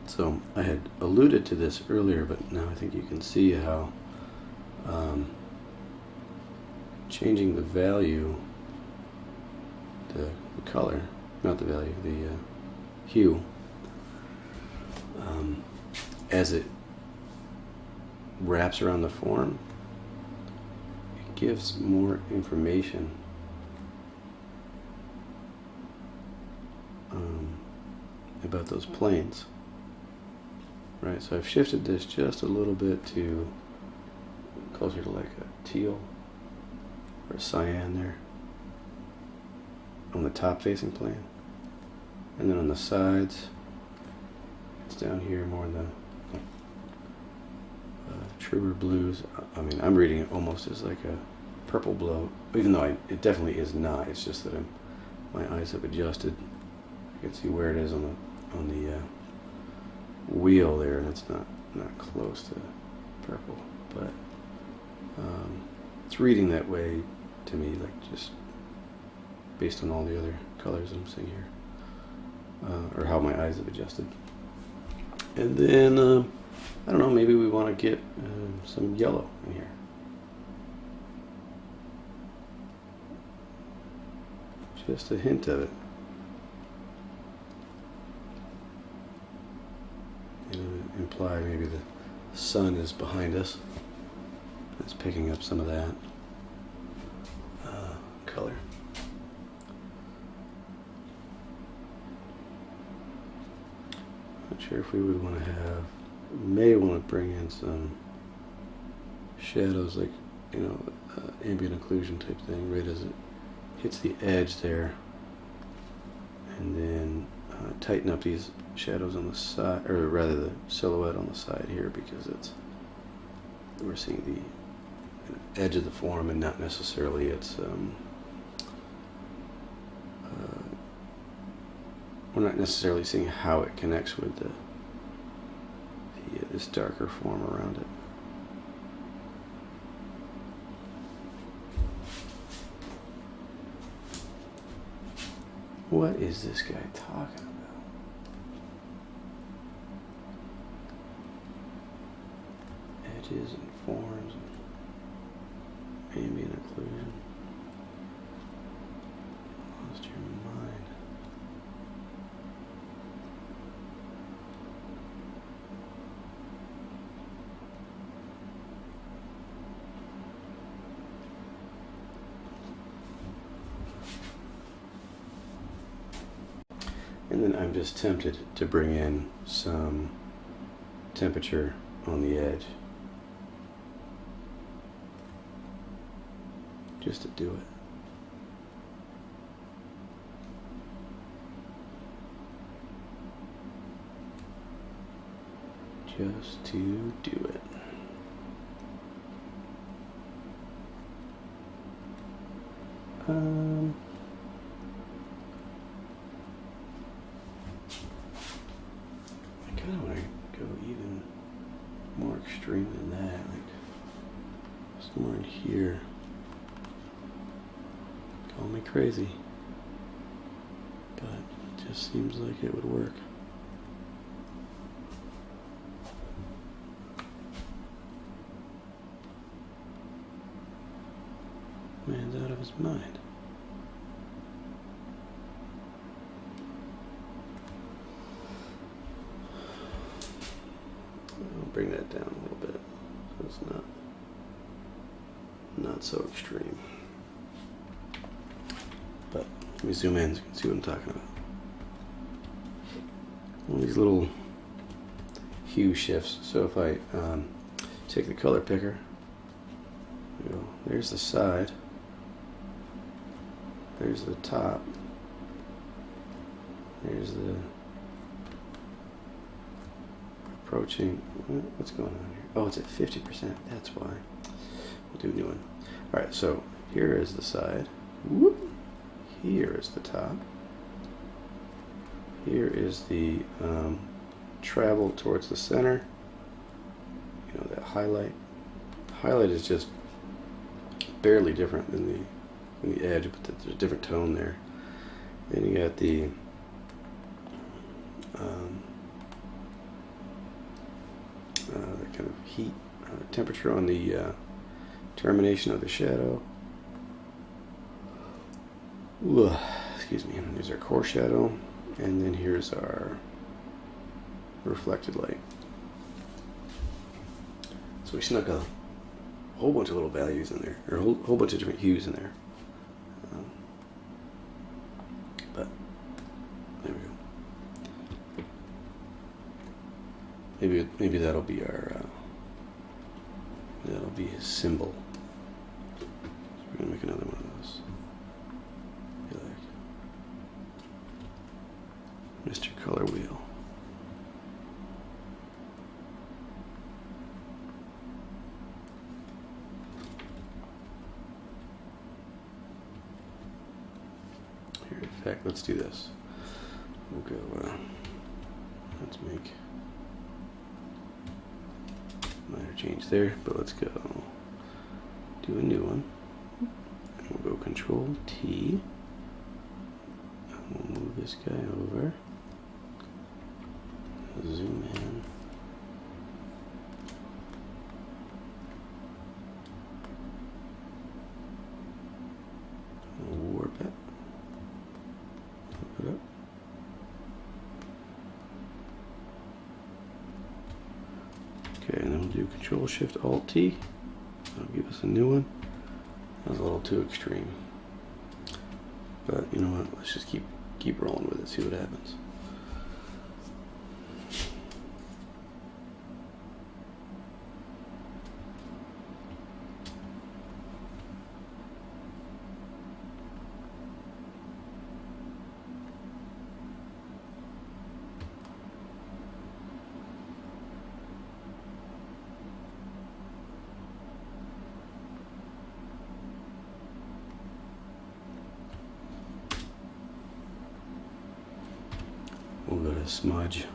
So I had alluded to this earlier, but now I think you can see how changing the value, the color, not the value, the hue, as it wraps around the form, it gives more information about those planes. Right, so I've shifted this just a little bit to closer to like a teal or a cyan there on the top facing plane. And then on the sides, it's down here more in the truer blues. I mean, I'm reading it almost as like a purple glow, even though it definitely is not. It's just that my eyes have adjusted. You can see where it is on the wheel there, and it's not close to purple, but it's reading that way to me, like just based on all the other colors I'm seeing here, or how my eyes have adjusted. And then I don't know, maybe we want to get some yellow in here. Just a hint of it. Imply maybe the sun is behind us. It's picking up some of that color. Not sure if we would want to have, may want to bring in some shadows, like, you know, ambient occlusion type thing, right as it hits the edge there, and then tighten up these shadows on the side, or rather the silhouette on the side here, because we're seeing the edge of the form and not necessarily its we're not necessarily seeing how it connects with this darker form around it. What is this guy talking about? Edges and forms and ambient occlusion. Lost your mind. And then I'm just tempted to bring in some temperature on the edge. Just to do it. Just to do it. I kind of want to go even more extreme than that, like somewhere in here. Call me crazy, but it just seems like it would work. Man's out of his mind. I'll bring that down a little bit so it's not so extreme. But let me zoom in so you can see what I'm talking about. All these little hue shifts. So if I take the color picker, there's the side, there's the top, there's the approaching. What's going on here? Oh, it's at 50%. That's why. We'll do a new one. All right, so here is the side. Whoop. Here is the top. Here is the travel towards the center. You know, that highlight. Highlight is just barely different than the edge, but there's a different tone there. Then you got the kind of heat temperature on the termination of the shadow. Ooh, excuse me. There's our core shadow, and then here's our reflected light. So we snuck a whole bunch of little values in there, or a whole bunch of different hues in there. But there we go. maybe that'll be our that'll be his symbol. So we're gonna make another one of those. Be like Mr. Color Wheel. Here, in fact, let's do this. We'll go. Let's make minor change there, but let's go do a new one. And we'll go Control T. And we'll move this guy over. Zoom in. We'll warp it. Flip it up. Okay, and then we'll do Control Shift Alt T. That'll give us a new one. That was a little too extreme. But you know what? Let's just keep rolling with it, see what happens. We'll go to smudge.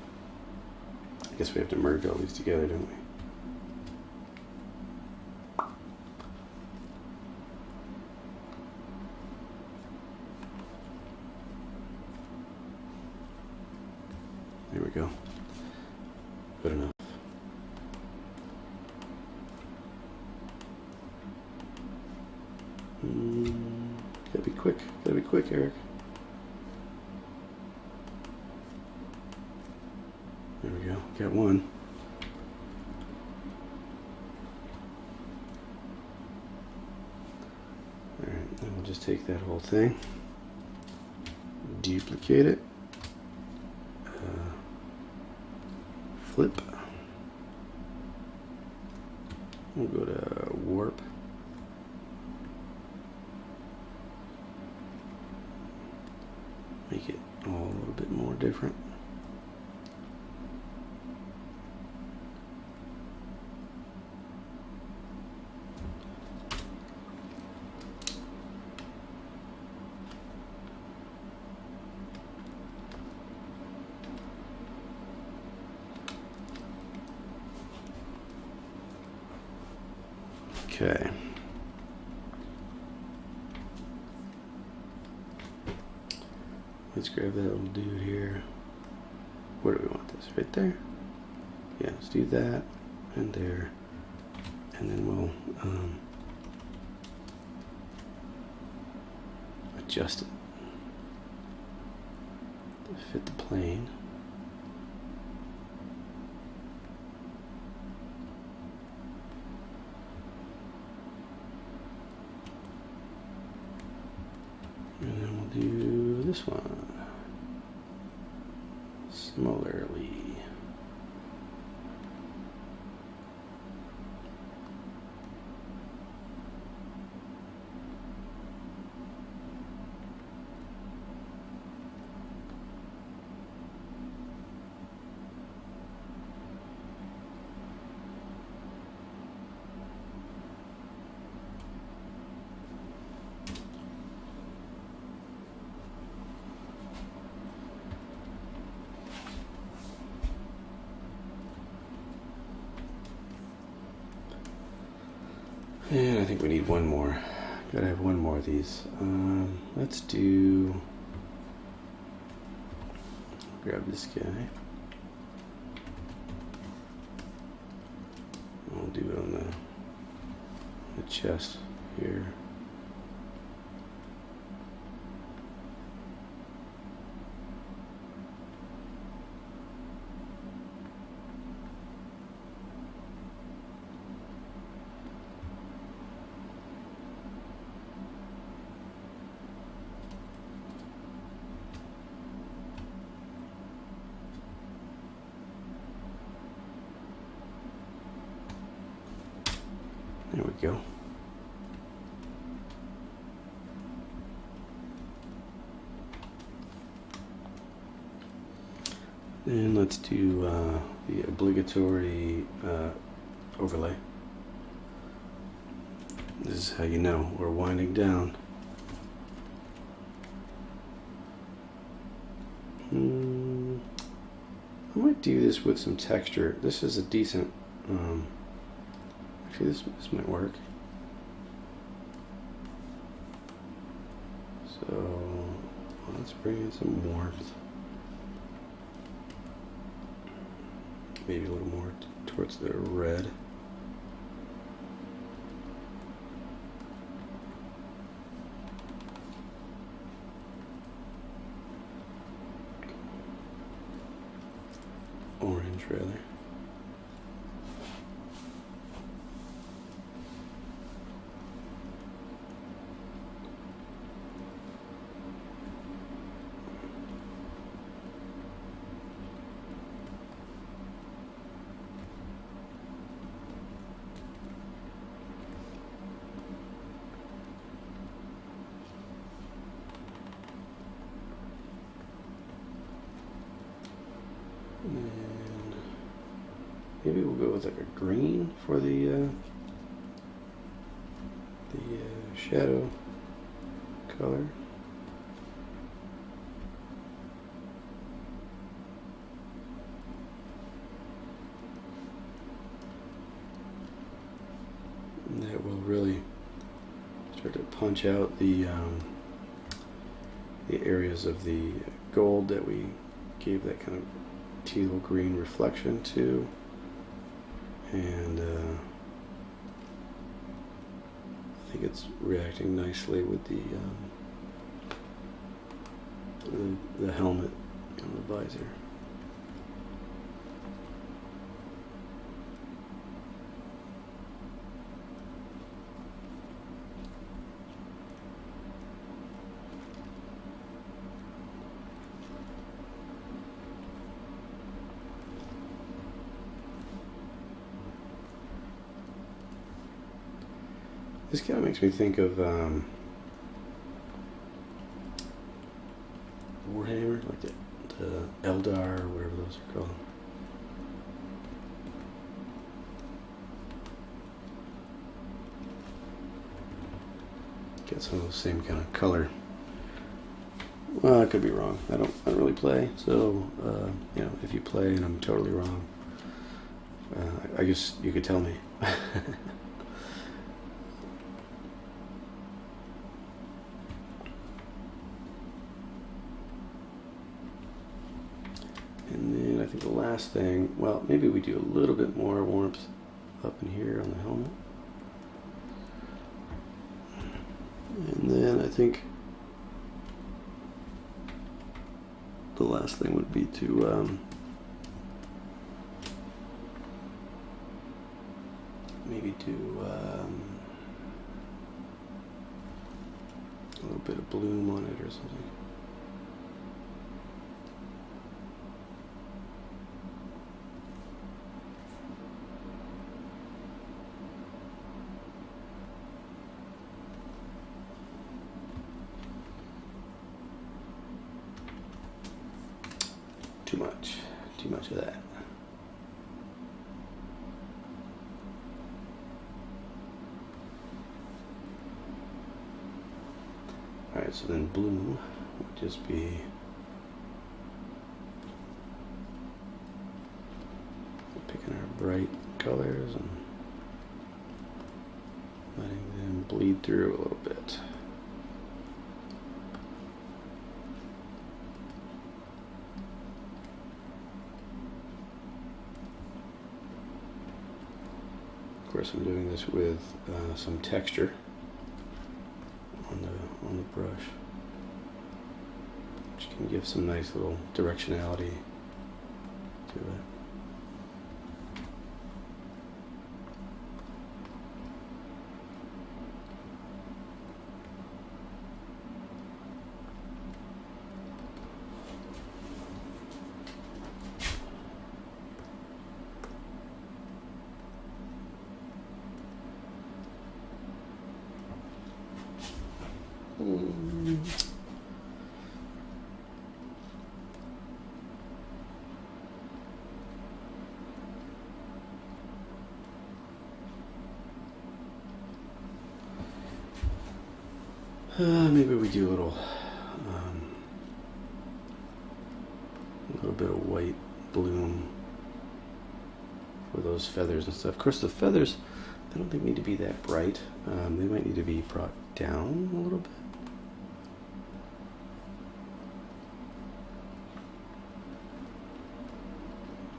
I guess we have to merge all these together, don't we? There we go. Good enough. Gotta be quick. Gotta be quick, Eric. There we go. Got one. Alright, then we'll just take that whole thing, duplicate it, flip. We'll go to warp. Make it all a little bit more different. Okay. Let's grab that little dude here. Where do we want this? Right there? Yeah, let's do that and there. And then we'll adjust it to fit the plane. And then we'll do this one similarly. And I think we need one more. Gotta have one more of these. Let's do. Grab this guy. I'll do it on the chest here. There we go. And let's do the obligatory overlay. This is how you know we're winding down. I might do this with some texture. This is a decent, actually this might work. So let's bring in some warmth. Maybe a little more towards the red. Orange, rather. And maybe we'll go with like a green for the shadow color. And that will really start to punch out the areas of the gold that we gave that kind of teal green reflection to, and I think it's reacting nicely with the helmet and the visor. This kind of makes me think of Warhammer, like the Eldar, or whatever those are called. Get some of the same kind of color. Well, I could be wrong. I don't really play, so you know, if you play and I'm totally wrong, I guess you could tell me. And then I think the last thing, well, maybe we do a little bit more warmth up in here on the helmet. And then I think the last thing would be to maybe do a little bit of bloom on it or something. Too much of that. Alright, so then blue would just be picking our bright colors and letting them bleed through a little bit. Of course, I'm doing this with some texture on the brush, which can give some nice little directionality to it. Maybe we do a little bit of white bloom for those feathers and stuff. Of course, the feathers, I don't think need to be that bright. They might need to be brought down a little bit.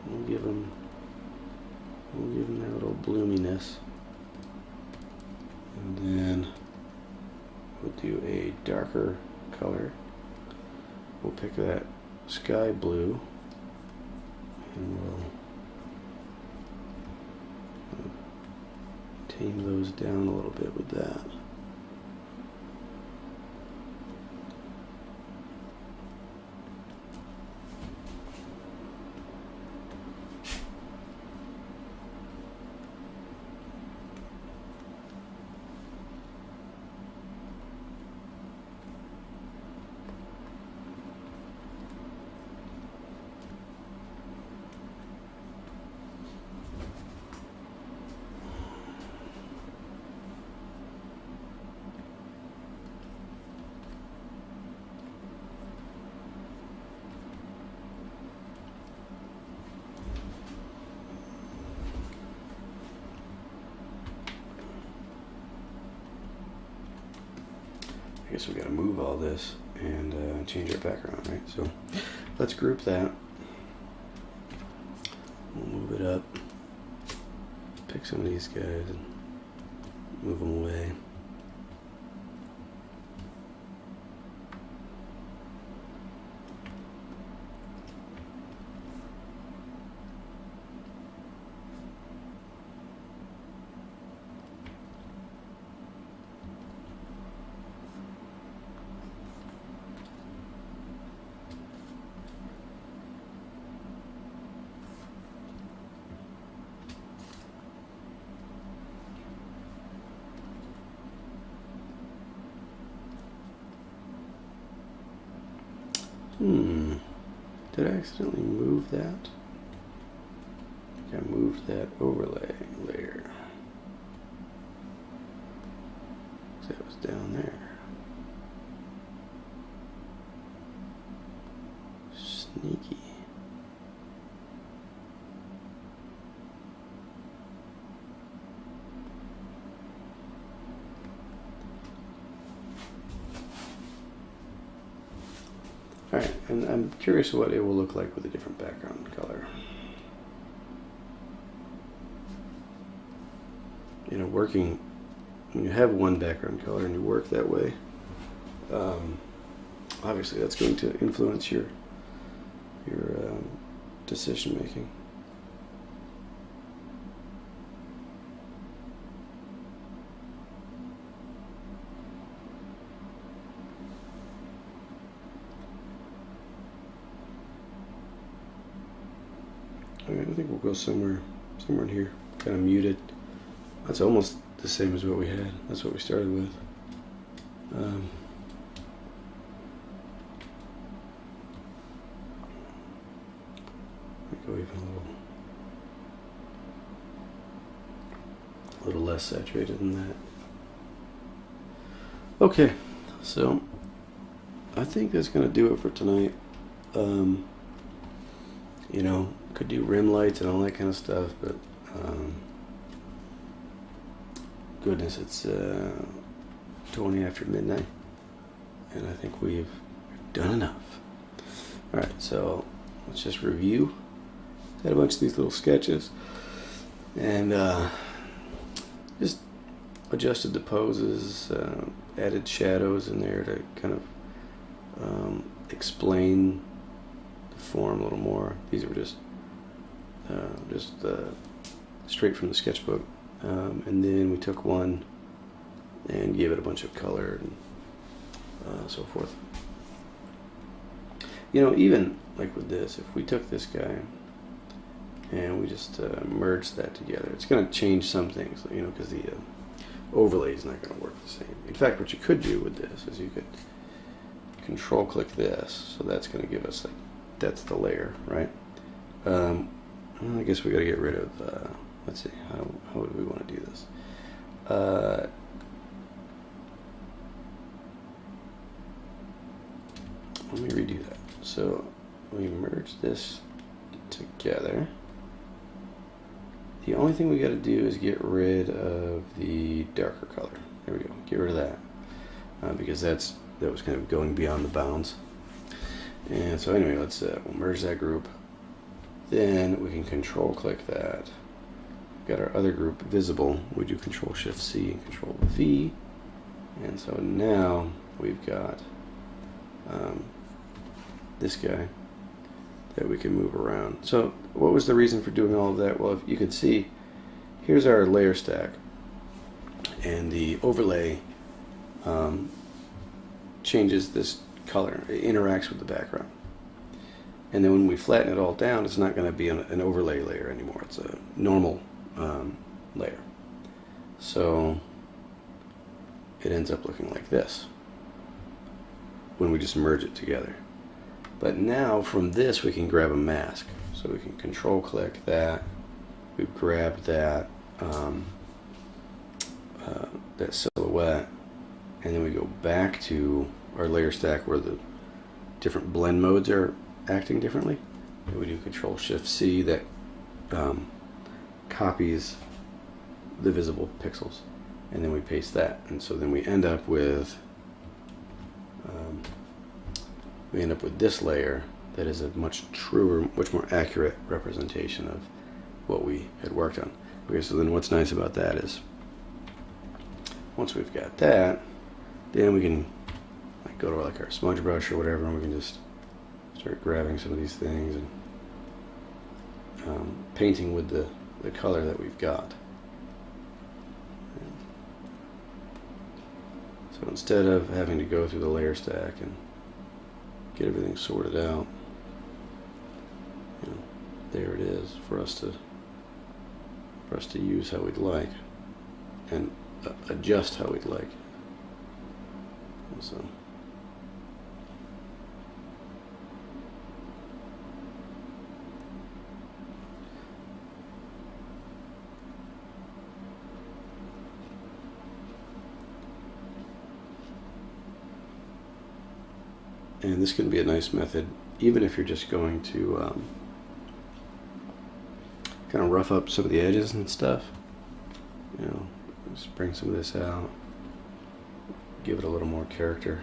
We'll give them their little bloominess, and then we'll do a darker color. We'll pick that sky blue, and we'll tame those down a little bit with that. I guess we got to move all this and change our background, right? So let's group that. We'll move it up. Pick some of these guys and move them away. Did I accidentally move that? I think I moved that overlay layer. That was down there. Sneaky. Alright, and I'm curious what it will look like with a different background color. You know, working, when you have one background color and you work that way, obviously that's going to influence your decision making. I think we'll go somewhere in here, kind of muted. That's almost the same as what we had. That's what we started with. Go even a little less saturated than that. Okay, so I think that's gonna do it for tonight. You know, could do rim lights and all that kind of stuff, but goodness, it's 20 after midnight, and I think we've done enough. All right, so let's just review. Had a bunch of these little sketches, and just adjusted the poses, added shadows in there to kind of explain the form a little more. These were just straight from the sketchbook, and then we took one and gave it a bunch of color and so forth. You know, even like with this, if we took this guy and we just merged that together, it's going to change some things, you know, because the overlay is not going to work the same. In fact, what you could do with this is you could control click this, so that's going to give us, like, that's the layer, right? Well, I guess we got to get rid of, let's see, how would we want to do this? let me redo that. So we merge this together. The only thing we got to do is get rid of the darker color. There we go. Get rid of that because that was kind of going beyond the bounds. And so anyway, let's we'll merge that group. Then we can control click that. Got our other group visible. We do Control Shift C and Control V. And so now we've got this guy that we can move around. So what was the reason for doing all of that? Well, if you can see, here's our layer stack. And the overlay changes this color. It interacts with the background. And then when we flatten it all down, it's not going to be an overlay layer anymore. It's a normal layer. So it ends up looking like this when we just merge it together. But now from this we can grab a mask. So we can control click that. We've grabbed that that silhouette, and then we go back to our layer stack where the different blend modes are acting differently. And we do Control Shift C, that copies the visible pixels, and then we paste that, and so then we end up with this layer that is a much truer, much more accurate representation of what we had worked on. Okay, so then what's nice about that is once we've got that, then we can like go to like our smudge brush or whatever, and we can just start grabbing some of these things and painting with the color that we've got. So instead of having to go through the layer stack and get everything sorted out, there it is for us to use how we'd like and adjust how we'd like. So and this can be a nice method even if you're just going to kind of rough up some of the edges and stuff. Just bring some of this out, give it a little more character,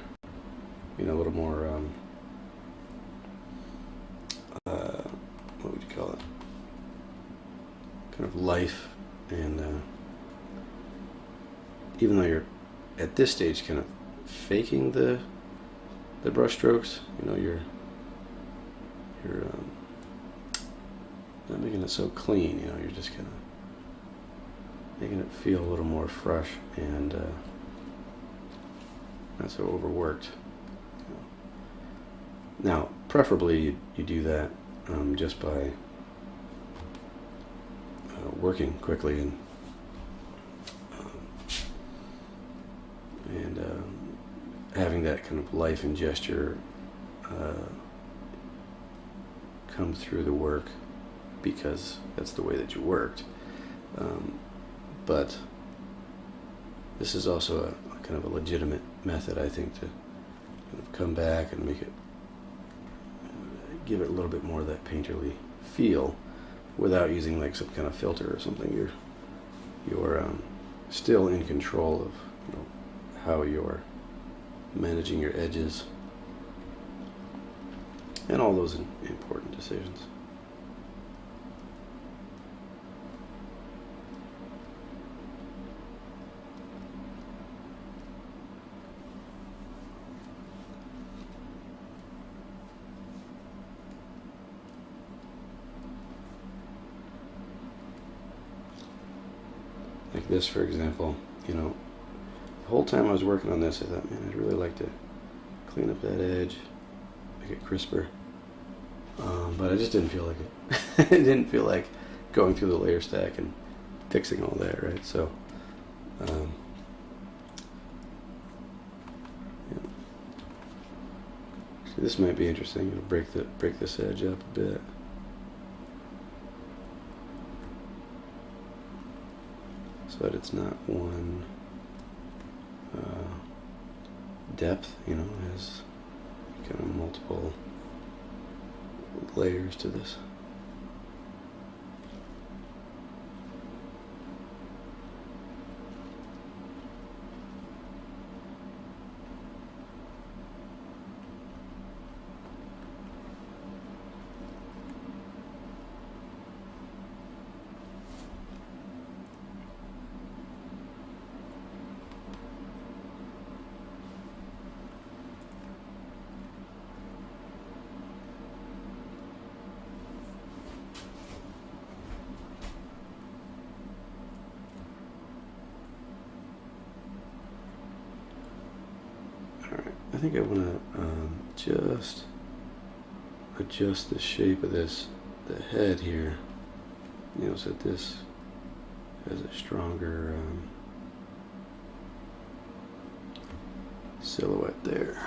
a little more what would you call it, kind of life. And even though you're at this stage kind of faking the brush strokes, you're not making it so clean. You're just kind of making it feel a little more fresh and not so overworked. Now, preferably you do that just by working quickly and having that kind of life and gesture come through the work, because that's the way that you worked. But this is also a kind of a legitimate method, I think, to kind of come back and make it, give it a little bit more of that painterly feel without using like some kind of filter or something. You're still in control of how you're managing your edges and all those important decisions. Like this, for example, the whole time I was working on this, I thought, man, I'd really like to clean up that edge, make it crisper. But I just didn't feel like it. It didn't feel like going through the layer stack and fixing all that, right? So, yeah. So this might be interesting. Break this edge up a bit. So that it's not one depth, as kind of multiple layers to this. I think I want to just adjust the shape of this, the head here, you know, so that this has a stronger silhouette there.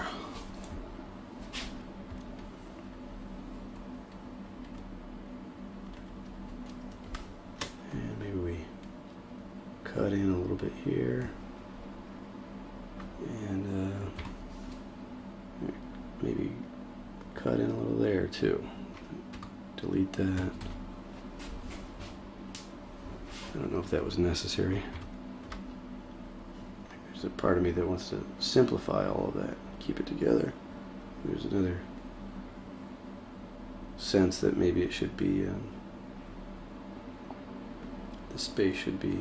And maybe we cut in a little bit here. And maybe cut in a little there too. Delete that. I don't know if that was necessary. There's a part of me that wants to simplify all of that, keep it together. There's another sense that maybe it should be, the space should be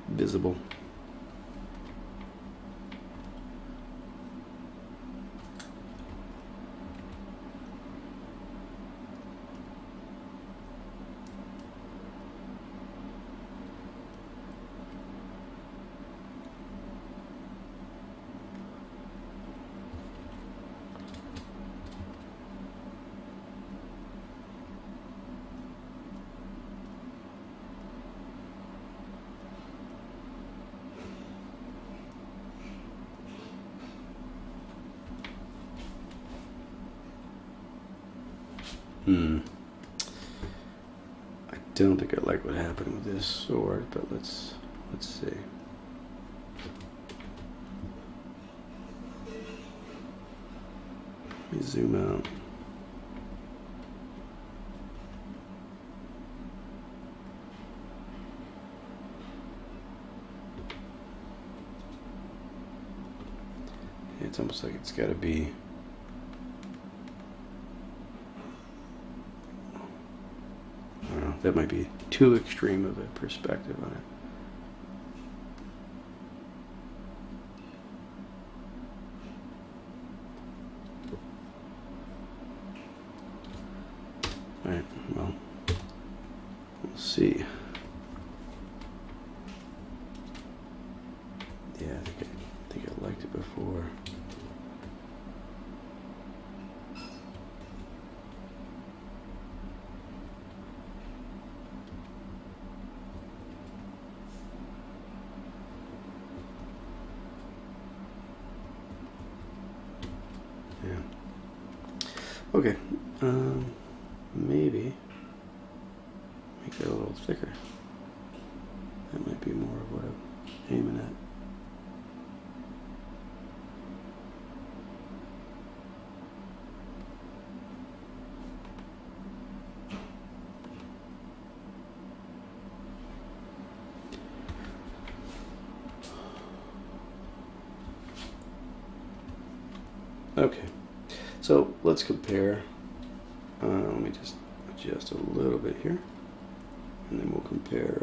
visible. I don't think I like what happened with this sword, but let's see. Let me zoom out. It's almost like it's got to be that might be too extreme of a perspective on it. Alright, well, we'll see. Yeah, I think I liked it before. Okay, maybe make that a little thicker. That might be more of what I'm aiming at. Okay. So let's compare. Let me just adjust a little bit here, and then we'll compare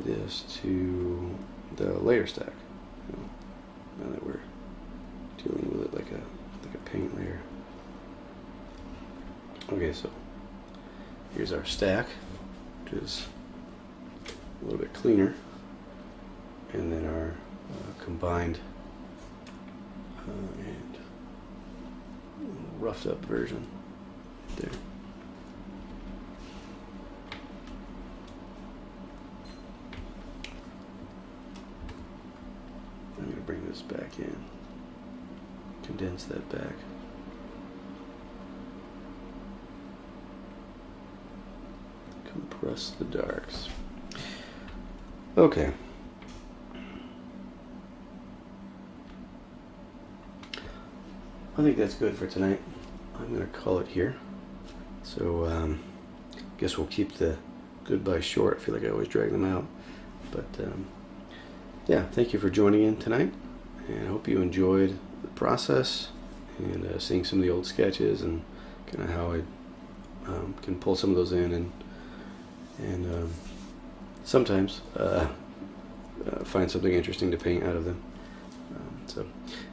this to the layer stack. Now that we're dealing with it like a paint layer. Okay, so here's our stack, which is a little bit cleaner, and then our combined and roughed up version there. I'm going to bring this back in, condense that back. Compress the darks. Okay. I think that's good for tonight. I'm going to call it here. So, guess we'll keep the goodbye short. I feel like I always drag them out. But, yeah, thank you for joining in tonight. And I hope you enjoyed the process and seeing some of the old sketches and kind of how I can pull some of those in and sometimes find something interesting to paint out of them. So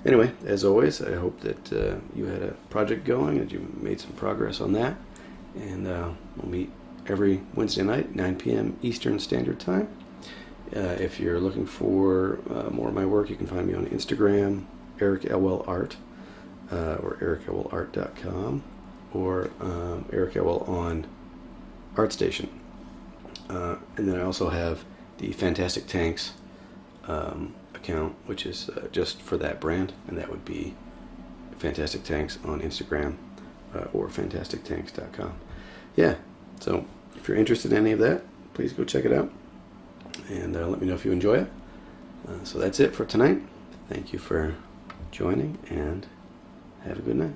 anyway, as always, I hope that you had a project going, that you made some progress on that, and we'll meet every Wednesday night, 9 p.m. Eastern Standard Time. If you're looking for more of my work, you can find me on Instagram, Eric Elwell Art, or ericellwellart.com, or Eric Elwell on ArtStation. And then I also have the Fantastic Tanks account, which is just for that brand, and that would be Fantastic Tanks on Instagram or fantastictanks.com. Yeah, so if you're interested in any of that, please go check it out and let me know if you enjoy it. So that's it for tonight. Thank you for joining, and have a good night.